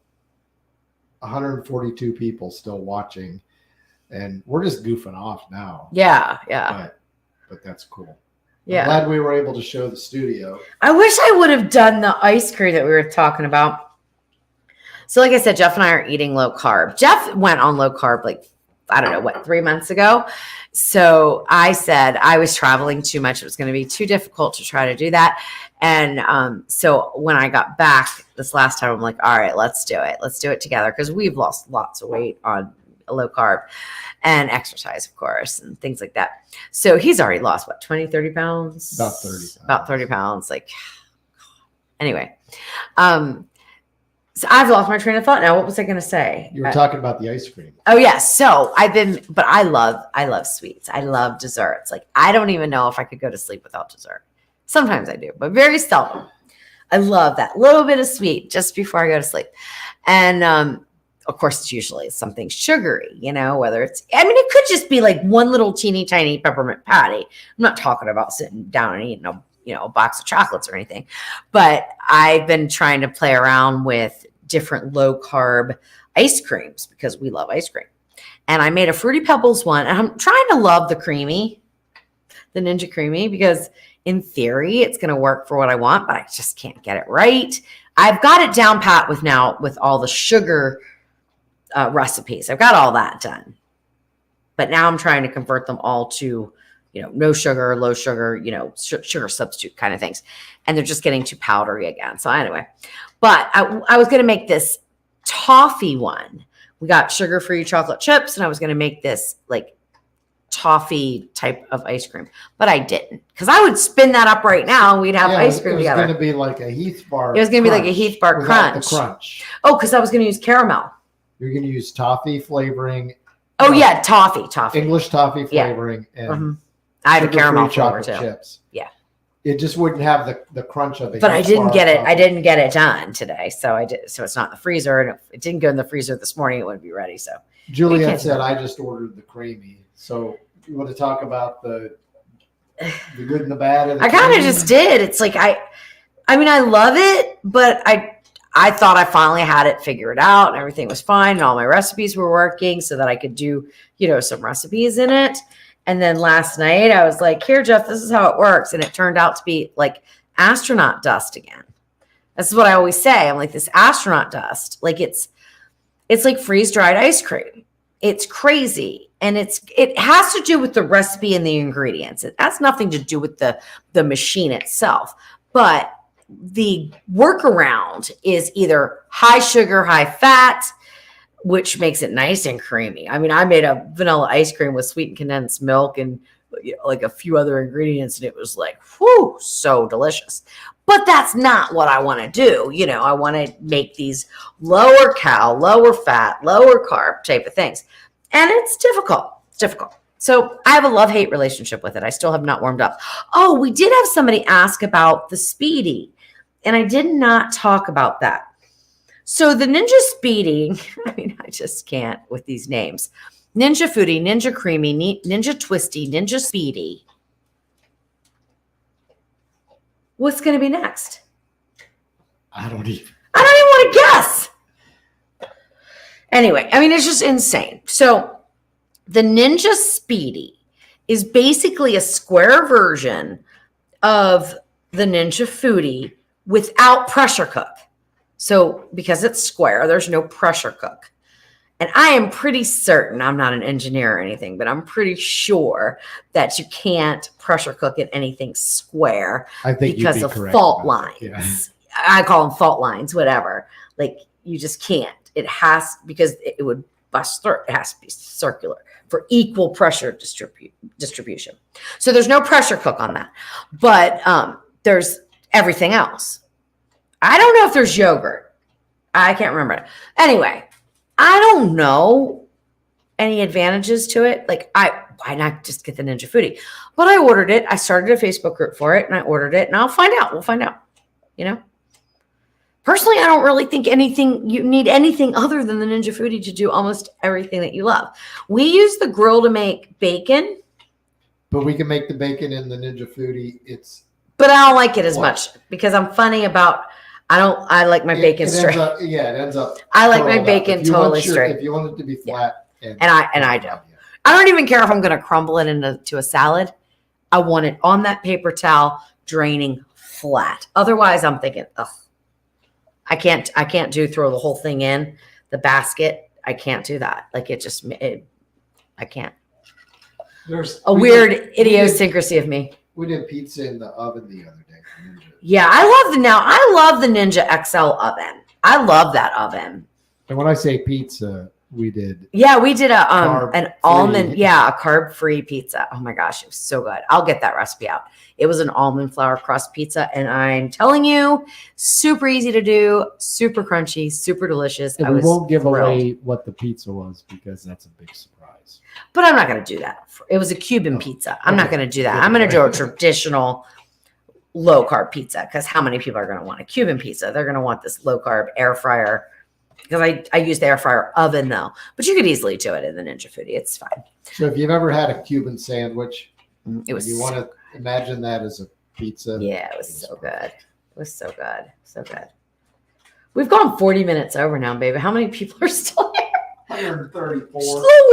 142 people still watching, and we're just goofing off now. Yeah, yeah, But that's cool. yeah. I'm glad we were able to show the studio. I wish I would have done the ice cream that we were talking about. So like I said, Jeff and I are eating low carb. Jeff went on low carb like, I don't know, what, 3 months ago. So I said I was traveling too much. It was going to be too difficult to try to do that. And so when I got back this last time, I'm like, all right, let's do it. Let's do it together because we've lost lots of weight on low carb and exercise, of course, and things like that. So he's already lost, what, 20, 30 pounds? About 30 pounds. About 30 pounds. Like, anyway. So I've lost my train of thought now. What was I going to say? You were talking about the ice cream. Oh yes. So but I love sweets. I love desserts. Like I don't even know if I could go to sleep without dessert. Sometimes I do, but very seldom. I love that little bit of sweet just before I go to sleep. And of course it's usually something sugary, whether it could just be like one little teeny tiny peppermint patty. I'm not talking about sitting down and eating a box of chocolates or anything, but I've been trying to play around with different low carb ice creams because we love ice cream. And I made a Fruity Pebbles one, and I'm trying to love the Ninja Creamy, because in theory it's going to work for what I want, but I just can't get it right. I've got it down pat with all the sugar recipes. I've got all that done, but now I'm trying to convert them all to no sugar, low sugar, sugar substitute kind of things. And they're just getting too powdery again. So anyway, but I was going to make this toffee one. We got sugar-free chocolate chips, and I was going to make this like toffee type of ice cream, but I didn't, because I would spin that up right now and we'd have ice cream together. It was going to be like a Heath bar. It was going to be like a Heath bar crunch. The crunch. Oh, because I was going to use caramel. You're going to use toffee flavoring. Oh yeah, toffee. English toffee flavoring and I have a caramel flavor chocolate too. chips. Yeah. It just wouldn't have the crunch of it. But I didn't get it. I didn't get it done today. So it's not in the freezer, and it didn't go in the freezer this morning. It wouldn't be ready. So Juliet said, I just ordered the creamy. So you want to talk about the good and the bad of the I kind of creamy? just did. It's like, I mean, I love it, but I thought I finally had it figured out and everything was fine and all my recipes were working so that I could do, some recipes in it. And then last night I was like, here, Jeff, this is how it works. And it turned out to be like astronaut dust again. This is what I always say. I'm like, this astronaut dust, like it's like freeze-dried ice cream. It's crazy. And it has to do with the recipe and the ingredients. It has nothing to do with the machine itself. But the workaround is either high sugar, high fat, which makes it nice and creamy. I mean, I made a vanilla ice cream with sweetened condensed milk and like a few other ingredients, and it was like, whew, so delicious. But that's not what I want to do. I want to make these lower cal, lower fat, lower carb type of things. And it's difficult. It's difficult. So I have a love-hate relationship with it. I still have not warmed up. Oh, we did have somebody ask about the Speedy, and I did not talk about that. So the Ninja Speedy, I mean, I just can't with these names. Ninja Foodie, Ninja Creamy, Ninja Twisty, Ninja Speedy. What's going to be next? I don't even want to guess. Anyway, I mean, it's just insane. So the Ninja Speedy is basically a square version of the Ninja Foodie without pressure cook. So because it's square, there's no pressure cook. And I am pretty certain, I'm not an engineer or anything, but I'm pretty sure that you can't pressure cook at anything square because of fault lines. Yeah. I call them fault lines, whatever. Like you just can't. it has, because it would bust through, it has to be circular for equal pressure distribution. So there's no pressure cook on that, but there's everything else. I don't know if there's yogurt. I can't remember. Anyway, I don't know any advantages to it. Like, why not just get the Ninja Foodie? But I ordered it. I started a Facebook group for it, and I ordered it, and I'll find out. We'll find out. You know, personally, I don't really think you need anything other than the Ninja Foodie to do almost everything that you love. We use the grill to make bacon, But we can make the bacon in the Ninja Foodie. but I don't like it as much because I'm funny about. I like my bacon straight. It ends up. I like my curled up. bacon If you want totally straight. If you want it to be flat, And I do. I don't even care if I'm going to crumble it into a salad. I want it on that paper towel, draining flat. Otherwise, I'm thinking, ugh, I can't throw the whole thing in the basket. I can't do that. Like I can't. There's Weird idiosyncrasy of me. We did pizza in the oven the other day. Ninja. Yeah, I love the Ninja XL oven. I love that oven. And when I say pizza, we did. Yeah, we did an Carb-free. almond, a carb-free pizza. Oh my gosh, it was so good. I'll get that recipe out. It was an almond flour crust pizza, and I'm telling you, super easy to do, super crunchy, super delicious. And I we was won't give thrilled. away what the pizza was because that's a big surprise. But I'm not going to do that. It was a Cuban pizza. I'm not going to do that. I'm going to do a traditional low-carb pizza because how many people are going to want a Cuban pizza? They're going to want this low-carb air fryer. Because I use the air fryer oven though, but you could easily do it in the Ninja Foodie. It's fine. So if you've ever had a Cuban sandwich, It was. you want to imagine that as a pizza. Yeah, it was so good. It was so good, so good. We've gone 40 minutes over now, baby. How many people are still here? 134.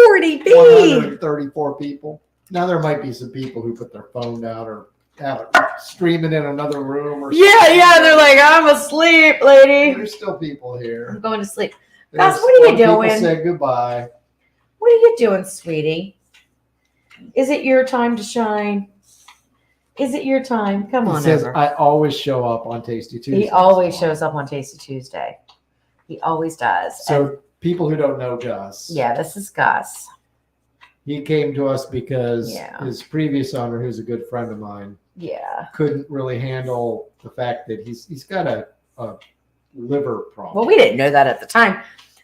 40, baby. 134 people. Now there might be some people who put their phone down or have it streaming in another room or Yeah. They're like, I'm asleep, lady. There's still people here. I'm going to sleep. There's Gus, what are you some people doing? said goodbye. What are you doing, sweetie? Is it your time to shine? Is it your time? Come He on says, over. I always show up on Tasty Tuesday. He always shows up on Tasty Tuesday. He always does. So And people who don't know Gus, yeah, this is Gus. he came to us because Yeah. his previous owner, who's a good friend of mine, Yeah. couldn't really handle the fact that he's got a liver problem. Well, we didn't know that at the time,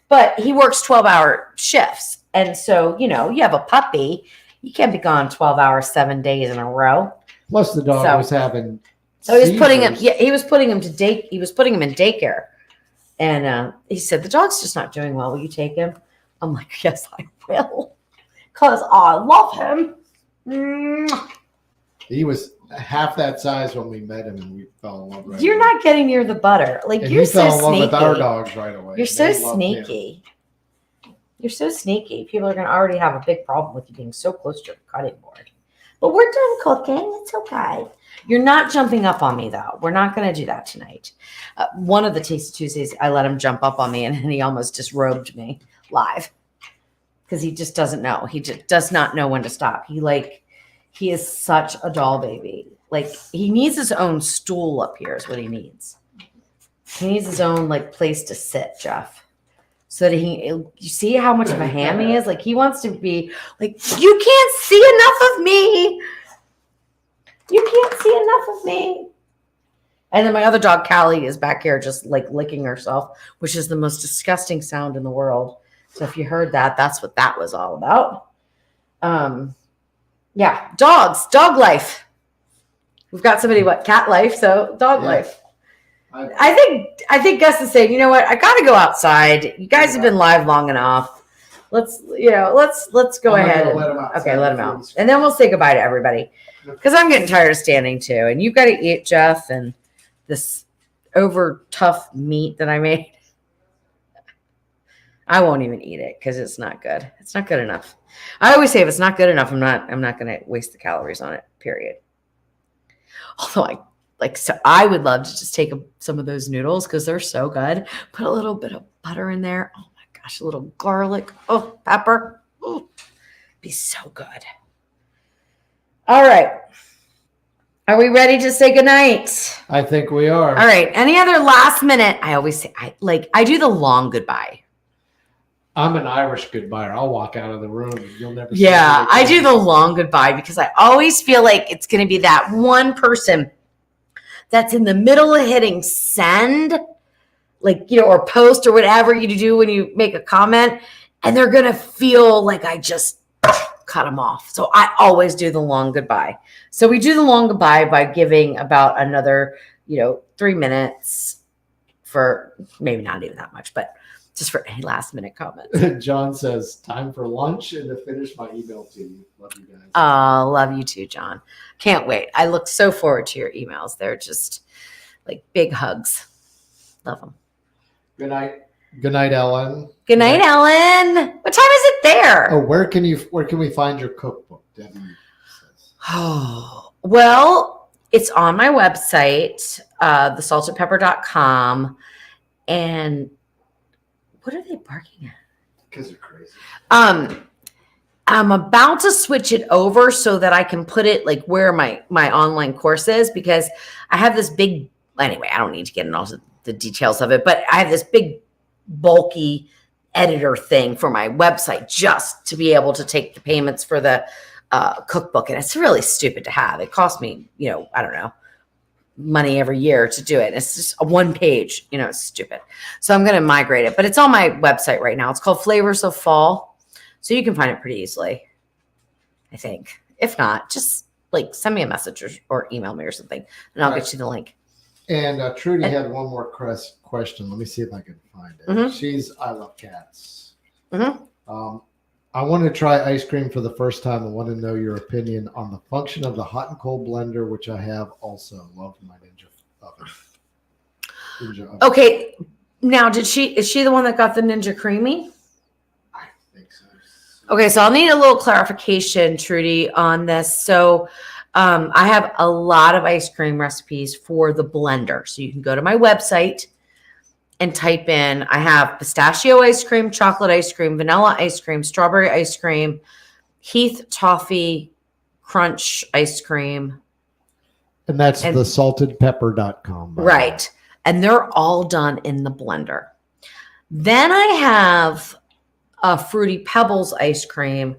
but he works 12-hour shifts. And so, you have a puppy. You can't be gone 12 hours, 7 days in a row. Plus the dog So- was having So he was putting him, seizures. he was putting him he was putting him in daycare. And he said, the dog's just not doing well. Will you take him? I'm like, yes, I will. Because I love him. Mwah. He was half that size when we met him and we fell in love right You're away. not getting near the butter. Like, And you're he so fell in love with our sneaky. dogs right away. You're They so loved him. sneaky. You're so sneaky. People are going to already have a big problem with you being so close to your cutting board. But we're done cooking. It's okay. You're not jumping up on me, though. We're not going to do that tonight. One of the Tasty Tuesdays, I let him jump up on me, and he almost disrobed me live because he just doesn't know. He just does not know when to stop. He is such a doll baby. Like, he needs his own stool up here is what he needs. He needs his own, place to sit, Jeff. So that you see how much of a ham he is? Like, he wants to be like, you can't see enough of me. You can't see enough of me. And then my other dog, Callie, is back here just licking herself, which is the most disgusting sound in the world. So if you heard that, that's what that was all about. Yeah, dogs, dog life. We've got somebody, cat life, so dog Yeah. life. I think Gus is saying, you know what? I got to go outside. You guys have been live long enough. Let's go I'm ahead. gonna let him outside Okay, let him before out. he's- And then we'll say goodbye to everybody. Because I'm getting tired of standing too. And you've got to eat, Jeff, and this over tough meat that I made. I won't even eat it because it's not good. It's not good enough. I always say if it's not good enough, I'm not going to waste the calories on it, period. Although I would love to just take some of those noodles because they're so good. Put a little bit of butter in there. Oh my gosh, a little garlic. Oh, pepper. Oh, be so good. All right. Are we ready to say goodnight? I think we are. All right. Any other last minute? I always say I do the long goodbye. I'm an Irish goodbyer. I'll walk out of the room and you'll never see Yeah, me I again. do the long goodbye because I always feel like it's going to be that one person that's in the middle of hitting send, like, or post or whatever you do when you make a comment, and they're going to feel like I just cut them off. So I always do the long goodbye. So we do the long goodbye by giving about another, 3 minutes for maybe not even that much, but just for any last minute comments. John says, time for lunch and to finish my email to you. Love you guys. Love you too, John. Can't wait. I look so forward to your emails. They're just like big hugs. Love them. Good night. Good night, Ellen. Good night, Ellen. What time is it there? Oh, where can we find your cookbook, Debbie says. Oh, well, it's on my website, thesaltedpepper.com. And what are they barking at? Because they're crazy. I'm about to switch it over so that I can put it like where my online course is, because I have this big, anyway, I don't need to get into all the details of it, but I have this big bulky editor thing for my website just to be able to take the payments for the cookbook. And it's really stupid to have. It costs me, I don't know, money every year to do it. It's just a one page, it's stupid. So I'm going to migrate it, but it's on my website right now. It's called Flavors of Fall. So you can find it pretty easily, I think. If not, just like send me a message or email me or something, and I'll get you the link. And Trudy had one more question. Let me see if I can find it. Mhm. I love cats. Mhm. I want to try ice cream for the first time. I want to know your opinion on the function of the hot and cold blender, which I have also. Love my Ninja oven. Okay. Now, is she the one that got the Ninja Creamy? I think so. Okay, so I'll need a little clarification, Trudy, on this. So I have a lot of ice cream recipes for the blender. So you can go to my website and type in, I have pistachio ice cream, chocolate ice cream, vanilla ice cream, strawberry ice cream, Heath toffee crunch ice cream. And that's the saltedpepper.com. Right. And they're all done in the blender. Then I have a Fruity Pebbles ice cream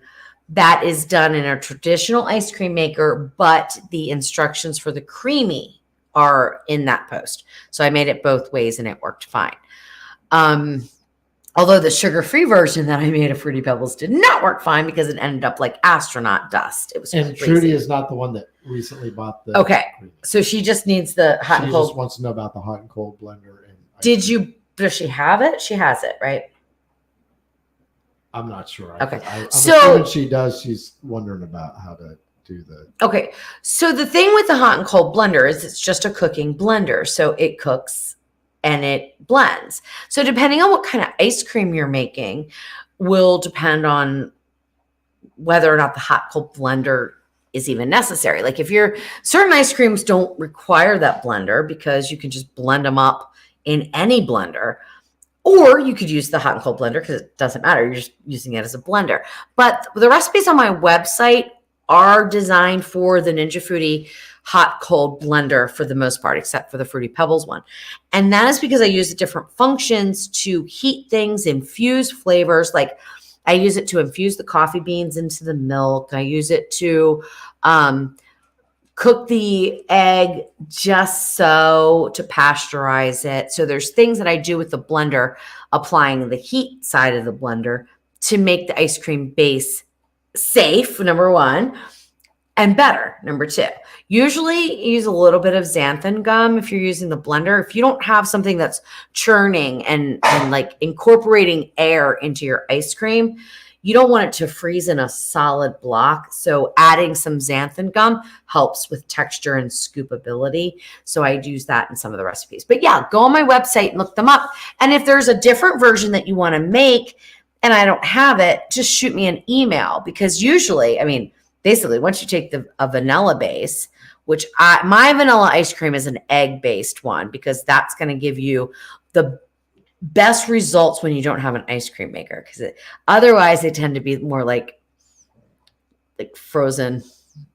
that is done in a traditional ice cream maker, but the instructions for the creamy are in that post. So I made it both ways and it worked fine. Although the sugar-free version that I made of Fruity Pebbles did not work fine because it ended up like astronaut dust. It was And crazy. Trudy is not the one that recently bought the. Okay. cream. So she just needs the hot She and just cold. wants to know about the hot and cold blender. And Does she have it? She has it, right? I'm not sure. Okay. I'm So- assuming she does. She's wondering about how to do the. Okay. So the thing with the hot and cold blender is it's just a cooking blender. So it cooks and it blends. So depending on what kind of ice cream you're making will depend on whether or not the hot cold blender is even necessary. Like if certain ice creams don't require that blender because you can just blend them up in any blender. Or you could use the hot and cold blender because it doesn't matter. You're just using it as a blender. But the recipes on my website are designed for the Ninja Foodie hot cold blender for the most part, except for the Fruity Pebbles one. And that is because I use the different functions to heat things, infuse flavors. Like I use it to infuse the coffee beans into the milk. I use it to cook the egg just so to pasteurize it. So there's things that I do with the blender, applying the heat side of the blender to make the ice cream base safe, number one, and better, number two. Usually use a little bit of xanthan gum if you're using the blender. If you don't have something that's churning and like incorporating air into your ice cream, you don't want it to freeze in a solid block. So adding some xanthan gum helps with texture and scoopability. So I use that in some of the recipes. But yeah, go on my website and look them up. And if there's a different version that you want to make and I don't have it, just shoot me an email, because usually, basically once you take a vanilla base, which my vanilla ice cream is an egg-based one, because that's going to give you the best results when you don't have an ice cream maker, because otherwise they tend to be more like frozen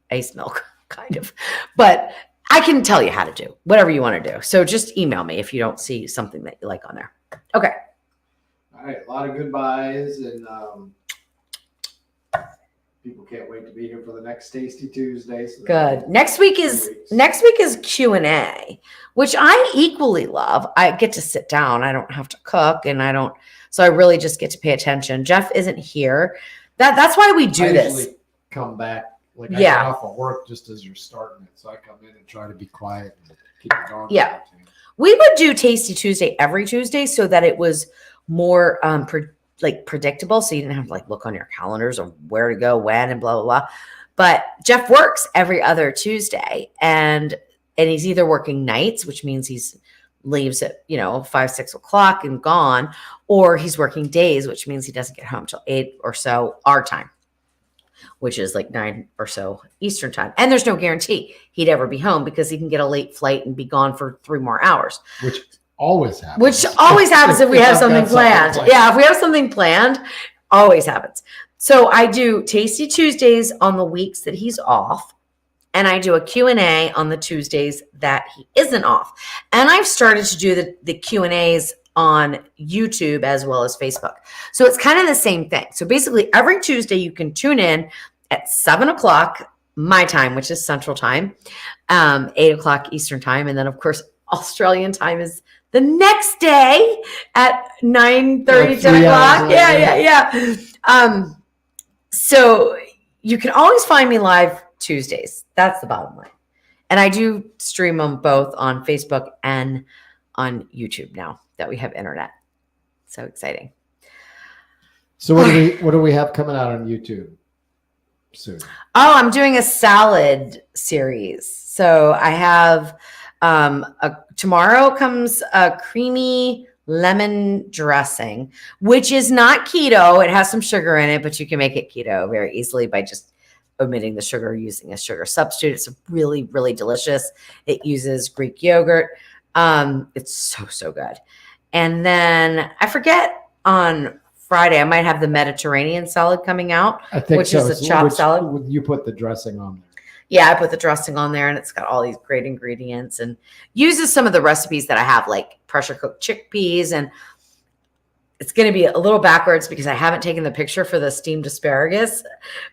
ice milk kind of. But I can tell you how to do whatever you want to do. So just email me if you don't see something that you like on there. Okay. All right, a lot of goodbyes, and people can't wait to be here for the next Tasty Tuesday. So Good. Next week is Q&A, which I equally love. I get to sit down. I don't have to cook, and so I really just get to pay attention. Jeff isn't here. That's why we do I this. usually come back like I Yeah. get off of work just as you're starting it, so I come in and try to be quiet and keep it going. Yeah. We would do Tasty Tuesday every Tuesday so that it was more predictable, so you didn't have to like look on your calendars or where to go when and blah blah blah. But Jeff works every other Tuesday, and he's either working nights, which means he's leaves at 5-6 o'clock and gone, or he's working days, which means he doesn't get home till 8 or so our time, which is like 9 or so Eastern time. And there's no guarantee he'd ever be home because he can get a late flight and be gone for 3 more hours. Which always happens. If we have I've something got planned. Yeah, if we have something planned, always happens. So I do Tasty Tuesdays on the weeks that he's off, and I do a Q&A on the Tuesdays that he isn't off. And I've started to do the Q&As on YouTube as well as Facebook. So it's kind of the same thing. So basically every Tuesday you can tune in at 7 o'clock my time, which is Central Time, 8 o'clock Eastern Time. And then of course, Australian time is the next day at 9:30, 10 o'clock. Yeah. So you can always find me live Tuesdays. That's the bottom line. And I do stream them both on Facebook and on YouTube now that we have internet. So exciting. So what do we have coming out on YouTube soon? Oh, I'm doing a salad series. So I have tomorrow comes a creamy lemon dressing, which is not keto. It has some sugar in it, but you can make it keto very easily by just omitting the sugar, using a sugar substitute. It's really, really delicious. It uses Greek yogurt. It's so good. And then I forget, on Friday I might have the Mediterranean salad coming out, I think which is a chopped salad. You put the dressing on there. Yeah, I put the dressing on there, and it's got all these great ingredients and uses some of the recipes that I have, like pressure cooked chickpeas. And it's going to be a little backwards because I haven't taken the picture for the steamed asparagus,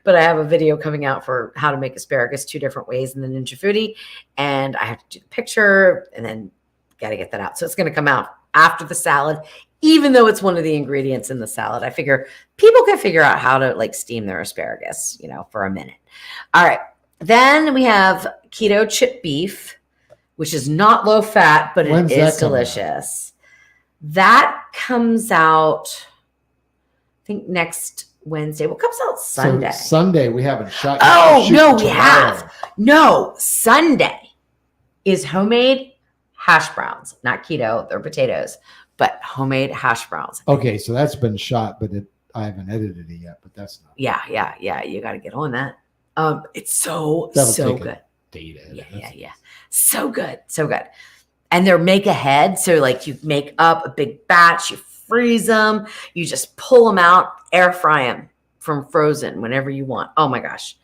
but I have a video coming out for how to make asparagus 2 different ways in the Ninja Foodie. And I have to do the picture and then got to get that out. So it's going to come out after the salad, even though it's one of the ingredients in the salad. I figure people can figure out how to like steam their asparagus, for a minute. All right. Then we have keto chip beef, which is not low fat, but When's it that is coming out? delicious. That comes out, I think, next Wednesday. What comes out Sunday? So Sunday we haven't shot. Oh, shoot no, we tomorrow. have. No, Sunday is homemade hash browns, not keto. They're potatoes, but homemade hash browns. Okay, so that's been shot, but I haven't edited it yet. But that's not Yeah. You got to get on that. It's so take good. data. Yeah. So good. And they're make ahead. So like you make up a big batch, you freeze them, you just pull them out, air fry them from frozen whenever you want. Oh my gosh.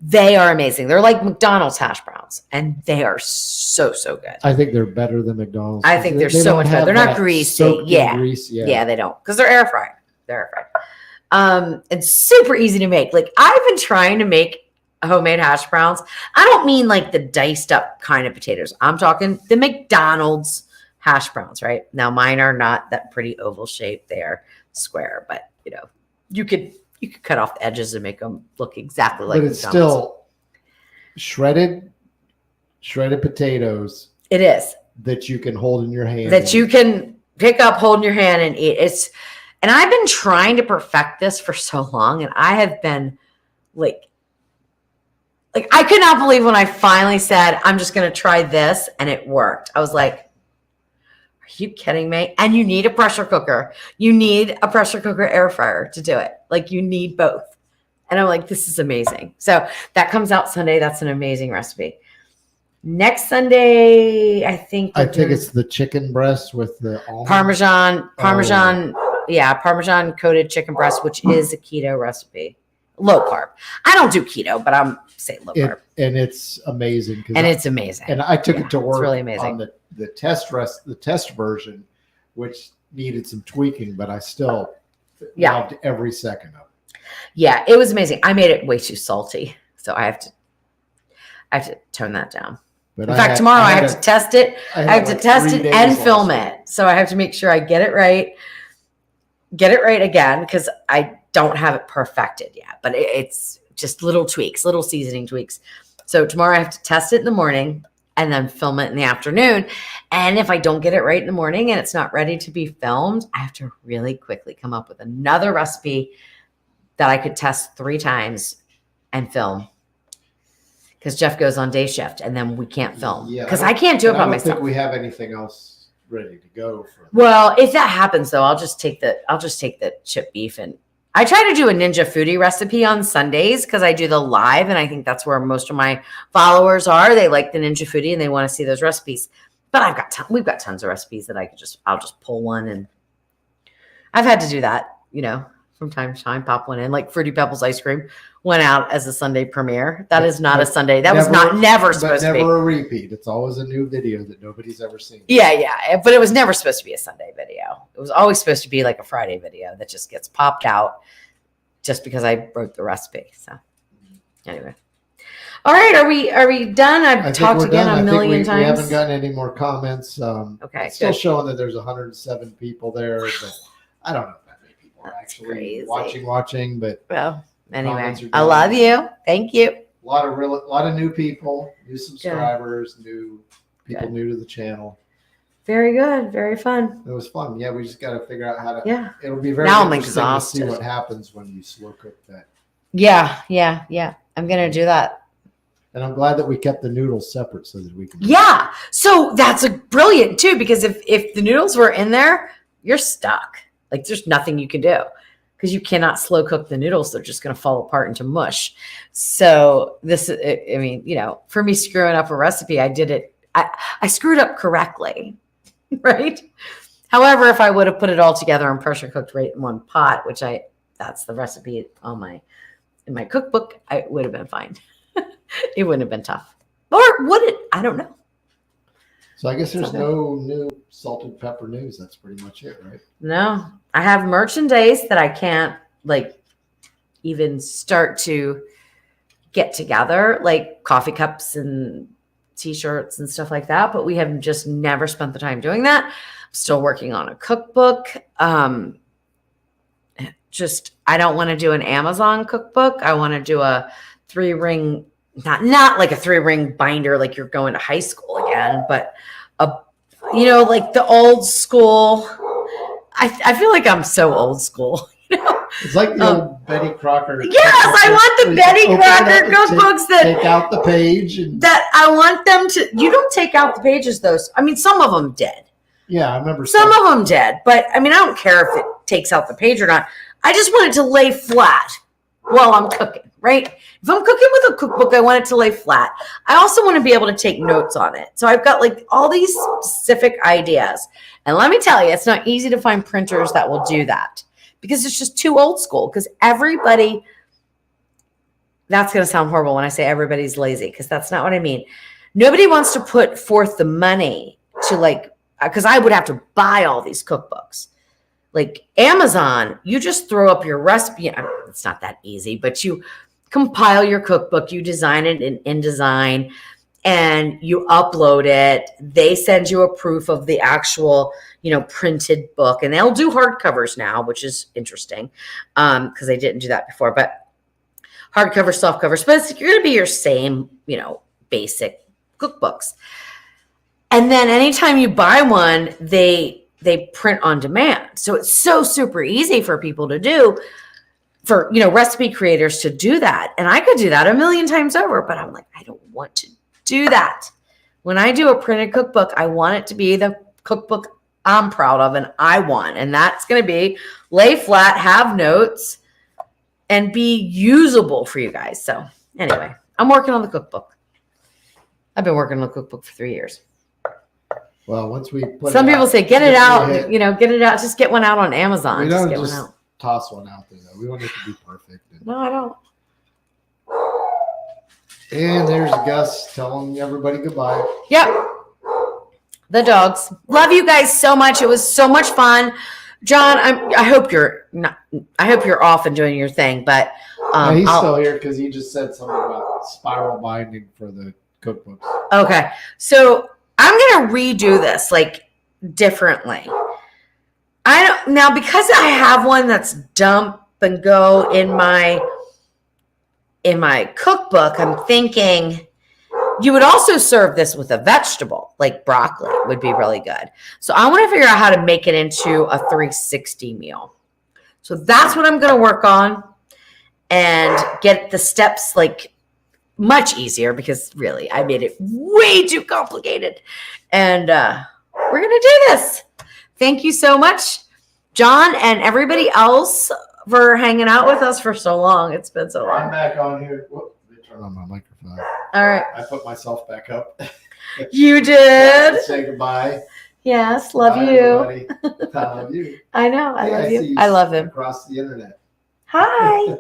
They are amazing. They're like McDonald's hash browns, and they are so good. I think they're better than McDonald's. I think they're They so don't much better. have They're not that greasy. soaked in Yeah. grease. Yeah, they don't, because they're air fried. And super easy to make. Like I've been trying to make homemade hash browns. I don't mean like the diced up kind of potatoes. I'm talking the McDonald's hash browns, right? Now mine are not that pretty oval shape. They are square, but you could cut off the edges and make them look exactly like But it's McDonald's. still shredded potatoes It is. that you can hold in your hand. That you can pick up, hold in your hand, and eat. And I've been trying to perfect this for so long, and I have been like I could not believe when I finally said, I'm just going to try this, and it worked. I was like, are you kidding me? And you need a pressure cooker. You need a pressure cooker air fryer to do it. Like you need both. And I'm like, this is amazing. So that comes out Sunday. That's an amazing recipe. Next Sunday, I think it's the chicken breast with the almond. Parmesan, Parmesan coated chicken breast, which is a keto recipe. Low carb. I don't do keto, but I'm say low carb. And it's amazing. And it's amazing. And I took it to work really amazing. on the test version, which needed some tweaking, but I still Yeah. loved every second of it. Yeah, it was amazing. I made it way too salty, so I have to tone that down. But In fact, tomorrow I have to test it. I have to test it and film it. So I have to make sure I get it right again, because I don't have it perfected yet, but it's just little tweaks, little seasoning tweaks. So tomorrow I have to test it in the morning and then film it in the afternoon. And if I don't get it right in the morning and it's not ready to be filmed, I have to really quickly come up with another recipe that I could test 3 times and film. Because Jeff goes on day shift and then we can't film. Because I can't do it by I don't myself. think we have anything else ready to go for. Well, if that happens though, I'll just take the chip beef, and I try to do a Ninja Foodie recipe on Sundays because I do the live, and I think that's where most of my followers are. They like the Ninja Foodie and they want to see those recipes. But we've got tons of recipes that I'll just pull one, and I've had to do that, from time to time, pop one in. Like Fruity Pebbles ice cream went out as a Sunday premiere. That is not a Sunday. That was never supposed to be. Never a repeat. It's always a new video that nobody's ever seen. Yeah. But it was never supposed to be a Sunday video. It was always supposed to be like a Friday video that just gets popped out just because I wrote the recipe. So anyway. All right. Are we done? I've talked again a million times. We haven't gotten any more comments. Okay. It's still showing that there's 107 people there, but I don't know if that many people are actually watching, but well, anyway, comments are I done. love you. Thank you. A lot of new people, new subscribers, new people new to the channel. Very good. Very fun. It was fun. Yeah, we just got to figure out how to. Yeah. It'll be very now I'm interesting exhausted. to see what happens when you slow cook that. Yeah. I'm gonna do that. And I'm glad that we kept the noodles separate so that we can. Yeah. So that's brilliant too, because if the noodles were in there, you're stuck. Like there's nothing you can do because you cannot slow cook the noodles. They're just going to fall apart into mush. So this, I mean, for me screwing up a recipe, I did it. I screwed up correctly, right? However, if I would have put it all together and pressure cooked right in one pot, that's the recipe in my cookbook, it would have been fine. It wouldn't have been tough. Or would it? I don't know. So I guess there's no new salted pepper news. That's pretty much it, right? No. I have merchandise that I can't even start to get together, like coffee cups and t-shirts and stuff like that. But we have just never spent the time doing that. I'm still working on a cookbook. I don't want to do an Amazon cookbook. I want to do a 3-ring, not like a 3-ring binder, like you're going to high school again, but like the old school. I feel like I'm so old school. It's like the old Betty Crocker. Yes, I want the Betty Crocker cookbooks that take out the page. That I want them to. You don't take out the pages, though. I mean, some of them did. Yeah, I remember. Some of them did, but I mean, I don't care if it takes out the page or not. I just want it to lay flat while I'm cooking, right? If I'm cooking with a cookbook, I want it to lay flat. I also want to be able to take notes on it. So I've got all these specific ideas. And let me tell you, it's not easy to find printers that will do that because it's just too old school. Because everybody, that's going to sound horrible when I say everybody's lazy, because that's not what I mean. Nobody wants to put forth the money to because I would have to buy all these cookbooks. Like Amazon, you just throw up your recipe. It's not that easy, but you compile your cookbook, you design it in InDesign, and you upload it. They send you a proof of the actual, printed book, and they'll do hardcovers now, which is interesting because they didn't do that before. But hardcover, softcovers, but it's going to be your same, basic cookbooks. And then anytime you buy one, they print on demand. So it's so super easy for people to do, for, recipe creators to do that. And I could do that a million times over, but I'm like, I don't want to do that. When I do a printed cookbook, I want it to be the cookbook I'm proud of and I want. And that's going to be lay flat, have notes, and be usable for you guys. So anyway, I'm working on the cookbook. I've been working on the cookbook for 3 years. Well, once we put some people say, get it out, get it out. Just get one out on Amazon. We don't get just one out. toss one out there, though. We want it to be perfect. No, I don't. And there's Gus telling everybody goodbye. Yep. The dogs. Love you guys so much. It was so much fun. John, I hope you're not. I hope you're off and doing your thing. But No, he's I'll- still here because he just said something about spiral binding for the cookbooks. okay. So I'm gonna redo this like differently. I don't now because I have one that's dump and go in my cookbook. I'm thinking you would also serve this with a vegetable, like broccoli would be really good. So I want to figure out how to make it into a 360 meal. So that's what I'm going to work on and get the steps like much easier because really I made it way too complicated. And we're going to do this. Thank you so much, John, and everybody else for hanging out with us for so long. It's been so I'm long. back on here. Whoop, let me turn on my microphone. All right. I put myself back up. You did. Say goodbye. Yes. Love Bye, you. everybody. I love you. I know. I Hey, love see you. I love him. across the internet. Hi.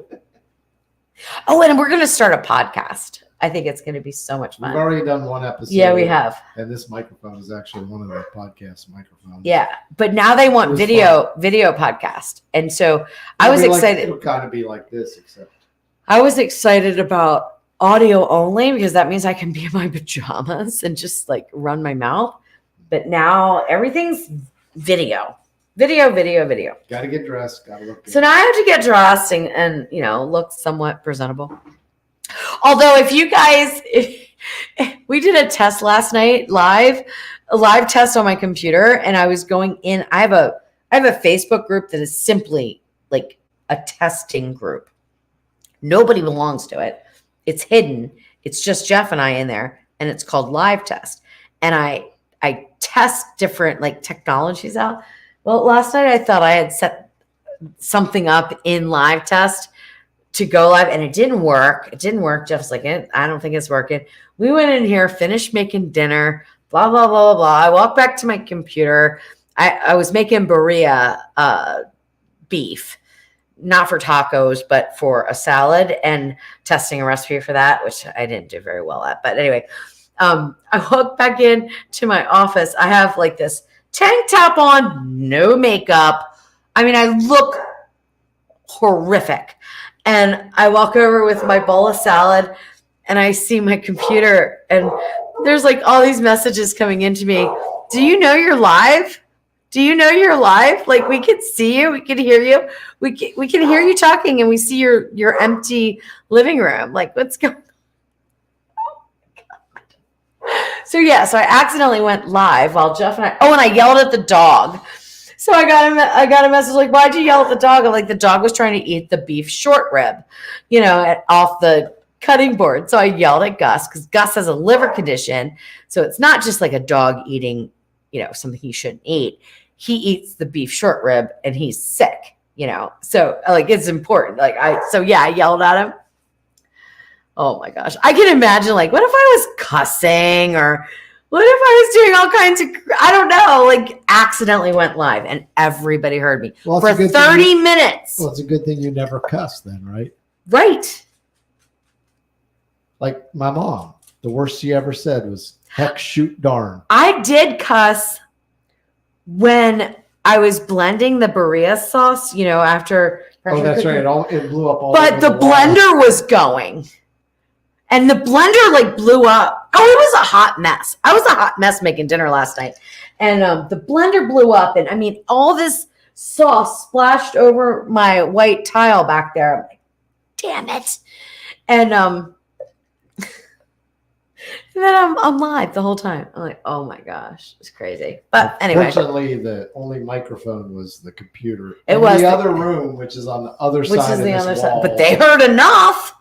Oh, and we're going to start a podcast. I think it's going to be so much We've fun. already done one episode. Yeah, we have. And this microphone is actually one of the podcast microphones. Yeah. But now they It want was video podcast. And so I was It'll be like- excited. It'll kind of be like this, except I was excited about audio only because that means I can be in my pajamas and just like run my mouth. But now everything's video. Video. got to get dressed. Got to look good. So now I have to get dressed and look somewhat presentable. Although if you guys, we did a test last night a live test on my computer, and I was going in. I have a Facebook group that is simply like a testing group. Nobody belongs to it. It's hidden. It's just Jeff and I in there, and it's called Live Test. And I test different like technologies out. Well, last night I thought I had set something up in Live Test to go live, and it didn't work. Jeff's like, I don't think it's working. We went in here, finished making dinner, blah, blah, blah, blah, blah. I walked back to my computer. I was making birria beef, not for tacos, but for a salad, and testing a recipe for that, which I didn't do very well at. But anyway, I walked back in to my office. I have like this tank top on, no makeup. I mean, I look horrific. And I walk over with my bowl of salad and I see my computer and there's like all these messages coming into me. Do you know you're live? Do you know you're live? Like we can see you, we can hear you. We can hear you talking and we see your empty living room. Like what's going on? So I accidentally went live while Jeff and I yelled at the dog. So I got a message like, why'd you yell at the dog? I'm like, the dog was trying to eat the beef short rib, off the cutting board. So I yelled at Gus because Gus has a liver condition. So it's not just like a dog eating, something he shouldn't eat. He eats the beef short rib and he's sick, So like it's important. I yelled at him. Oh my gosh. I can imagine like, what if I was cussing or what if I was doing all kinds of, I don't know, like accidentally went live and everybody heard me Well, for it's a good 30 thing minutes. Well, it's a good thing you never cuss then, right? Right. Like my mom, the worst she ever said was heck, shoot, darn. I did cuss when I was blending the birria sauce, after. Oh, that's right. It blew up all But over the wall. blender was going. And the blender like blew up. Oh, it was a hot mess. I was a hot mess making dinner last night. And the blender blew up. And I mean, all this sauce splashed over my white tile back there. I'm like, damn it. And then I'm live the whole time. I'm like, oh my gosh, it's crazy. But anyway. Fortunately, the only microphone was the computer. It In was the the- other room, which is on the other Which side is of the this other wall. side. But they heard enough.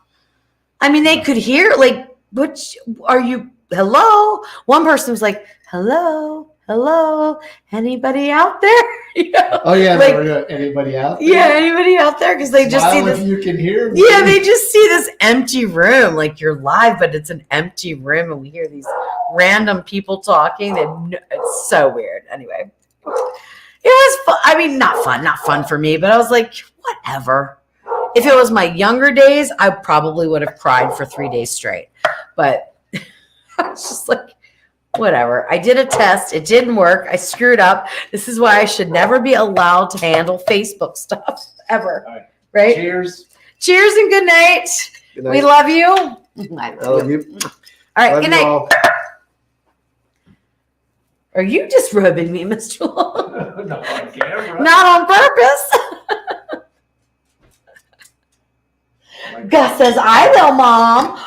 I mean, they could hear, like, which are you? Hello? One person was like, hello, anybody out there? Oh yeah, like, there we go. Anybody out there? yeah, anybody out there? Because they just see Smile this. if you can hear me. Yeah, they just see this empty room. Like you're live, but it's an empty room, and we hear these random people talking. It's so weird. Anyway, it was fun. I mean, not fun for me, but I was like, whatever. If it was my younger days, I probably would have cried for 3 days straight. But I was just like, Whatever. I did a test. It didn't work. I screwed up. This is why I should never be allowed to handle Facebook stuff ever. All right. Right? Cheers. Cheers and good night. Good We night. love you. I love you. All right. Love Good you night. all. Are you just rubbing me, Mr. Long? Not on camera. Not on purpose. Gus says, I know, Mom.